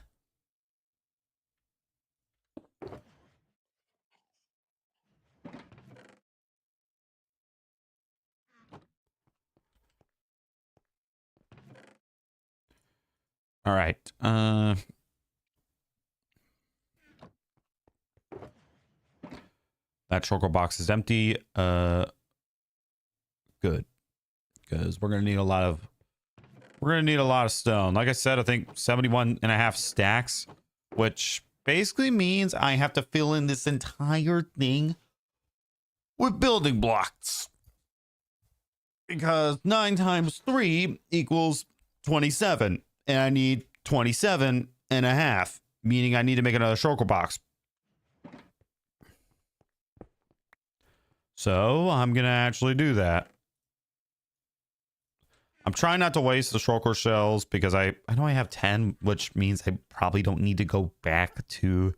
All right. That shulker box is empty. Good. Because we're going to need a lot of we're gonna need a lot of stone. Like I said, I think 71 and a half stacks, which basically means I have to fill in this entire thing with building blocks. Because 9 times 3 equals 27. And I need 27 and a half, meaning I need to make another shulker box. So I'm going to actually do that. I'm trying not to waste the shulker shells because I know I have 10, which means I probably don't need to go back to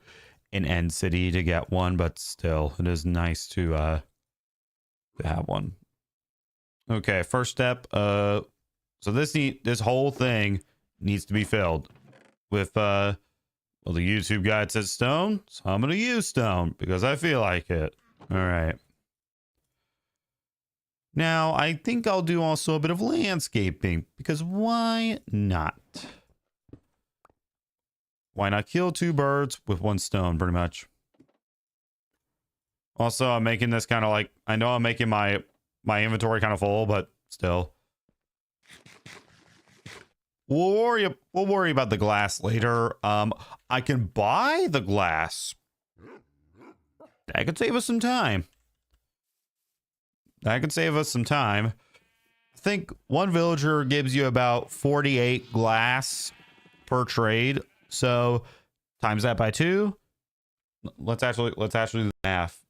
an end city to get one, but still, it is nice to have one. Okay, first step. So this whole thing needs to be filled with well, the YouTube guide says stone, so I'm gonna use stone because I feel like it. All right. Now, I think I'll do also a bit of landscaping, because why not? Why not kill 2 birds with 1 stone, pretty much? Also, I'm making this kind of like, I know I'm making my inventory kind of full, but still. We'll worry about the glass later. I can buy the glass. That could save us some time. I think one villager gives you about 48 glass per trade. So times that by 2. Let's actually do the math.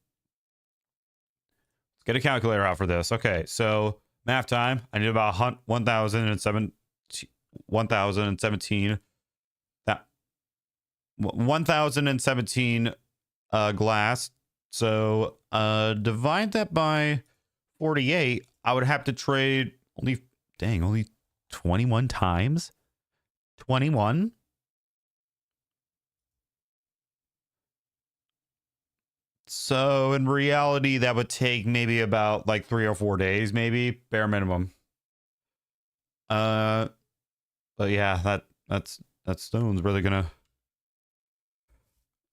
Let's get a calculator out for this. Okay, so math time. I need about 1,017 glass. So divide that by 48. I would have to trade only 21 times. 21. So in reality, that would take maybe about like 3 or 4 days, maybe bare minimum. But yeah, that stone's really gonna.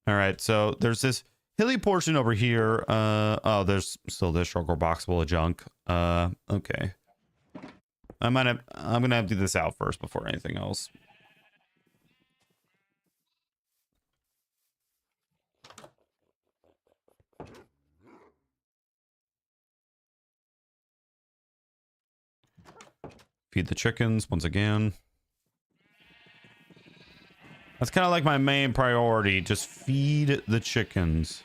All right, so there's this hilly portion over here. Oh, there's still this shulker box full of junk. Okay. I'm gonna empty this out first before anything else. Feed the chickens once again. That's kind of like my main priority. Just feed the chickens.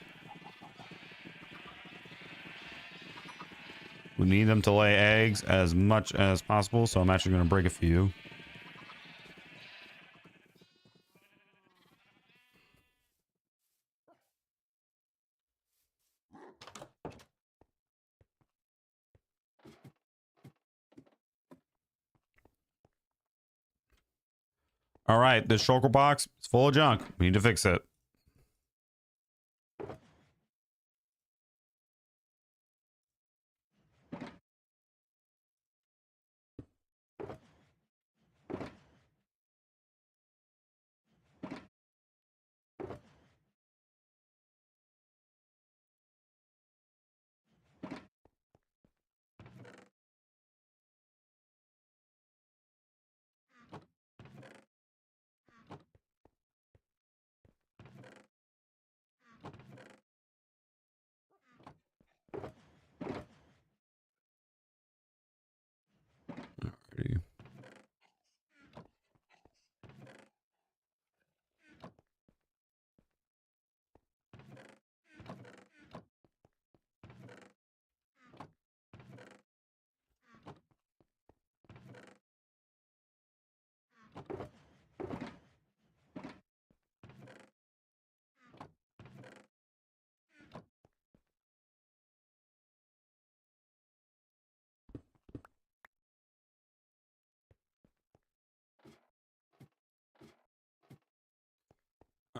We need them to lay eggs as much as possible, so I'm actually going to break a few. All right, this shulker box is full of junk. We need to fix it.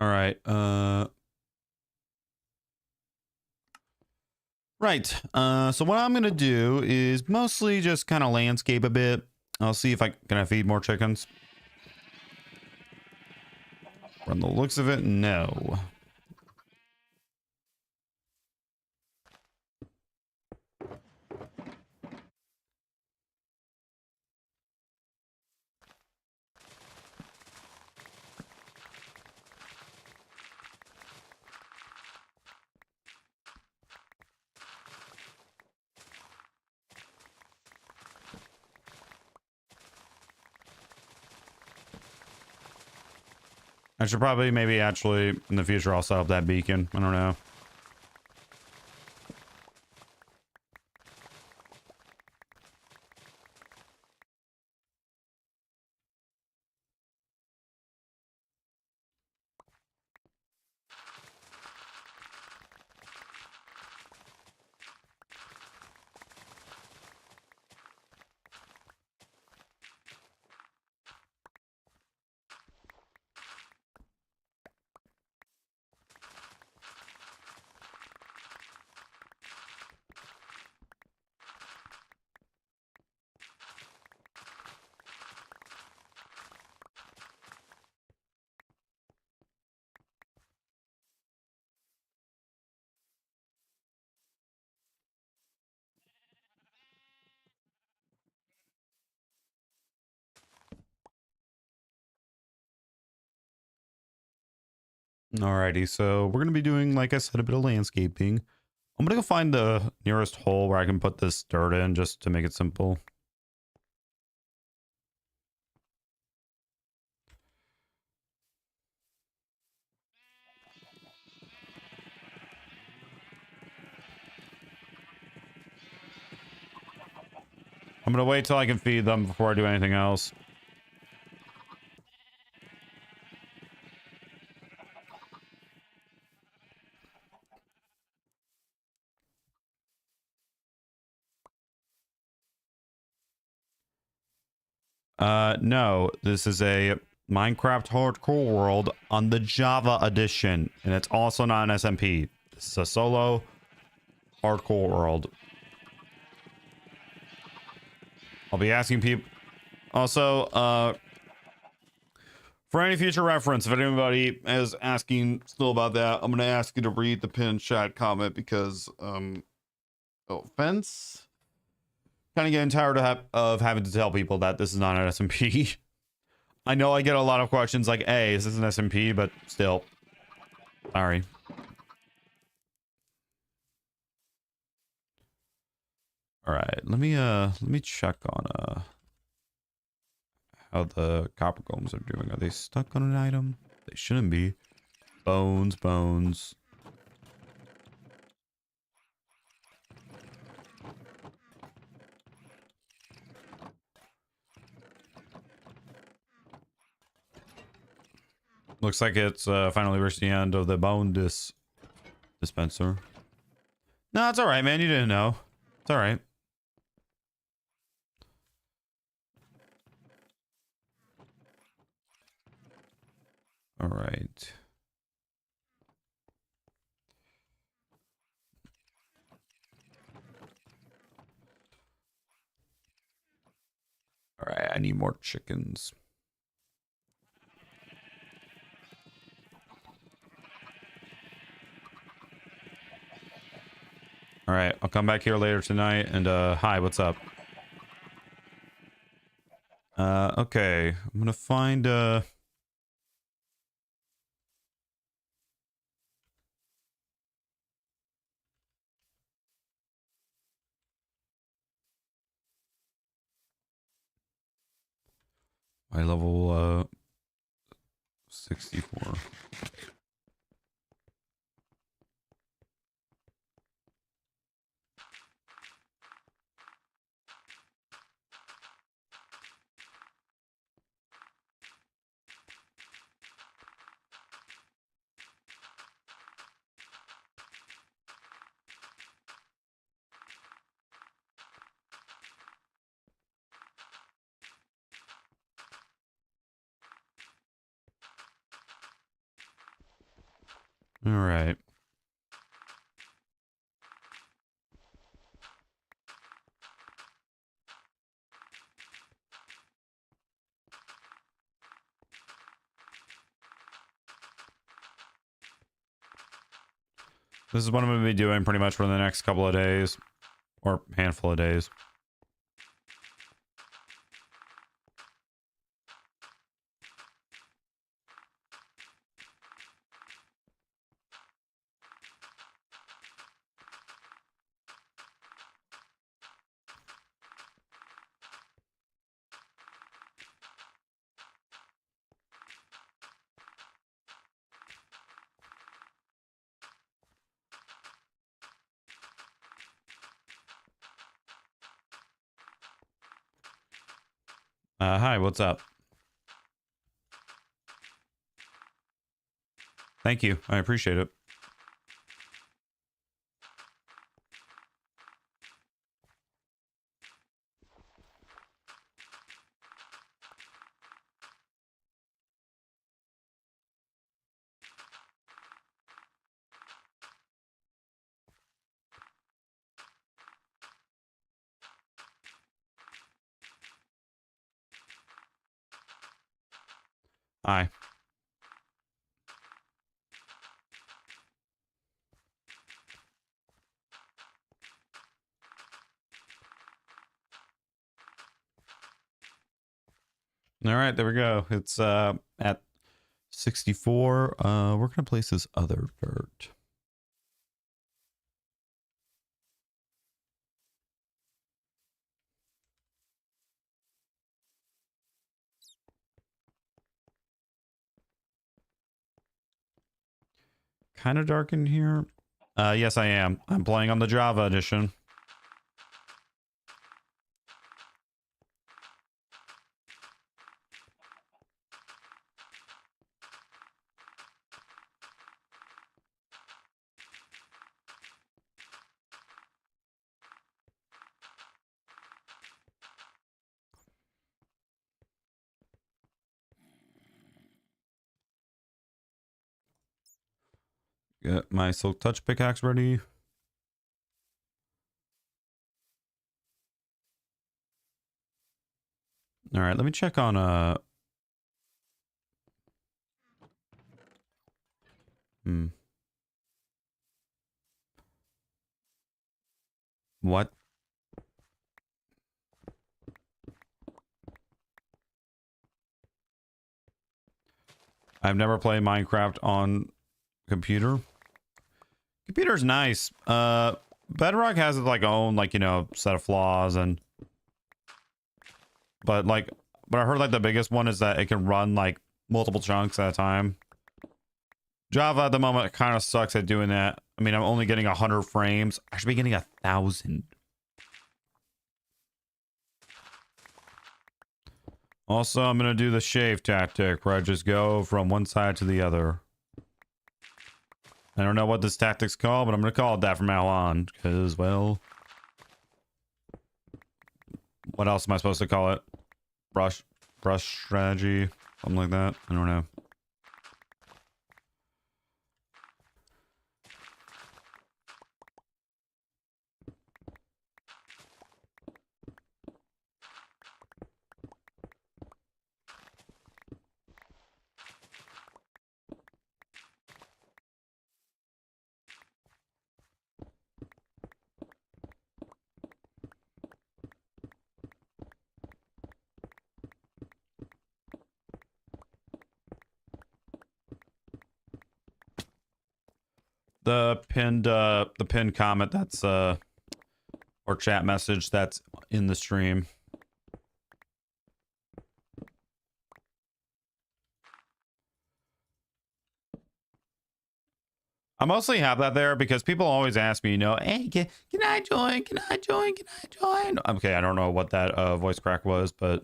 Alrighty. All right. Right. So what I'm gonna do is mostly just kind of landscape a bit. I'll see if I feed more chickens. From the looks of it, no. I should probably maybe actually in the future I'll set up that beacon. I don't know. Alrighty, so we're gonna be doing, like I said, a bit of landscaping. I'm gonna go find the nearest hole where I can put this dirt in just to make it simple. I'm gonna wait till I can feed them before I do anything else. No, this is a Minecraft Hardcore World on the Java edition, and it's also not an SMP. This is a solo Hardcore World. I'll be asking people. Also, for any future reference, if anybody is asking still about that, I'm gonna ask you to read the pinned chat comment because, no offense, kind of getting tired of having to tell people that this is not an SMP. I know I get a lot of questions like, "Hey, is this an SMP?" But still, sorry. All right, let me check on how the copper golems are doing. Are they stuck on an item? They shouldn't be. Bones, bones. Looks like it's finally reached the end of the bone dispenser. No, it's all right, man. You didn't know. It's all right. All right. All right, I need more chickens. All right, I'll come back here later tonight and hi, what's up? Okay. I'm going to find my level 64. All right. This is what I'm going to be doing pretty much for the next couple of days or handful of days. Hi, what's up? Thank you. I appreciate it. Hi. All right, there we go. It's at 64. We're gonna place this other dirt. Kind of dark in here. Yes, I am. I'm playing on the Java edition. Get my Silk Touch pickaxe ready. All right, let me check on what? I've never played Minecraft on computer. Computer's nice. Bedrock has its like own like, you know, set of flaws, and but I heard like the biggest one is that it can run like multiple chunks at a time. Java at the moment kind of sucks at doing that. I mean, I'm only getting 100 frames. I should be getting 1,000. Also, I'm gonna do the shave tactic where I just go from one side to the other. I don't know what this tactic's called, but I'm gonna call it that from now on, because, well, what else am I supposed to call it? Brush strategy, something like that. I don't know. The pinned comment that's or chat message that's in the stream. I mostly have that there because people always ask me, you know, hey, can I join? Can I join? Can I join? Okay, I don't know what that voice crack was, but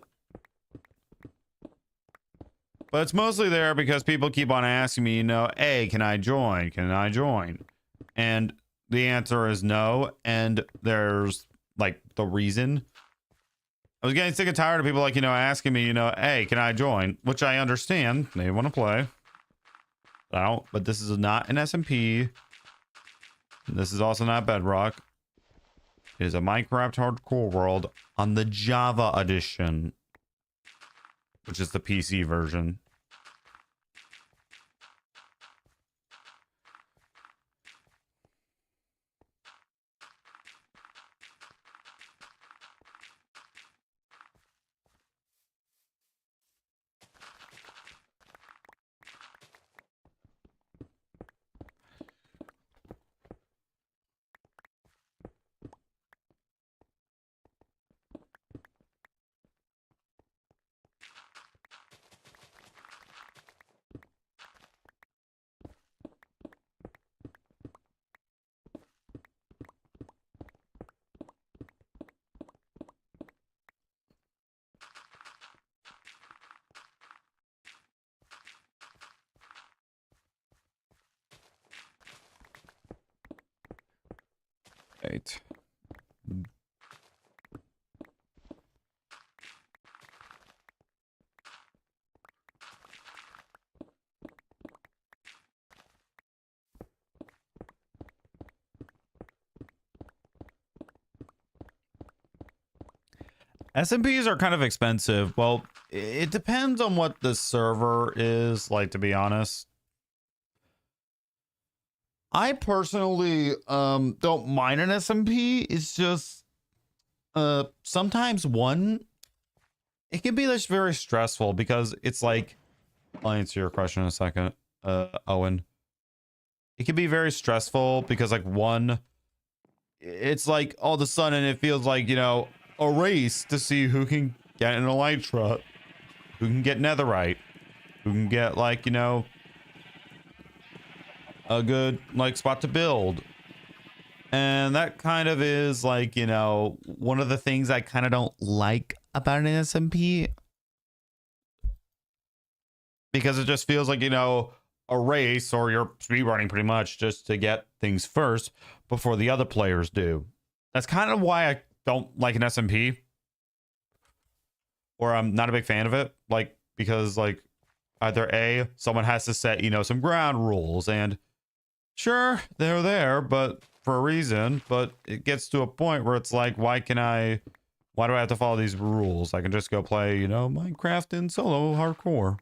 it's mostly there because people keep on asking me, you know, hey, can I join? Can I join? And the answer is no. And there's like the reason. I was getting sick and tired of people like, you know, asking me, you know, hey, can I join? Which I understand. They want to play. I don't, but this is not an SMP. This is also not Bedrock. It is a Minecraft Hardcore World on the Java edition, which is the PC version. right. SMPs are kind of expensive. Well, it depends on what the server is, like, to be honest. I personally don't mind an SMP. It's just sometimes one, it can be just very stressful because it's like, I'll answer your question in a second, Owen. It can be very stressful because like one, it's like all of a sudden it feels like, you know, a race to see who can get an elytra, who can get netherite, who can get like, you know, a good like spot to build. And that kind of is like, you know, one of the things I kind of don't like about an SMP, because it just feels like, you know, a race, or you're speedrunning pretty much just to get things first before the other players do. That's kind of why I don't like an SMP, or I'm not a big fan of it. Like, because like either A, someone has to set, you know, some ground rules, and sure, they're there, but for a reason, but it gets to a point where it's like, why do I have to follow these rules? I can just go play, you know, Minecraft in solo hardcore.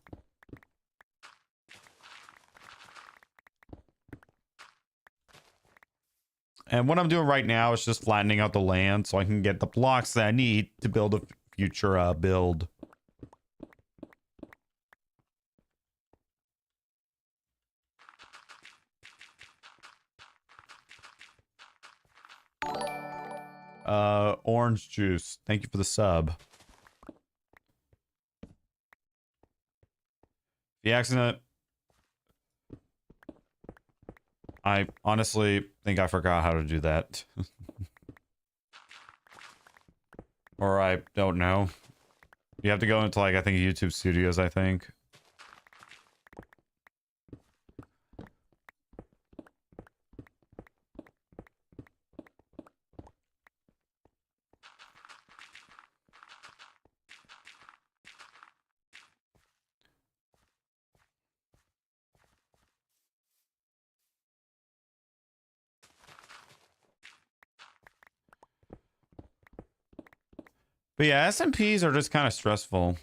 And what I'm doing right now is just flattening out the land so I can get the blocks that I need to build a future build. Orange juice. Thank you for the sub. The accident. I honestly think I forgot how to do that. Or I don't know. You have to go into like, I think YouTube Studios, I think. But yeah, SMPs are just kind of stressful.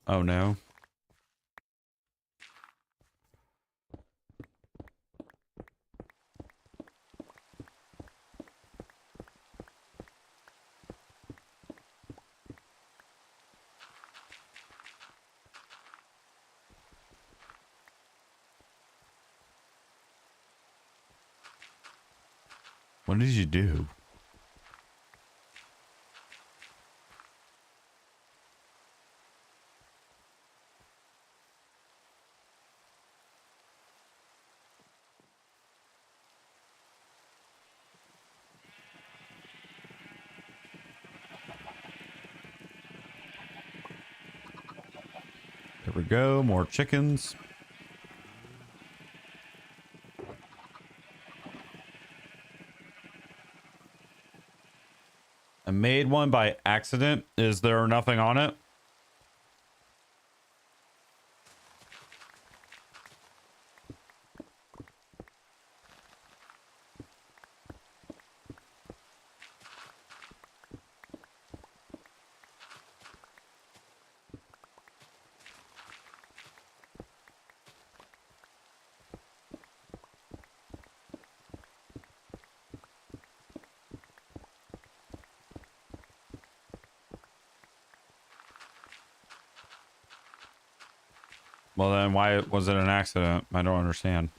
Oh no. What did you do? There we go, more chickens. I made one by accident. Is there nothing on it? Well, then why was it an accident? I don't understand.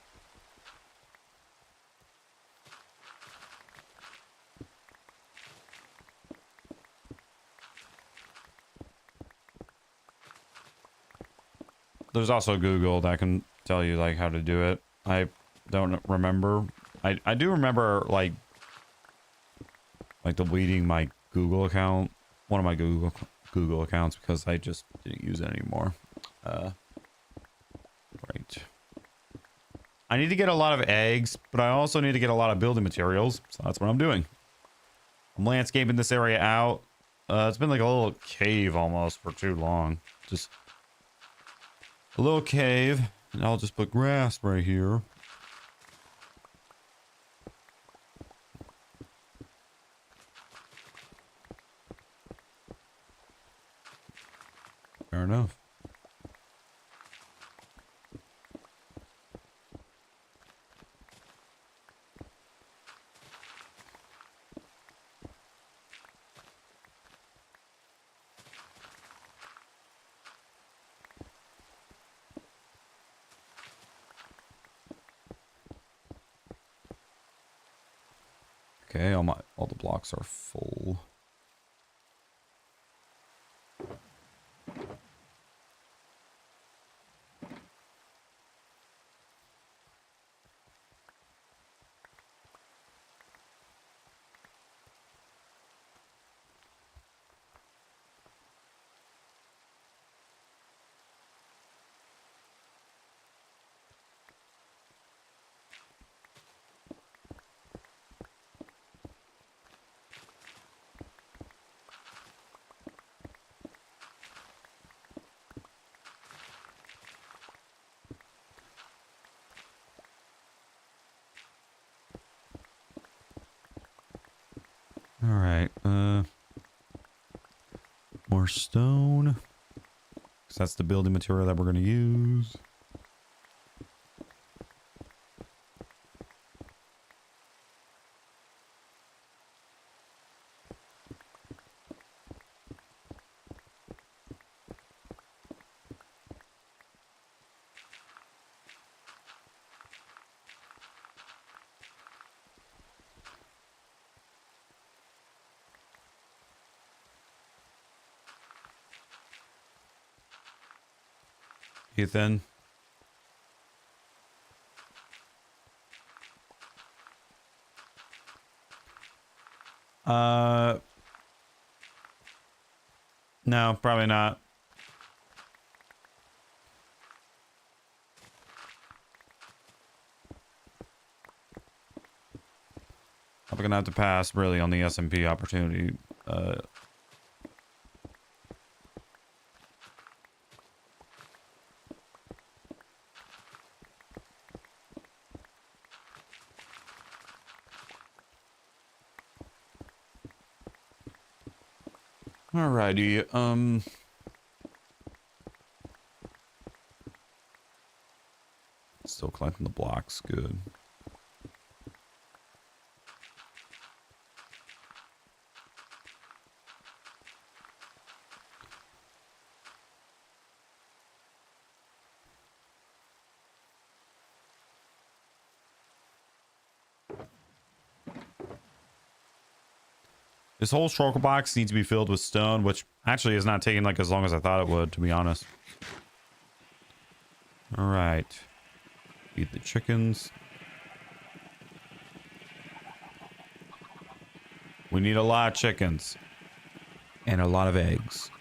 There's also Google that can tell you like how to do it. I don't remember. I do remember like deleting my Google account, one of my Google accounts, because I just didn't use it anymore. Right. I need to get a lot of eggs, but I also need to get a lot of building materials. So that's what I'm doing. I'm landscaping this area out. It's been like a little cave almost for too long. Just a little cave. And I'll just put grass right here. Fair enough. Okay, all the blocks are full. All right, more stone. 'Cause that's the building material that we're going to use. Ethan. No, probably not. I'm gonna have to pass really on the SMP opportunity. Alrighty, still collecting the blocks, good. This whole shulker box needs to be filled with stone, which actually is not taking like as long as I thought it would, to be honest. All right. Feed the chickens. We need a lot of chickens. And a lot of eggs.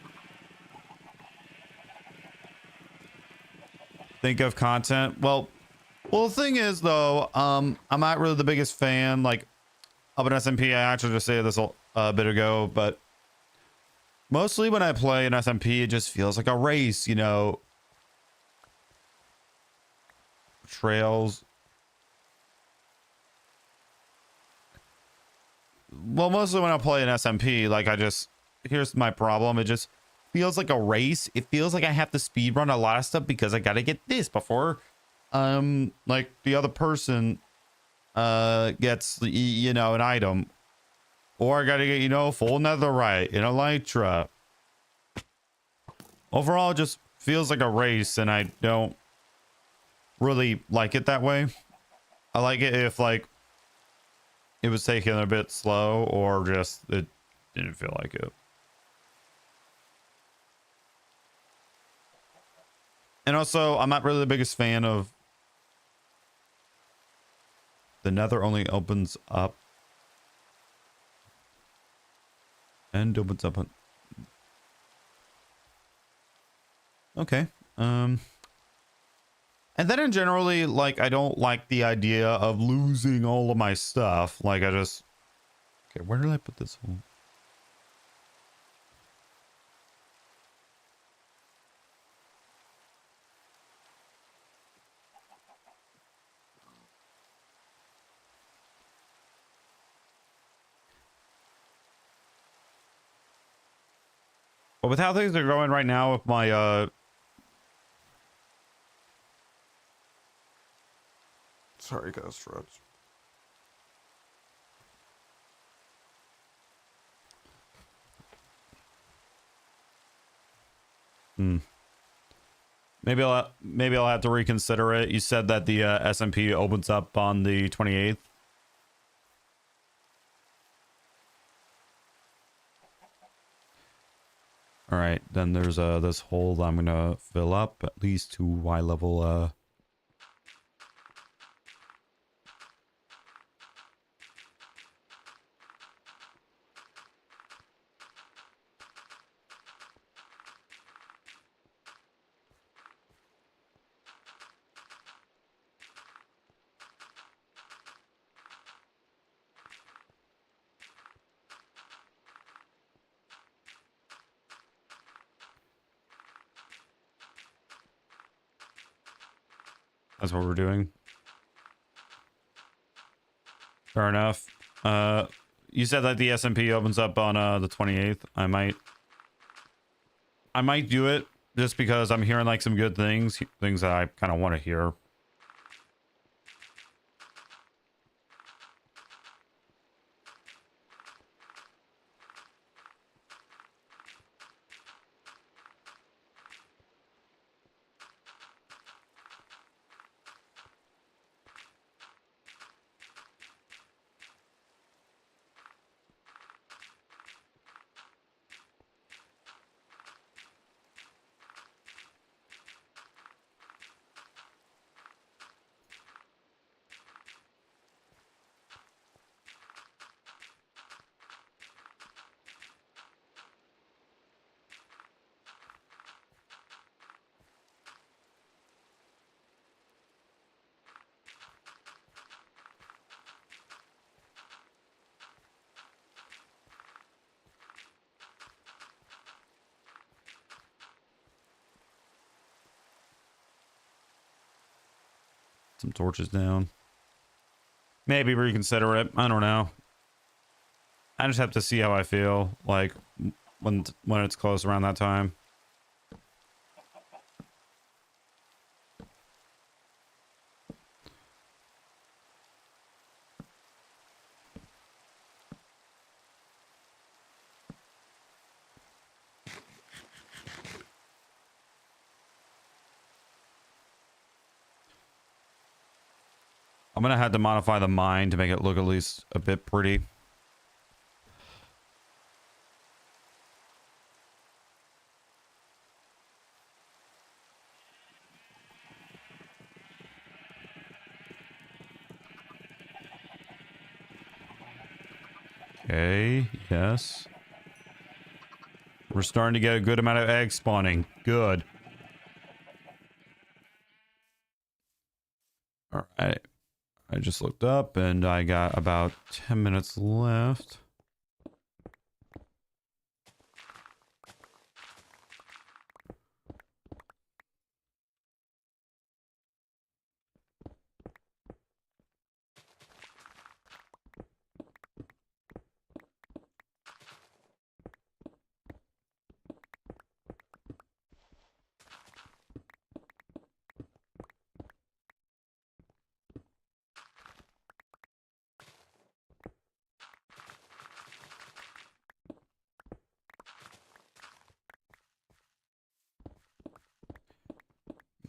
Think of content. Well, the thing is though, I'm not really the biggest fan like of an SMP. I actually just said this a bit ago, but mostly when I play an SMP, it just feels like a race, you know. Trails. Well, mostly when I play an SMP, like here's my problem. It just feels like a race. It feels like I have to speed run a lot of stuff because I gotta get this before like the other person gets you know an item, or I gotta get, you know, full netherite in elytra. Overall, it just feels like a race, and I don't really like it that way. I like it if like it was taking a bit slow, or just it didn't feel like it. And also, I'm not really the biggest fan of the nether only opens up and opens up on... Okay. And then in generally, like, I don't like the idea of losing all of my stuff. Like, I just... Okay, where did I put this one? But with how things are going right now with my, Sorry, guys, stretch. Maybe I'll have to reconsider it. You said that the S&P opens up on the 28th. All right, then there's this hole that I'm gonna fill up at least to Y level. That's what we're doing. Fair enough. You said that the S&P opens up on the 28th. I might do it just because I'm hearing like some good things that I kind of want to hear. Some torches down. Maybe reconsider it. I don't know. I just have to see how I feel like when it's close around that time. I'm gonna have to modify the mine to make it look at least a bit pretty. Okay, yes. We're starting to get a good amount of eggs spawning. Good. All right. I just looked up and I got about 10 minutes left.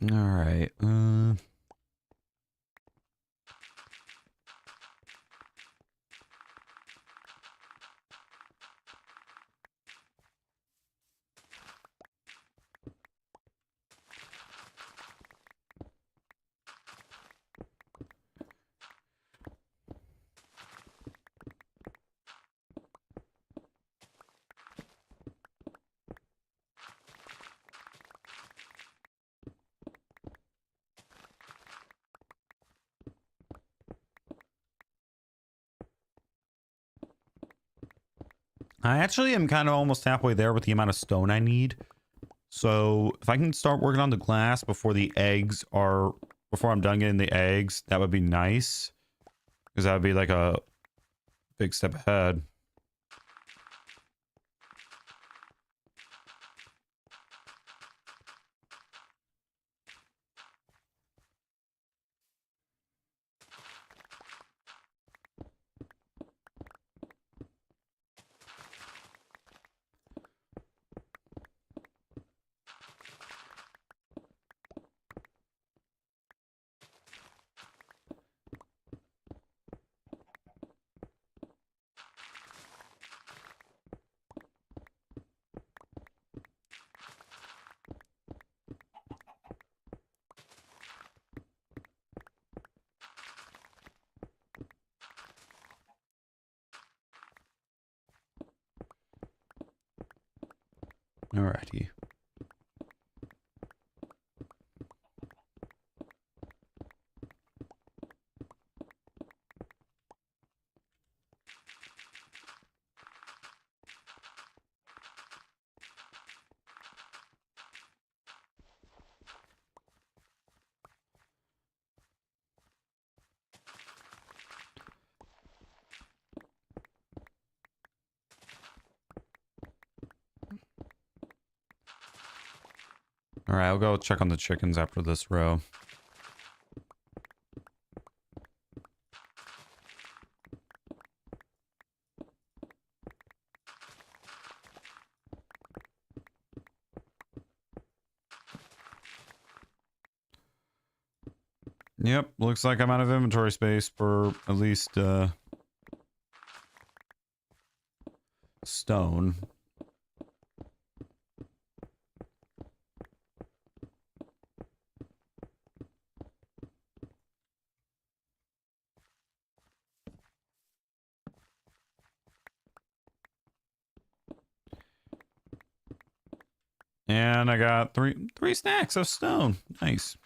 All right. I actually am kind of almost halfway there with the amount of stone I need. So if I can start working on the glass before I'm done getting the eggs, that would be nice. Because that would be like a big step ahead. Alrighty. Alright, I'll go check on the chickens after this row. Yep, looks like I'm out of inventory space for at least stone. And I got three stacks of stone. Nice.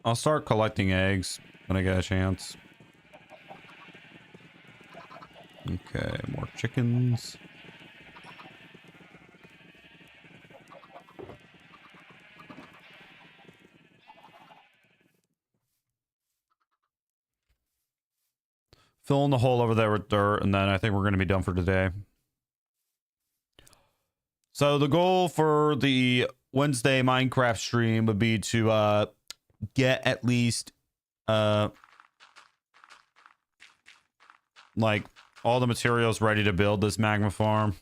I'll start collecting eggs when I get a chance. Okay, more chickens. Filling the hole over there with dirt, and then I think we're going to be done for today. So the goal for the Wednesday Minecraft stream would be to get at least like all the materials ready to build this magma farm.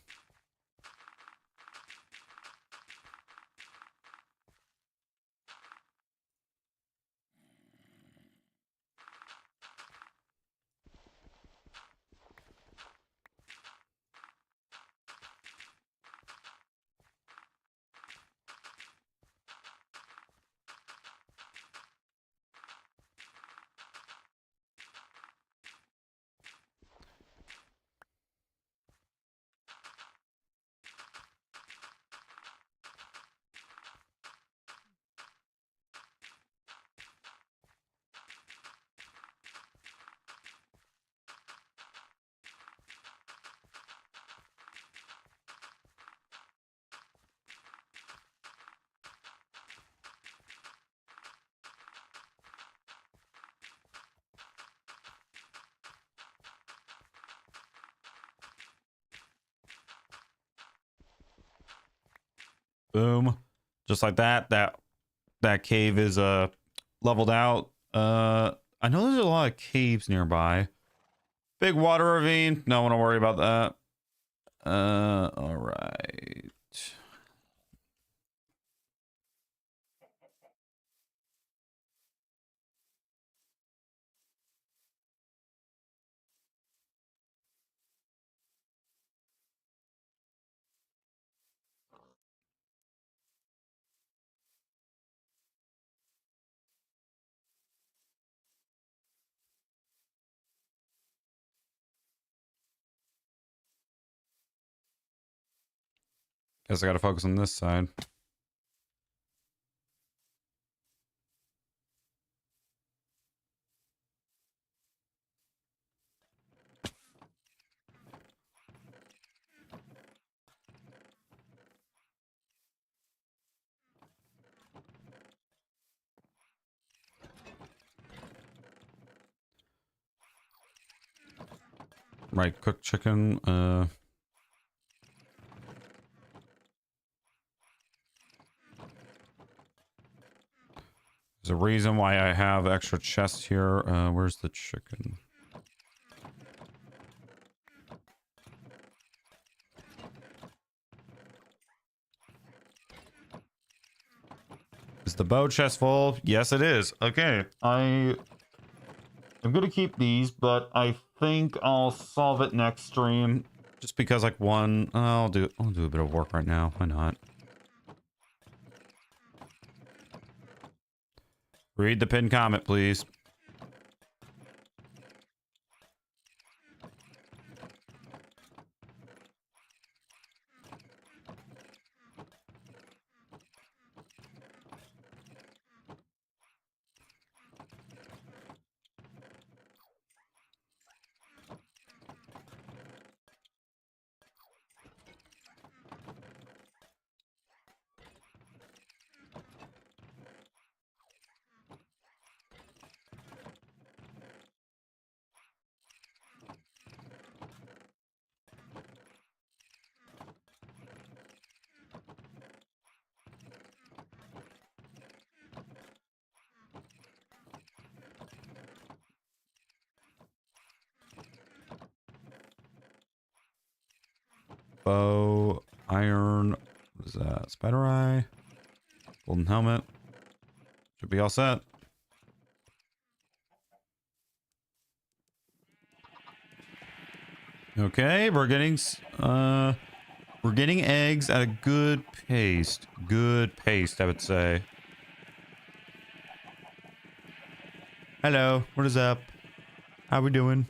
Boom. Just like that. That cave is leveled out. I know there's a lot of caves nearby. Big water ravine. No one to worry about that. All right. Guess I gotta focus on this side. Right, cooked chicken. There's a reason why I have extra chests here. Where's the chicken? Is the bow chest full? Yes, it is. Okay, I'm gonna keep these, but I think I'll solve it next stream. Just because, like, I'll do a bit of work right now. Why not? Read the pinned comment, please. Bow, iron, what is that? Spider eye, golden helmet. Should be all set. Okay, we're getting eggs at a good pace. Good pace, I would say. Hello, what is up? How we doing?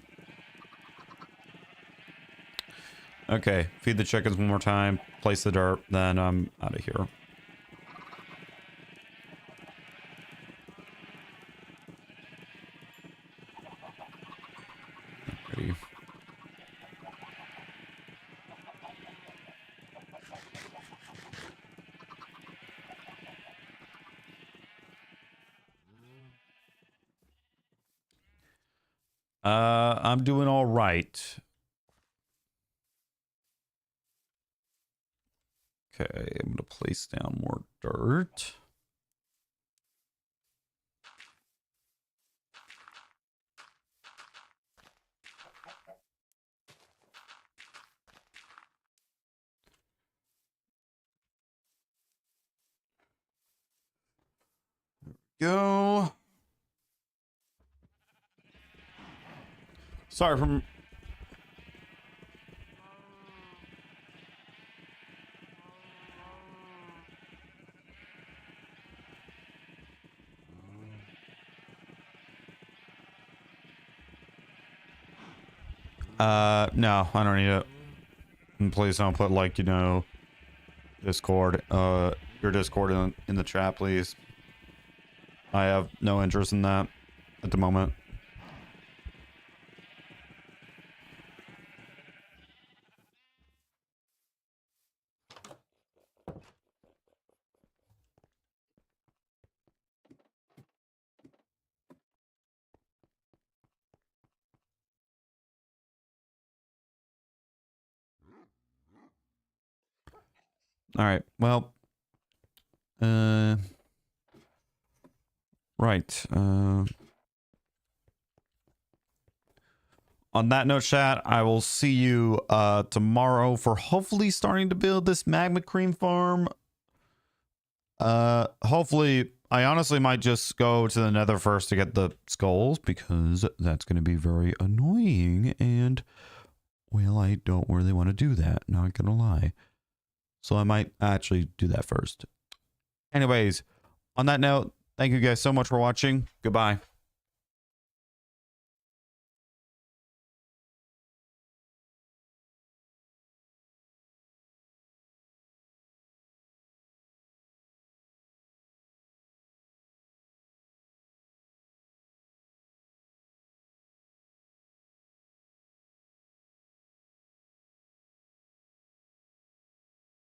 Okay, feed the chickens one more time, place the dirt, then I'm out of here. Ready. I'm doing all right. Okay, I'm gonna place down more dirt. Go. Sorry from. No, I don't need it. And please don't put, like, you know, Discord, your Discord in the chat, please. I have no interest in that at the moment. All right. Well, right. On that note, chat, I will see you tomorrow for hopefully starting to build this magma cream farm. Hopefully, I honestly might just go to the nether first to get the skulls, because that's going to be very annoying, and, well, I don't really want to do that, not gonna lie. So I might actually do that first. Anyways, on that note, thank you guys so much for watching. Goodbye.